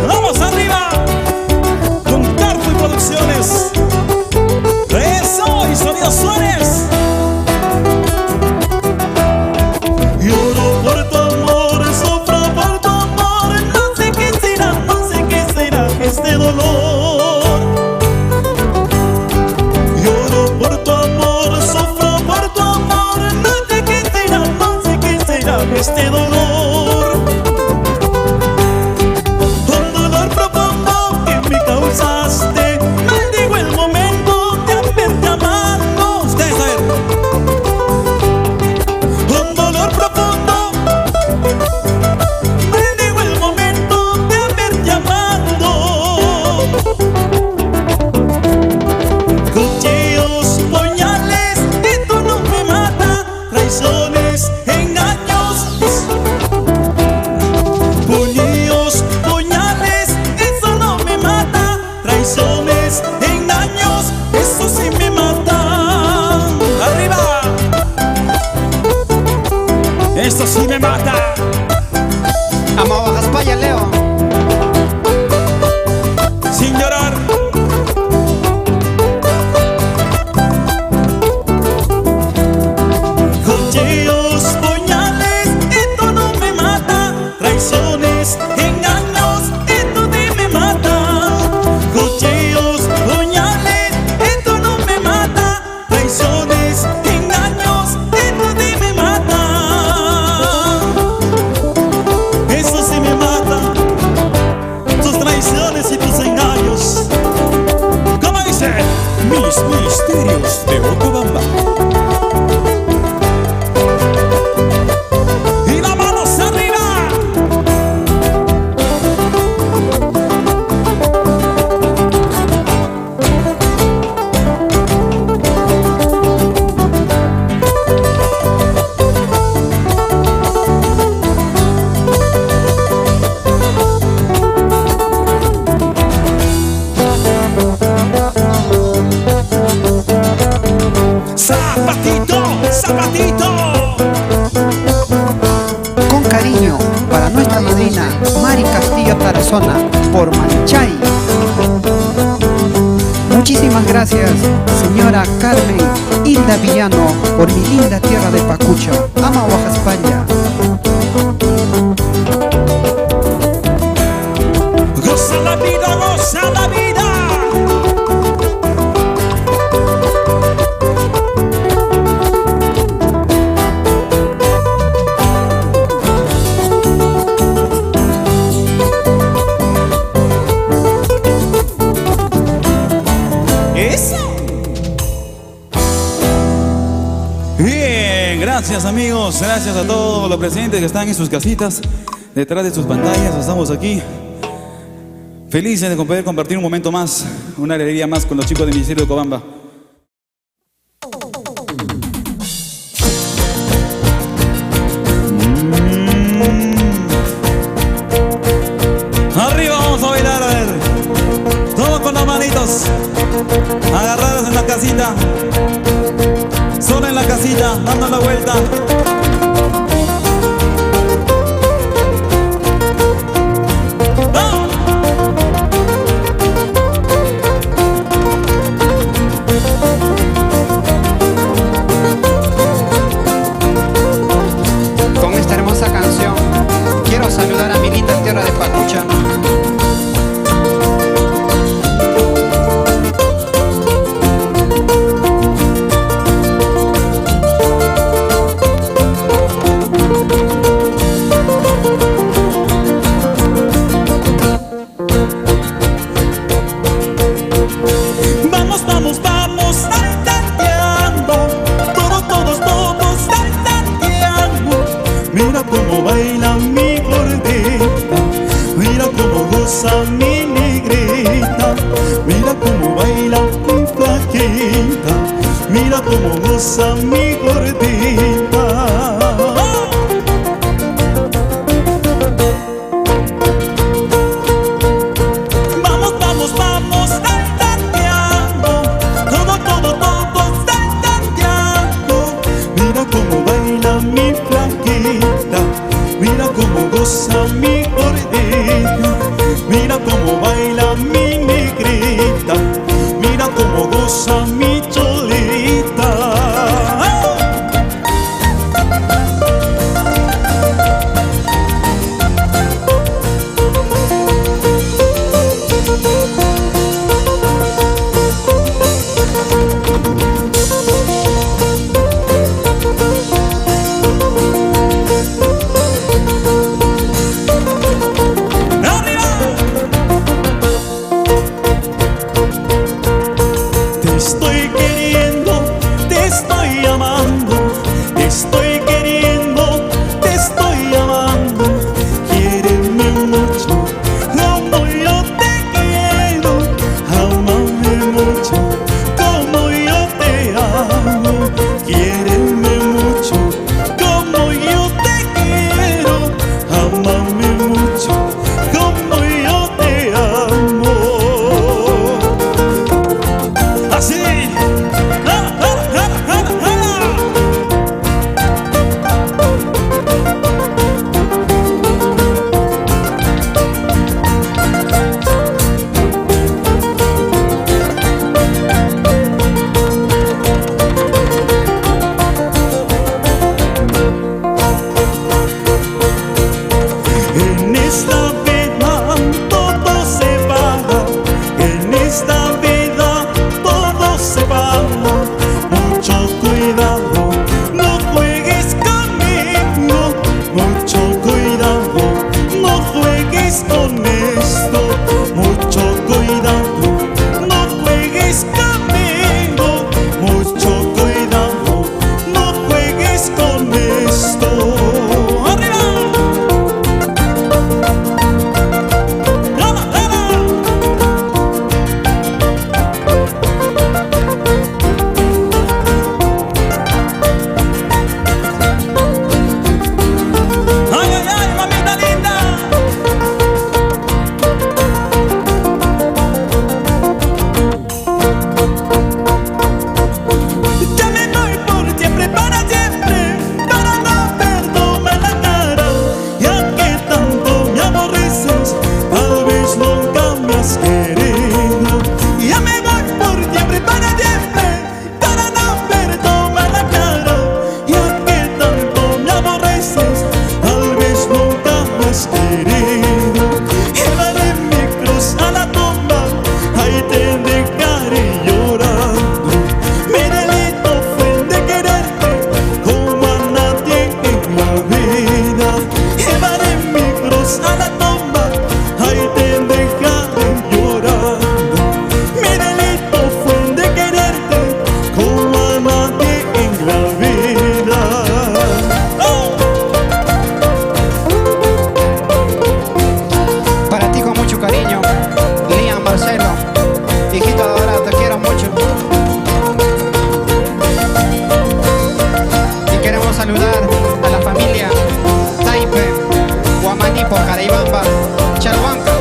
Vamos arriba con Carpo y Producciones. Eso y Sonido Suárez. Lloro por tu amor, sufro por tu amor. No sé qué será, no sé qué será este dolor. Lloro por tu amor, sufro por tu amor. No sé qué será, no sé qué será este dolor. Un dolor profundo que me causaste. Maldigo el momento de haberte amado. Ustedes a ver. Un dolor profundo. Maldigo el momento de haberte amado. Cuchillos, puñales, esto no me mata. Traiciones, engaños. Puñillos, puñales, eso no me mata. Traiciones, engaños, eso sí me mata. ¡Arriba! Esto sí me mata. Amo Bajas Paya, Leo. Sin llorar. Cuchillos, puñales, esto no me mata. Traiciones, engaños, esto sí me mata. Cuchillos, puñales, esto no me mata. Traiciones, engaños, esto sí me mata. Eso sí me mata. persona por Manchay. Muchísimas gracias, señora Carmen Hilda Villano, por mi linda tierra de Pacucha. Ama Guajaspalla. Goza la vida, goza la vida. Bien, gracias amigos, gracias a todos los presentes que están en sus casitas, detrás de sus pantallas. Estamos aquí felices de poder compartir un momento más, una alegría más con los chicos del Ministerio de Cobamba. Arriba vamos a bailar, a ver, todos con las manitos agarradas en la casita. Solo en la casita, dando la vuelta. ¡Ah! Con esta hermosa canción quiero saludar a mi linda tierra de Pacucha. Baila mi gordita, mira cómo goza mi negrita, mira cómo baila mi flaquita, mira cómo goza mi gordita. Vamos, vamos, vamos, tanteando, todos tanteando, mira cómo baila mi flaquita, mira cómo goza mi gordita, mira cómo baila mi negrita, mira cómo goza mi cholita. Caraibamba, Chalhuanca.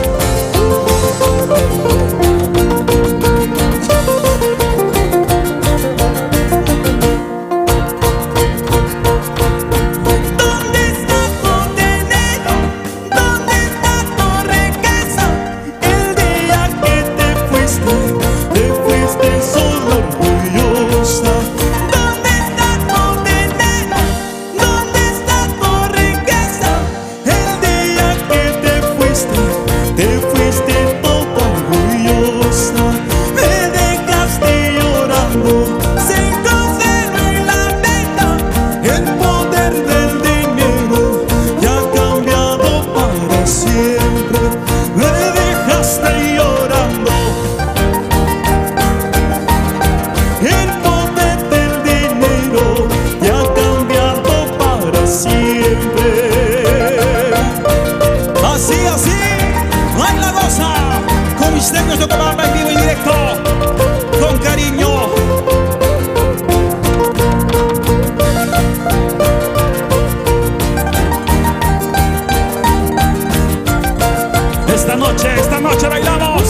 Esta noche bailamos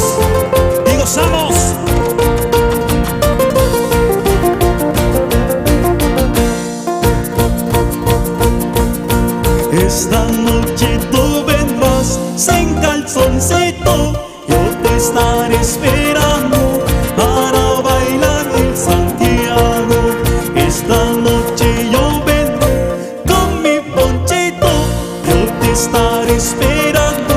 y gozamos. Esta noche tú vendrás sin calzoncito, yo te estaré esperando para bailar en Santiago. Esta noche yo vendré con mi ponchito, yo te estaré esperando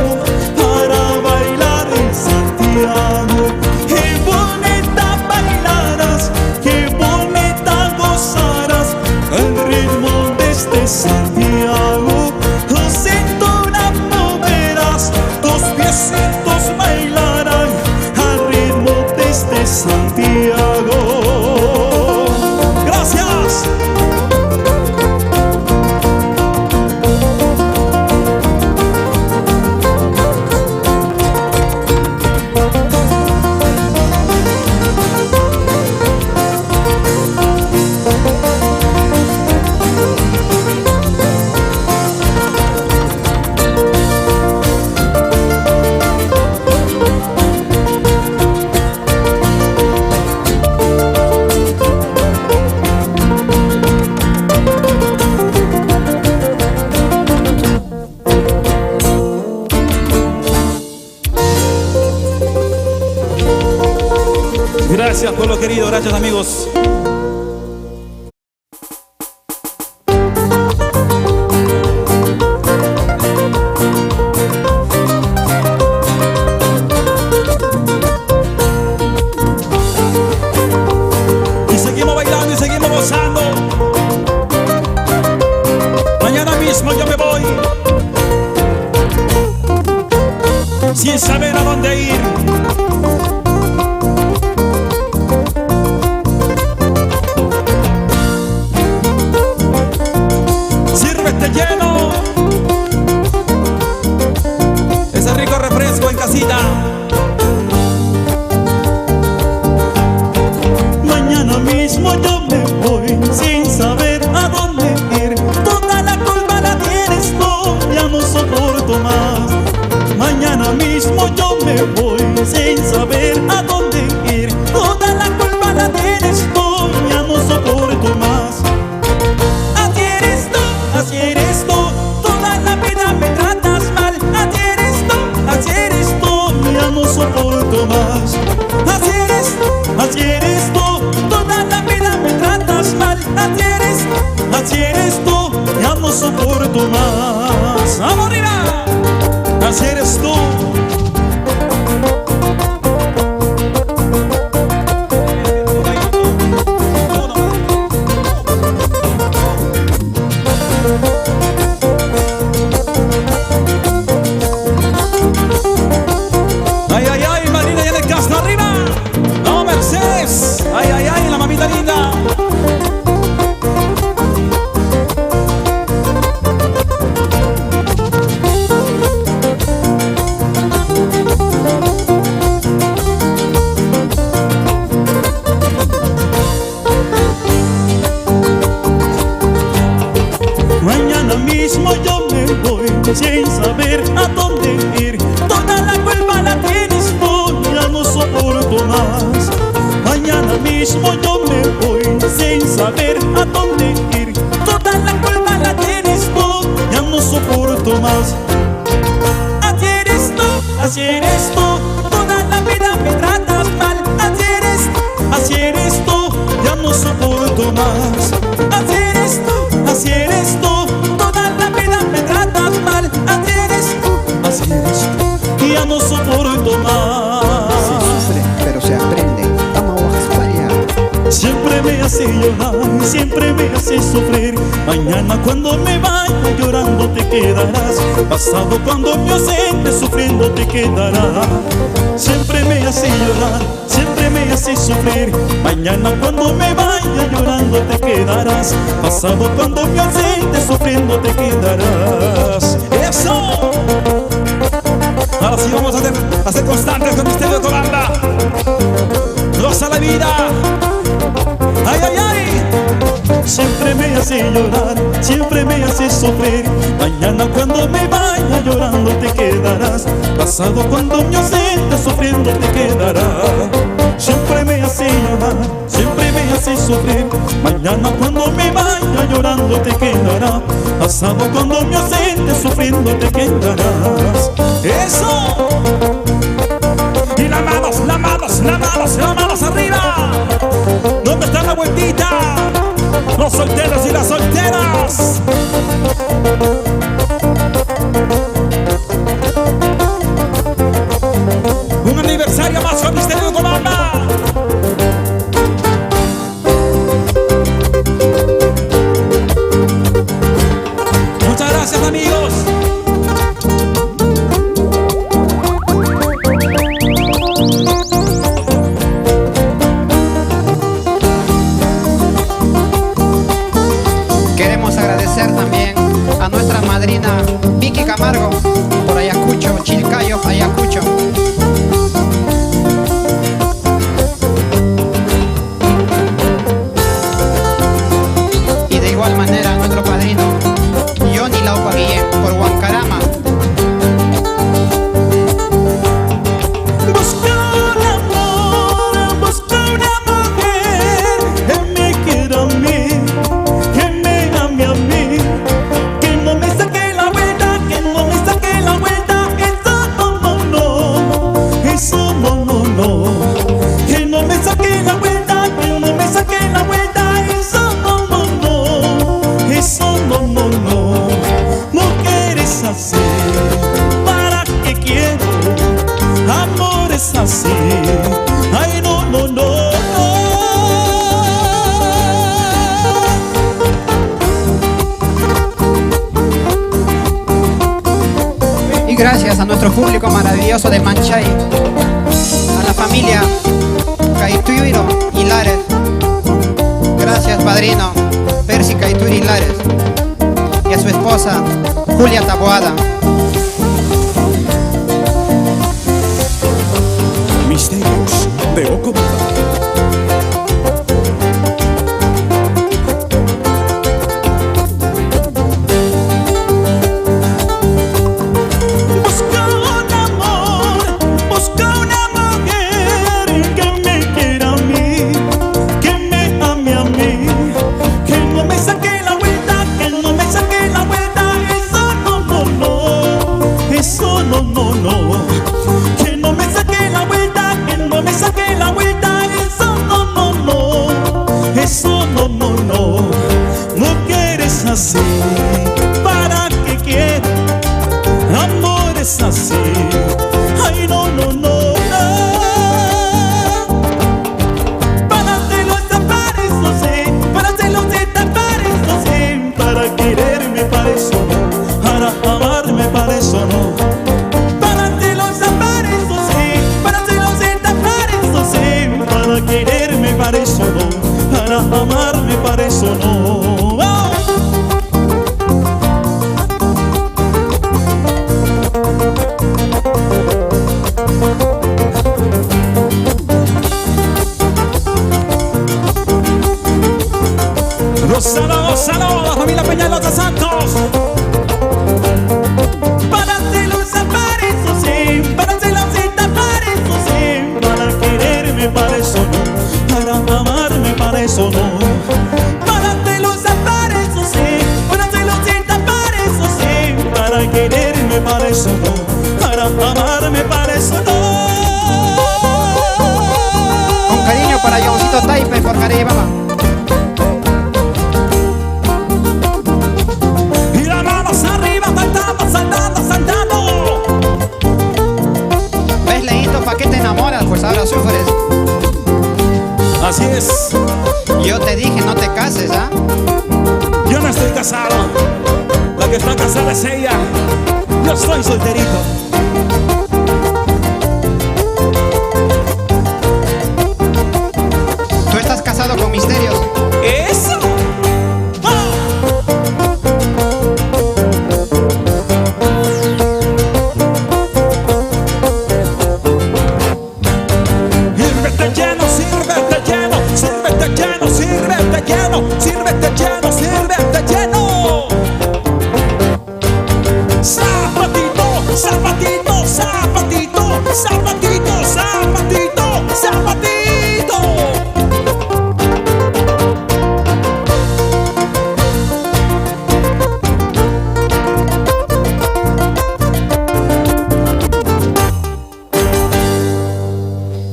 para bailar en Santiago. Qué bonita bailarás, qué bonita gozarás al ritmo de este Santiago. Tu cintura moverás, tus piecitos bailarán al ritmo de este Santiago. Gracias. Gracias, pueblo querido, gracias, amigos. Y seguimos bailando y seguimos gozando. Mañana mismo yo me voy sin saber a dónde ir. Sírvete lleno Ese rico refresco en casita. Mañana mismo yo me voy sin saber a dónde ir. Toda la culpa la tienes tú, ya no soporto más. Mañana mismo yo me voy sin saber a dónde ir. Toda la culpa la tienes tú, ya no soporto más. Así eres tú, toda la vida me tratas mal. Así eres tú, ya no soporto más. Así eres tú, toda la vida me tratas mal. Así eres tú, ya no soporto más. ¡Vamos arriba! Así eres tú. Ay, ay, ay, Marina y en el Castro arriba. No, Mercedes. Ay, ay, ay, la mamita linda. yo me voy sin saber a dónde ir. Toda la culpa la tienes tú, ya no soporto más. Mañana mismo yo me voy sin saber a dónde ir. Toda la culpa la tienes tú, ya no soporto más. Así eres tú, toda la vida me tratas mal. Así eres tú, ya no soporto más. Así eres tú, toda la vida me tratas mal. Así eres tú, ya no soporto más. Se sufre, pero se aprende. Vamos a España. Siempre me hace llorar, siempre me hace sufrir. Mañana cuando me vaya llorando te quedarás. Pasado cuando me ausente sufriendo te quedarás. Siempre me hace llorar, siempre me hace sufrir. Mañana cuando me vaya llorando te quedarás. Pasado cuando me ausente sufriendo te quedarás. ¡Eso! Ahora sí vamos a ser constantes con Misterio de Comanda. Goza la vida. ¡Ay, ay, ay! Siempre me hace llorar, siempre me hace sufrir. Mañana cuando me vaya llorando te quedarás. Pasado cuando me ausente sufriendo te quedarás. Siempre me hace llorar, siempre me hace sufrir. Mañana cuando me vaya llorando te quedarás. Pasado cuando me ausente sufriendo te quedarás. ¡Eso! Y las manos, las manos, las manos, las manos arriba. ¿Dónde está la vueltita? Los solteros y las solteras. Un aniversario más con Misterio de Comanda. Muchas gracias, amigos. Queremos agradecer también a nuestra madrina Vicky Camargo por Ayacucho, Chilcayo, Ayacucho. Y de igual manera a nuestro padrino Johnny Laupa Guillén por Huancarama. Busca un amor, busca una mujer que me quiera a mí, que me ame a mí, que no me saque la vuelta, que no me saque la vuelta. Eso no, no, no, no. Que no me saque la vuelta, que no me saque la vuelta. Eso no, no, no. Eso no, no, no. Mujeres así, ¿para qué quiero? Amores así, ay no, no, no. Y gracias a nuestro público maravilloso de Manchay, a la familia Caituiro Hilares. Gracias, padrino Percy Caituiro Hilares, y a su esposa Julia Taboada. Misterios de Ocomanda. Busca un amor, busca una mujer que me quiera a mí, que me ame a mí, que no me saque la vuelta, que no me saque la vuelta. Eso no, no, no. Eso no, no, no. Que no me saque la vuelta, que no me saque la vuelta. para quererme, para eso no, para amarme, para eso no. Con cariño para Johncito Taipe por Caribe, Y las manos arriba, saltando, saltando, saltando. ¿Ves, Leito? ¿Para qué te enamoras? Pues ahora sufres. Así es. Yo te dije, no te cases, ¿ah? Yo no estoy casado. La que está casada es ella. Yo estoy solterito. Tú estás casado con Misterios. ¡Eso! ¡Ah! Sírvete lleno, sírvete lleno, sírvete lleno, sírvete lleno, sírvete lleno, sírvete lleno. Zapatito, zapatito, zapatito, zapatito, zapatito, zapatito.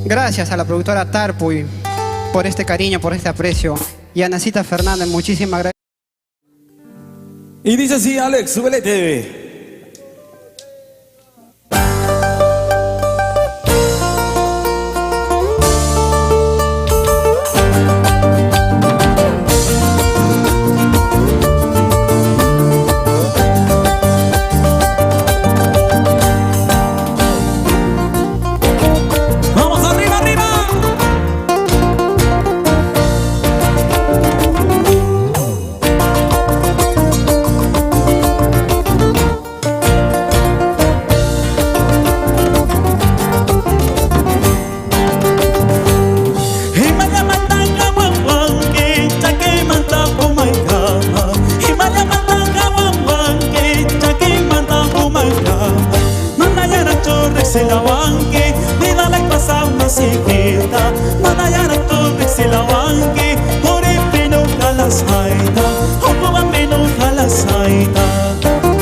Gracias a la productora Tarpuy por este cariño, por este aprecio. Y a Nacita Fernández, muchísimas gracias. Y dice así, Alex, súbelete. Vamos arriba, arriba. Se la banque, me da la pasada una secreta. Manayara todo se la banque, por el pelo calasaita, o como menos calasaita.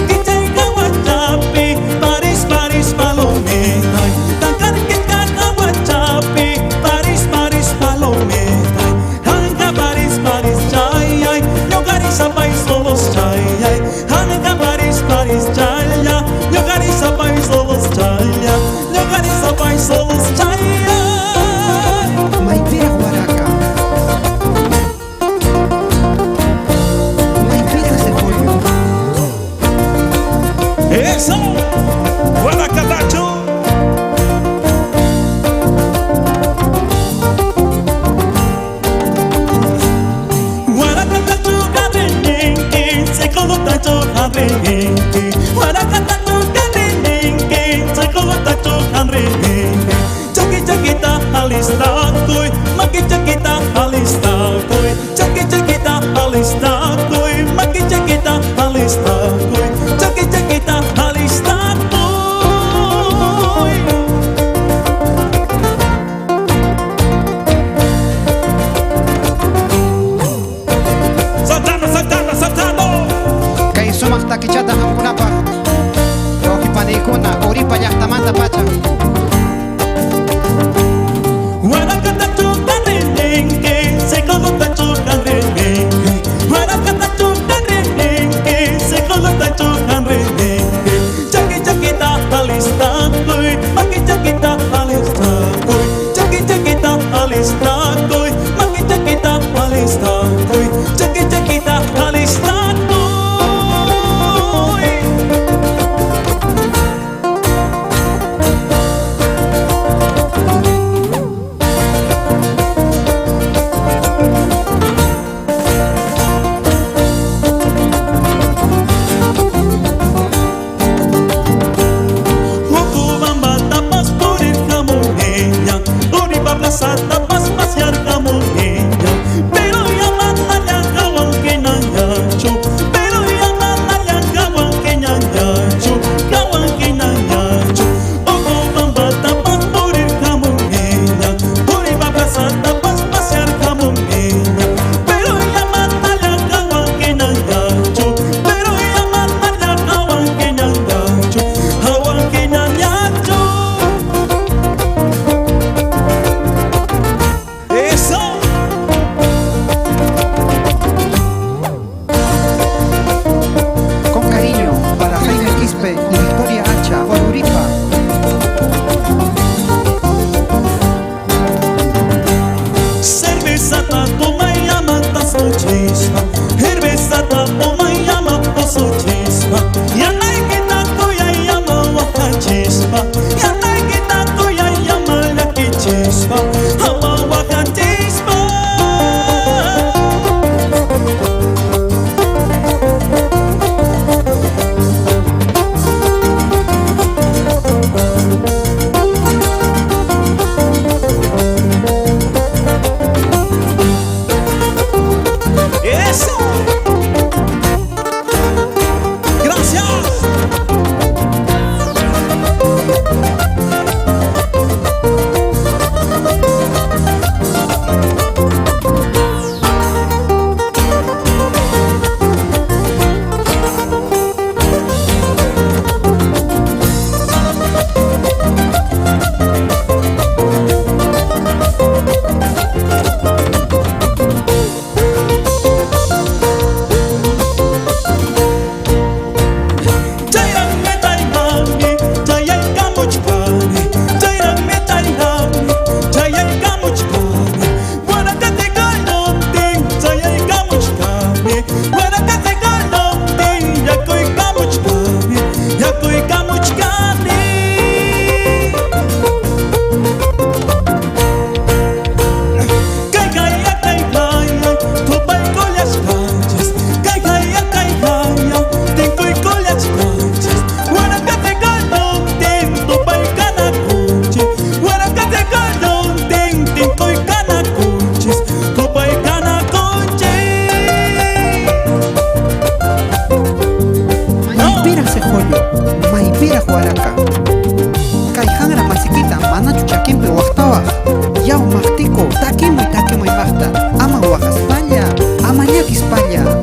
Kichaiga guachape, Paris, Paris, palometa. Tancar que caca guachape, Paris, Paris, palometa. Hanga Paris, Paris, chay, ay, yo cariza país todos chay, ay. Hanga Paris, Paris, chay, ay, yo cariza país todos chay. Somos chaya. Maipira Huaraca. Maipira ese pollo. Eso. Huaracatacho. Huaracatacho cadenenque, se colotacho cadenenque. Huaracatacho cadenenque, se colotacho cadenenque. Chaquita alistacoy, maqui chaquita alistacoy, chaquita alistacoy, maqui chaquita alistacoy, chaquita alistacoy. Saltando, saltando, saltando. Kay sumas takichata hampunapa. Roki panikuna, uripa yahtamanta pacha. Se colotacho canrengue, Huaracatacho canrengue, se colotacho canrengue. Chaquita alistacoy, maqui chaquita alistacoy, chaquita alistacoy, maqui chaquita alistacoy, chaquita alistacoy. folio, maipira huaraca. Kayhanra masiquita, manachu chaquimpe huactawa. Yau machtico, taquimo y machta. Ama huajaspalla, ama ñaquispalla.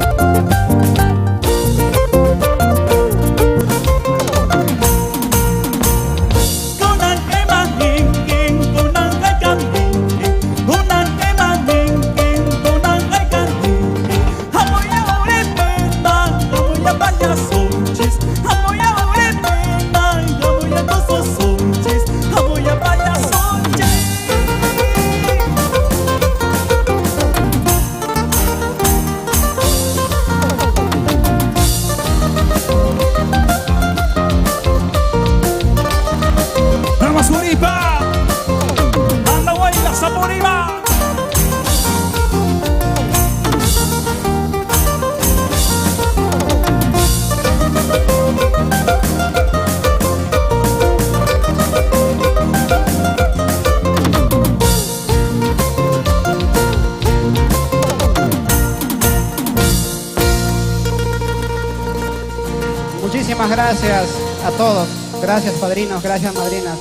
Muchísimas gracias a todos. Gracias padrinos, gracias madrinas.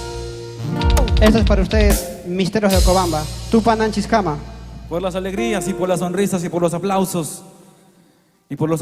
Esto es para ustedes, Misterios de Cobamba. Tupananchiskama. Por las alegrías y por las sonrisas y por los aplausos y por los